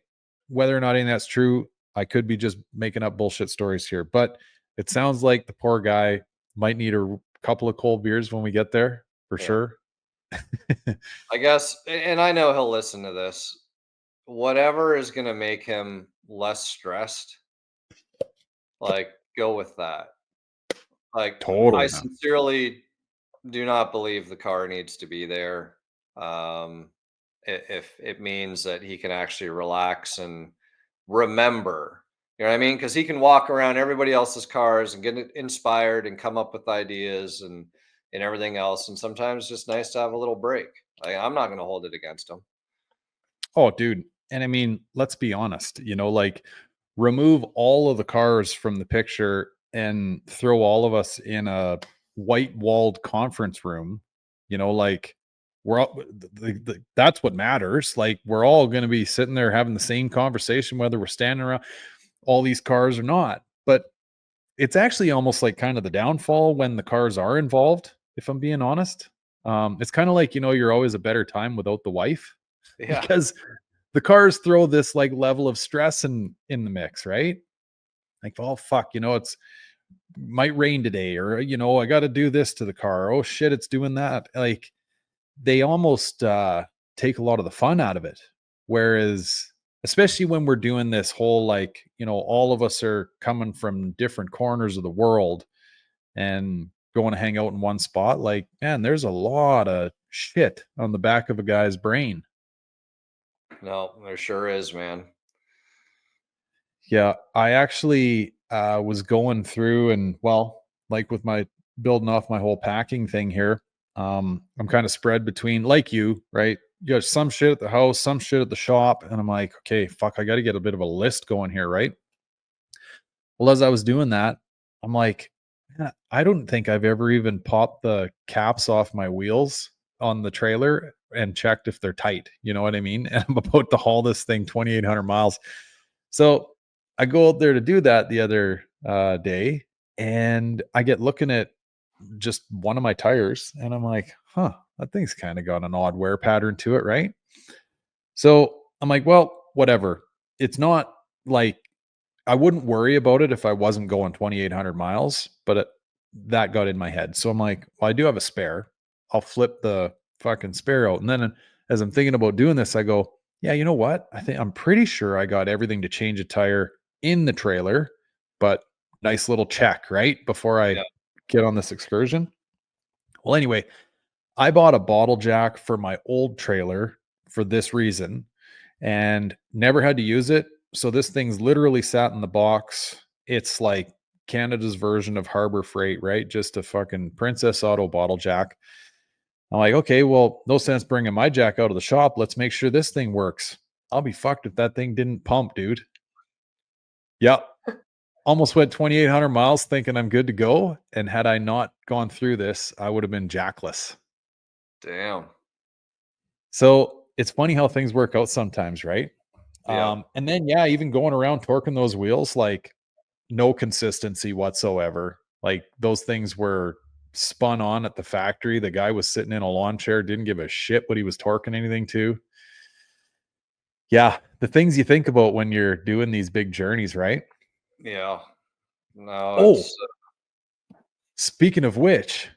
whether or not any of that's true, I could be just making up bullshit stories here, but it sounds like the poor guy might need a couple of cold beers when we get there for Yeah. sure. I guess, and I know he'll listen to this. Whatever is going to make him less stressed, like, go with that. Like, I Totally, man. sincerely do not believe the car needs to be there. Um, if it means that he can actually relax and remember, you know what I mean? Because he can walk around everybody else's cars and get inspired and come up with ideas and everything else. And sometimes it's just nice to have a little break. I'm not going to hold it against him. Oh, dude. And I mean, let's be honest, like remove all of the cars from the picture and throw all of us in a white walled conference room, like we're all that's what matters. Like we're all going to be sitting there having the same conversation, whether we're standing around all these cars or not. But it's actually almost like kind of the downfall when the cars are involved, if I'm being honest. It's kind of like, you're always a better time without the wife Yeah. because the cars throw this like level of stress in the mix, right? Like, oh fuck, it's might rain today, or I got to do this to the car. Oh shit, it's doing that. Like they almost take a lot of the fun out of it. Whereas, especially when we're doing this whole like, all of us are coming from different corners of the world and going to hang out in one spot. Like, man, there's a lot of shit on the back of a guy's brain. No, there sure is, man. Yeah, I actually was going through and well, like with my building off my whole packing thing here, I'm kind of spread between like you, right? You got some shit at the house, some shit at the shop, and I'm like, okay, fuck, I got to get a bit of a list going here, right? Well, as I was doing that, I'm like, "Man, I don't think I've ever even popped the caps off my wheels on the trailer and checked if they're tight. You know what I mean? And I'm about to haul this thing 2,800 miles. So I go out there to do that the other day, and I get looking at just one of my tires, and I'm like, huh, that thing's kind of got an odd wear pattern to it, right? So I'm like, well, whatever. It's not like I wouldn't worry about it if I wasn't going 2,800 miles, but that got in my head. So I'm like, well, I do have a spare. I'll flip the fucking spare out. And then as I'm thinking about doing this, I go, yeah, you know what? I'm pretty sure I got everything to change a tire in the trailer, but nice little check, right? Before I Yeah. get on this excursion. Well, anyway, I bought a bottle jack for my old trailer for this reason and never had to use it. So this thing's literally sat in the box. It's like Canada's version of Harbor Freight, right? Just a fucking Princess Auto bottle jack. I'm like, okay, well, no sense bringing my jack out of the shop. Let's make sure this thing works. I'll be fucked if that thing didn't pump, dude. Yep. Almost went 2,800 miles thinking I'm good to go. And had I not gone through this, I would have been jackless. Damn. So it's funny how things work out sometimes, right? Yep. And then, yeah, even going around torquing those wheels, like no consistency whatsoever. Like those things were spun on at the factory. The guy was sitting in a lawn chair, didn't give a shit what he was torquing anything to. Yeah, the things you think about when you're doing these big journeys, right? Yeah. No, Oh, it's speaking of which,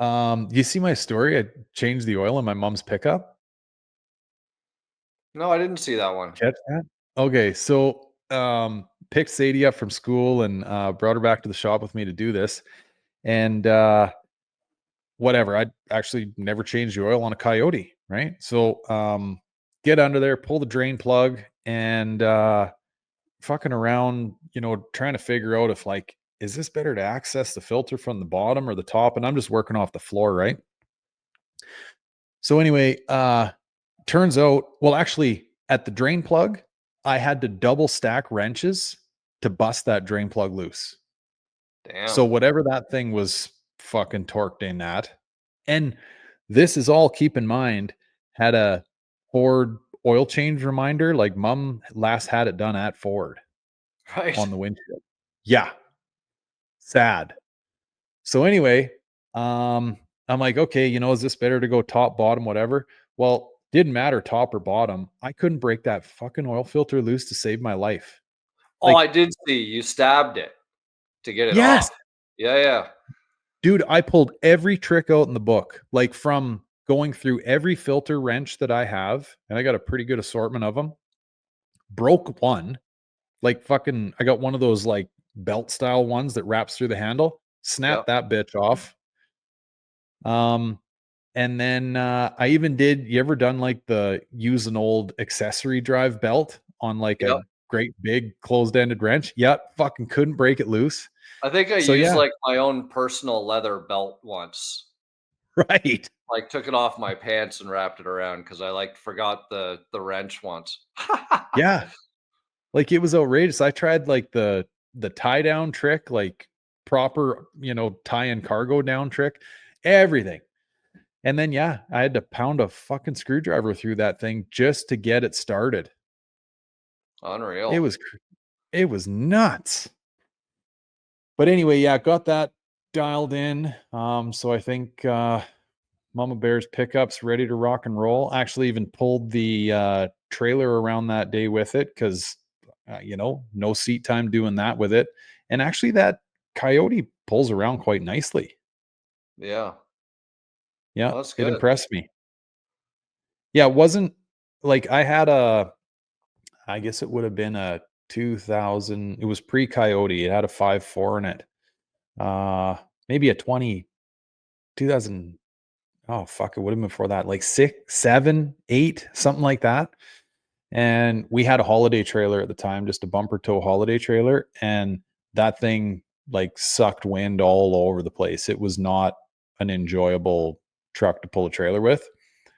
you see my story? I changed the oil in my mom's pickup. no, I didn't see that one. Catch that? Okay, so picked Sadie up from school and brought her back to the shop with me to do this. And whatever, I actually never changed the oil on a Coyote, right? So get under there, pull the drain plug, and fucking around, trying to figure out if like, is this better to access the filter from the bottom or the top? And I'm just working off the floor, right? So anyway, turns out, well, actually, at the drain plug, I had to double stack wrenches to bust that drain plug loose. So Damn. whatever that thing was fucking torqued in at, and this is all, keep in mind, had a Ford oil change reminder. Like mom last had it done at Ford Right. on the windshield. Yeah, sad. So anyway, I'm like, okay, is this better to go top, bottom, whatever? Well, didn't matter top or bottom. I couldn't break that fucking oil filter loose to save my life. Oh, Like, I did see you stabbed it to get it yes, off. Yeah, yeah. dude, I pulled every trick out in the book, like from going through every filter wrench that I have, and I got a pretty good assortment of them. Broke one, like fucking, I got one of those like belt style ones that wraps through the handle. Snapped Yep. that bitch off. Um, And then, I even did, you ever done, like, the use an old accessory drive belt on, like, a Yep. great big closed-ended wrench? Yep, fucking couldn't break it loose. I think I So, used, yeah, like, my own personal leather belt once. right. Like, took it off my pants and wrapped it around because I, like, forgot the wrench once. Yeah, like, it was outrageous. I tried, like, the tie down trick, like, proper, tie and cargo down trick, everything. And then, yeah, I had to pound a fucking screwdriver through that thing just to get it started. It Unreal. was it was nuts. But anyway, yeah, got that dialed in. So I think Mama Bear's pickup's ready to rock and roll. Actually, even pulled the trailer around that day with it because no seat time doing that with it. And actually, that Coyote pulls around quite nicely. Yeah. Yeah, Well, that's it good. impressed me. Yeah, it wasn't like I had I guess it would have been a 2000. It was pre Coyote. It had a 5.4 in it. Maybe a 2000. Oh, fuck, it would have been before that, like 6, 7, 8, something like that, and we had a holiday trailer at the time, just a bumper tow holiday trailer, and that thing, like, sucked wind all over the place. It was not an enjoyable truck to pull a trailer with.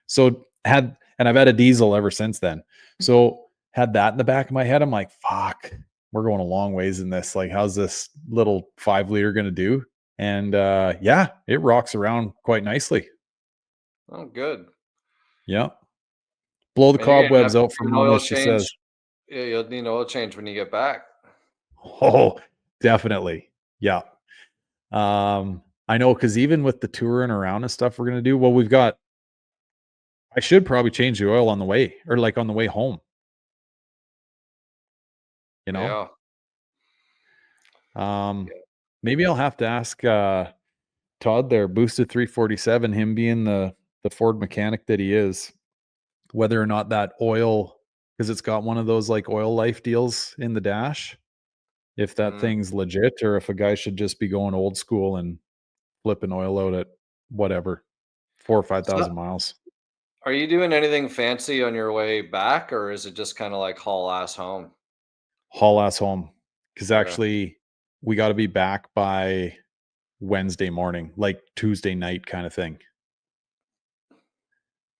So, I've had a diesel ever since then. So, had that in the back of my head, I'm like, "Fuck, we're going a long ways in this, like, how's this little 5-liter gonna do?" And, yeah, it rocks around quite nicely. Oh, good. Yeah. Blow the And you're gonna have cobwebs to out do from an mom, oil as she says. change. Yeah, you'll need an oil change when you get back. Oh, definitely. Yeah. I know, because even with the touring around and stuff we're gonna do, well, I should probably change the oil on the way, or, like, on the way home, you know? Yeah. Um, Yeah. maybe I'll have to ask, Todd there, Boosted 347, him being the Ford mechanic that he is, whether or not that oil, because 'cause it's got one of those, like, oil life deals in the dash, if that Mhm. thing's legit or if a guy should just be going old school and flipping oil out at whatever. 4 or So 5,000 miles. are you doing anything fancy on your way back, or is it just kinda like haul ass home? Haul ass home, because Okay, actually we got to be back by Wednesday morning, like Tuesday night kind of thing.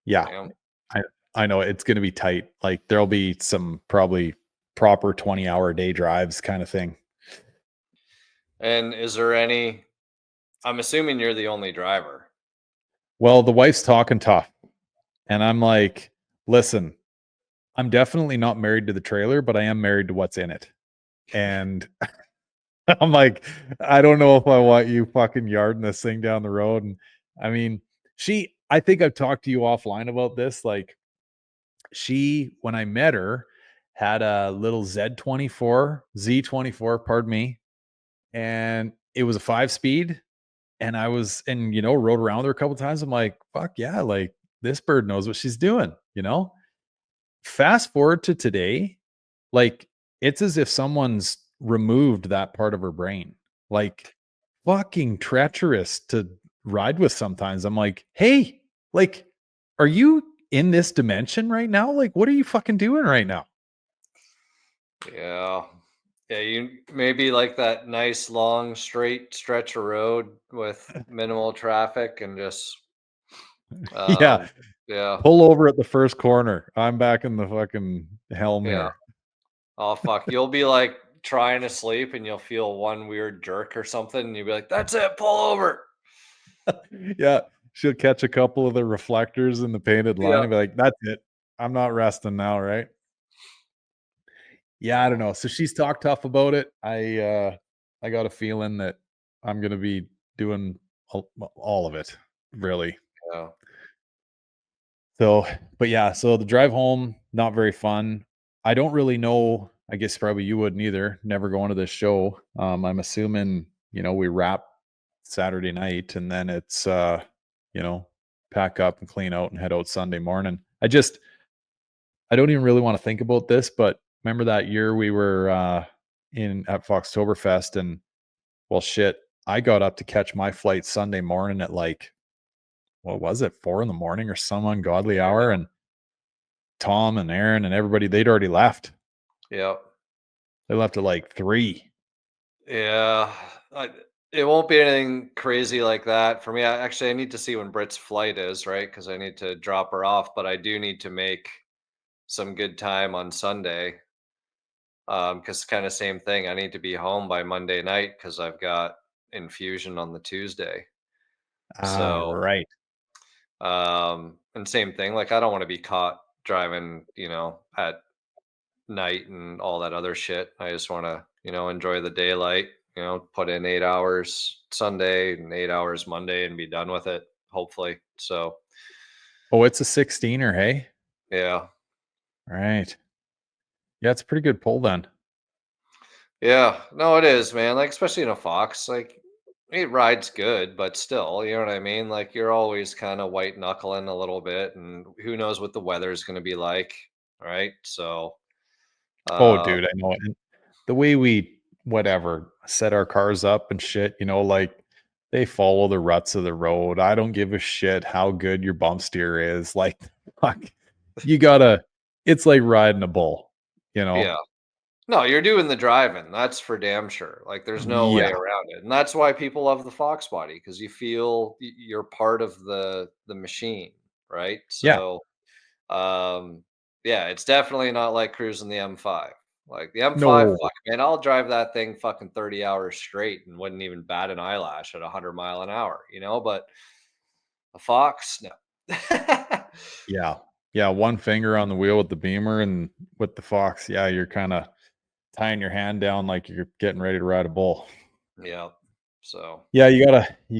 Yeah, damn. I I know it's going to be tight. Like there'll be some probably proper 20-hour day drives kind of thing. And is there any I'm assuming you're the only driver. Well, the wife's talking tough, and I'm like, listen, I'm definitely not married to the trailer, but I am married to what's in it. And I'm like, I don't know if I want you fucking yarding this thing down the road. And I mean, I think I've talked to you offline about this. Like, when I met her, had a little Z24, pardon me. And it was a 5 speed. And rode around with her a couple times. I'm like, fuck yeah, like this bird knows what she's doing. Fast forward to today, like, it's as if someone's removed that part of her brain. Like, fucking treacherous to ride with sometimes. I'm like, "Hey, like, are you in this dimension right now? Like, what are you fucking doing right now?" Yeah. Yeah, you maybe like that nice long straight stretch of road with minimal traffic and just Yeah, um yeah, pull over at the first corner. I'm back in the fucking helm yeah. here. Oh fuck. You'll be like trying to sleep and you'll feel one weird jerk or something and you'll be like, that's it, pull over. Yeah, she'll catch a couple of the reflectors in the painted line Yeah. and be like, "That's it. I'm not resting now," right? Yeah, I don't Oh, know. So she's talked tough about it. I got a feeling that I'm gonna be doing all of it, really. yeah. So, but yeah, so the drive home, not very fun. I don't really know. I guess probably you wouldn't either. Never going to this show. I'm assuming, we wrap Saturday night and then it's you know, pack up and clean out and head out Sunday morning. I don't even really want to think about this, but remember that year we were in at Foxtoberfest and well shit, I got up to catch my flight Sunday morning at like what was it, 4 in the morning or some ungodly hour, and Tom and Aaron and everybody, they'd already left. Yeah. They left at like 3. Yeah. I, it won't be anything crazy like that for me. I need to see when Britt's flight is, right? Because I need to drop her off, but I do need to make some good time on Sunday. Because kind of same thing. I need to be home by Monday night because I've got infusion on the Tuesday. Ah, So, right. and same thing. Like I don't want to be caught driving, at night and all that other shit. I just want to, enjoy the daylight. Put in 8 hours Sunday and 8 hours Monday and be done with it. Hopefully. So, Oh, it's a 16er, hey? yeah, Right. Yeah, it's a pretty good pull then. yeah. No, it is, man. Like especially in a Fox, like it rides good, but still, you know what I mean? Like you're always kind of white knuckling a little bit, and who knows what the weather is going to be like, right? So, Oh, uh, dude, I know it. And the way we whatever set our cars up and shit, like they follow the ruts of the road. I don't give a shit how good your bump steer is. Like, fuck, you gotta. It's like riding a bull. You yeah. know. No, you're doing the driving. That's for damn sure. Like, there's no way Yeah. around it, and that's why people love the Foxbody because you feel you're part of the machine, right? Yeah. So, um, yeah, it's definitely not like cruising the M5. Like the M5, No. fuck, man, I'll drive that thing fucking 30 hours straight and wouldn't even bat an eyelash at 100 mile an hour, But a Fox, no. Yeah. Yeah. One finger on the wheel with the Beamer and with the Fox. Yeah, you're kind of tying your hand down like you're getting ready to ride a bull. Yeah. So, Yeah, you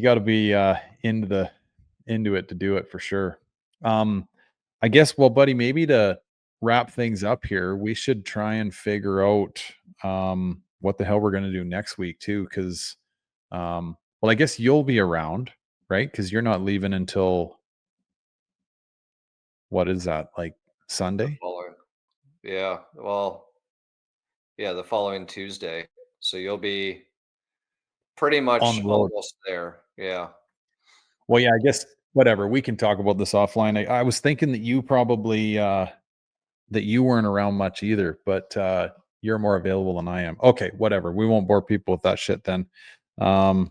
gotta be into it to do it for sure. Um, I guess, well, buddy, maybe to wrap things up here, we should try and figure out what the hell we're gonna do next week too, because well, I guess you'll be around, right? Because you're not leaving until what is that, like the Sunday following, yeah, well, yeah, the following Tuesday. So you'll be pretty on much the road. almost there. Yeah. Well, yeah, I guess whatever. We can talk about this offline. I was thinking that you probably that you weren't around much either, but you're more available than I am. Okay, whatever. We won't bore people with that shit then. Well,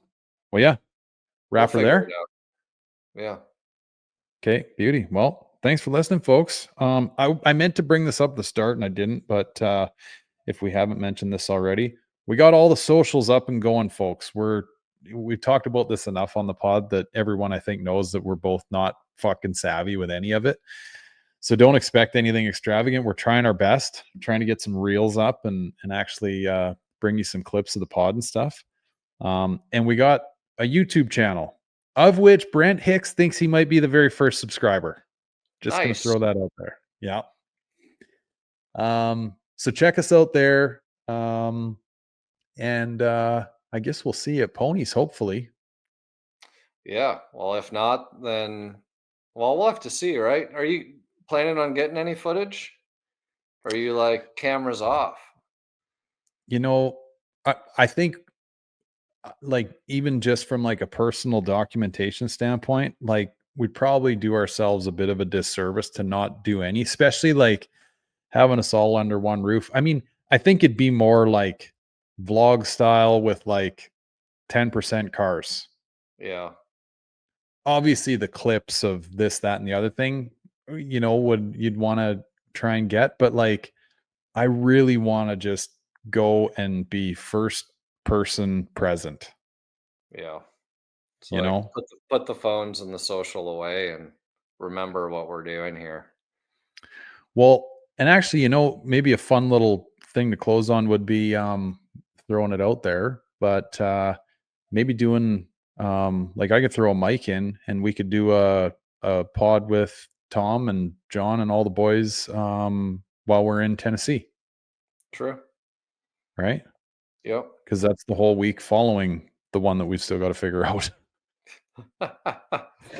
yeah, We'll wrapper figure it there. out. Yeah. Okay, beauty. Well, thanks for listening, folks. I meant to bring this up at the start and I didn't, but if we haven't mentioned this already, we got all the socials up and going, folks. We've talked about this enough on the pod that everyone I think knows that we're both not fucking savvy with any of it. So don't expect anything extravagant. We're trying our best, trying to get some reels up and actually bring you some clips of the pod and stuff. And we got a YouTube channel of which Brent Hicks thinks he might be the very first subscriber. Just gonna Nice. throw that out there. Yeah. So check us out there. And I guess we'll see you at Ponies, hopefully. Yeah. Well, if not, then well, we'll have to see, right? Are you planning on getting any footage? Or are you like cameras off? You know, I think like even just from like a personal documentation standpoint, like we'd probably do ourselves a bit of a disservice to not do any, especially like having us all under one roof. I mean, I think it'd be more like vlog style with like 10% cars. Yeah. Obviously, the clips of this, that, and the other thing, would you'd want to try and get, but like I really want to just go and be first person present, Yeah. It's you like know? put the phones and the social away and remember what we're doing here. Well, and actually, maybe a fun little thing to close on would be throwing it out there, but maybe doing like I could throw a mic in and we could do a pod with Tom and John and all the boys while we're in Tennessee, True. right? Yep. Because that's the whole week following the one that we've still got to figure out.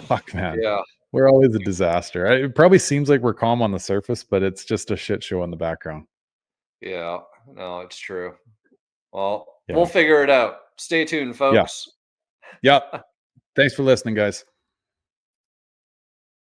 Fuck, man. Yeah. We're always a disaster. It probably seems like we're calm on the surface, but it's just a shit show in the background. Yeah. No, it's true. Well, we'll Yeah. figure it out. Stay tuned, Yeah. folks. Yeah. Thanks for listening, guys.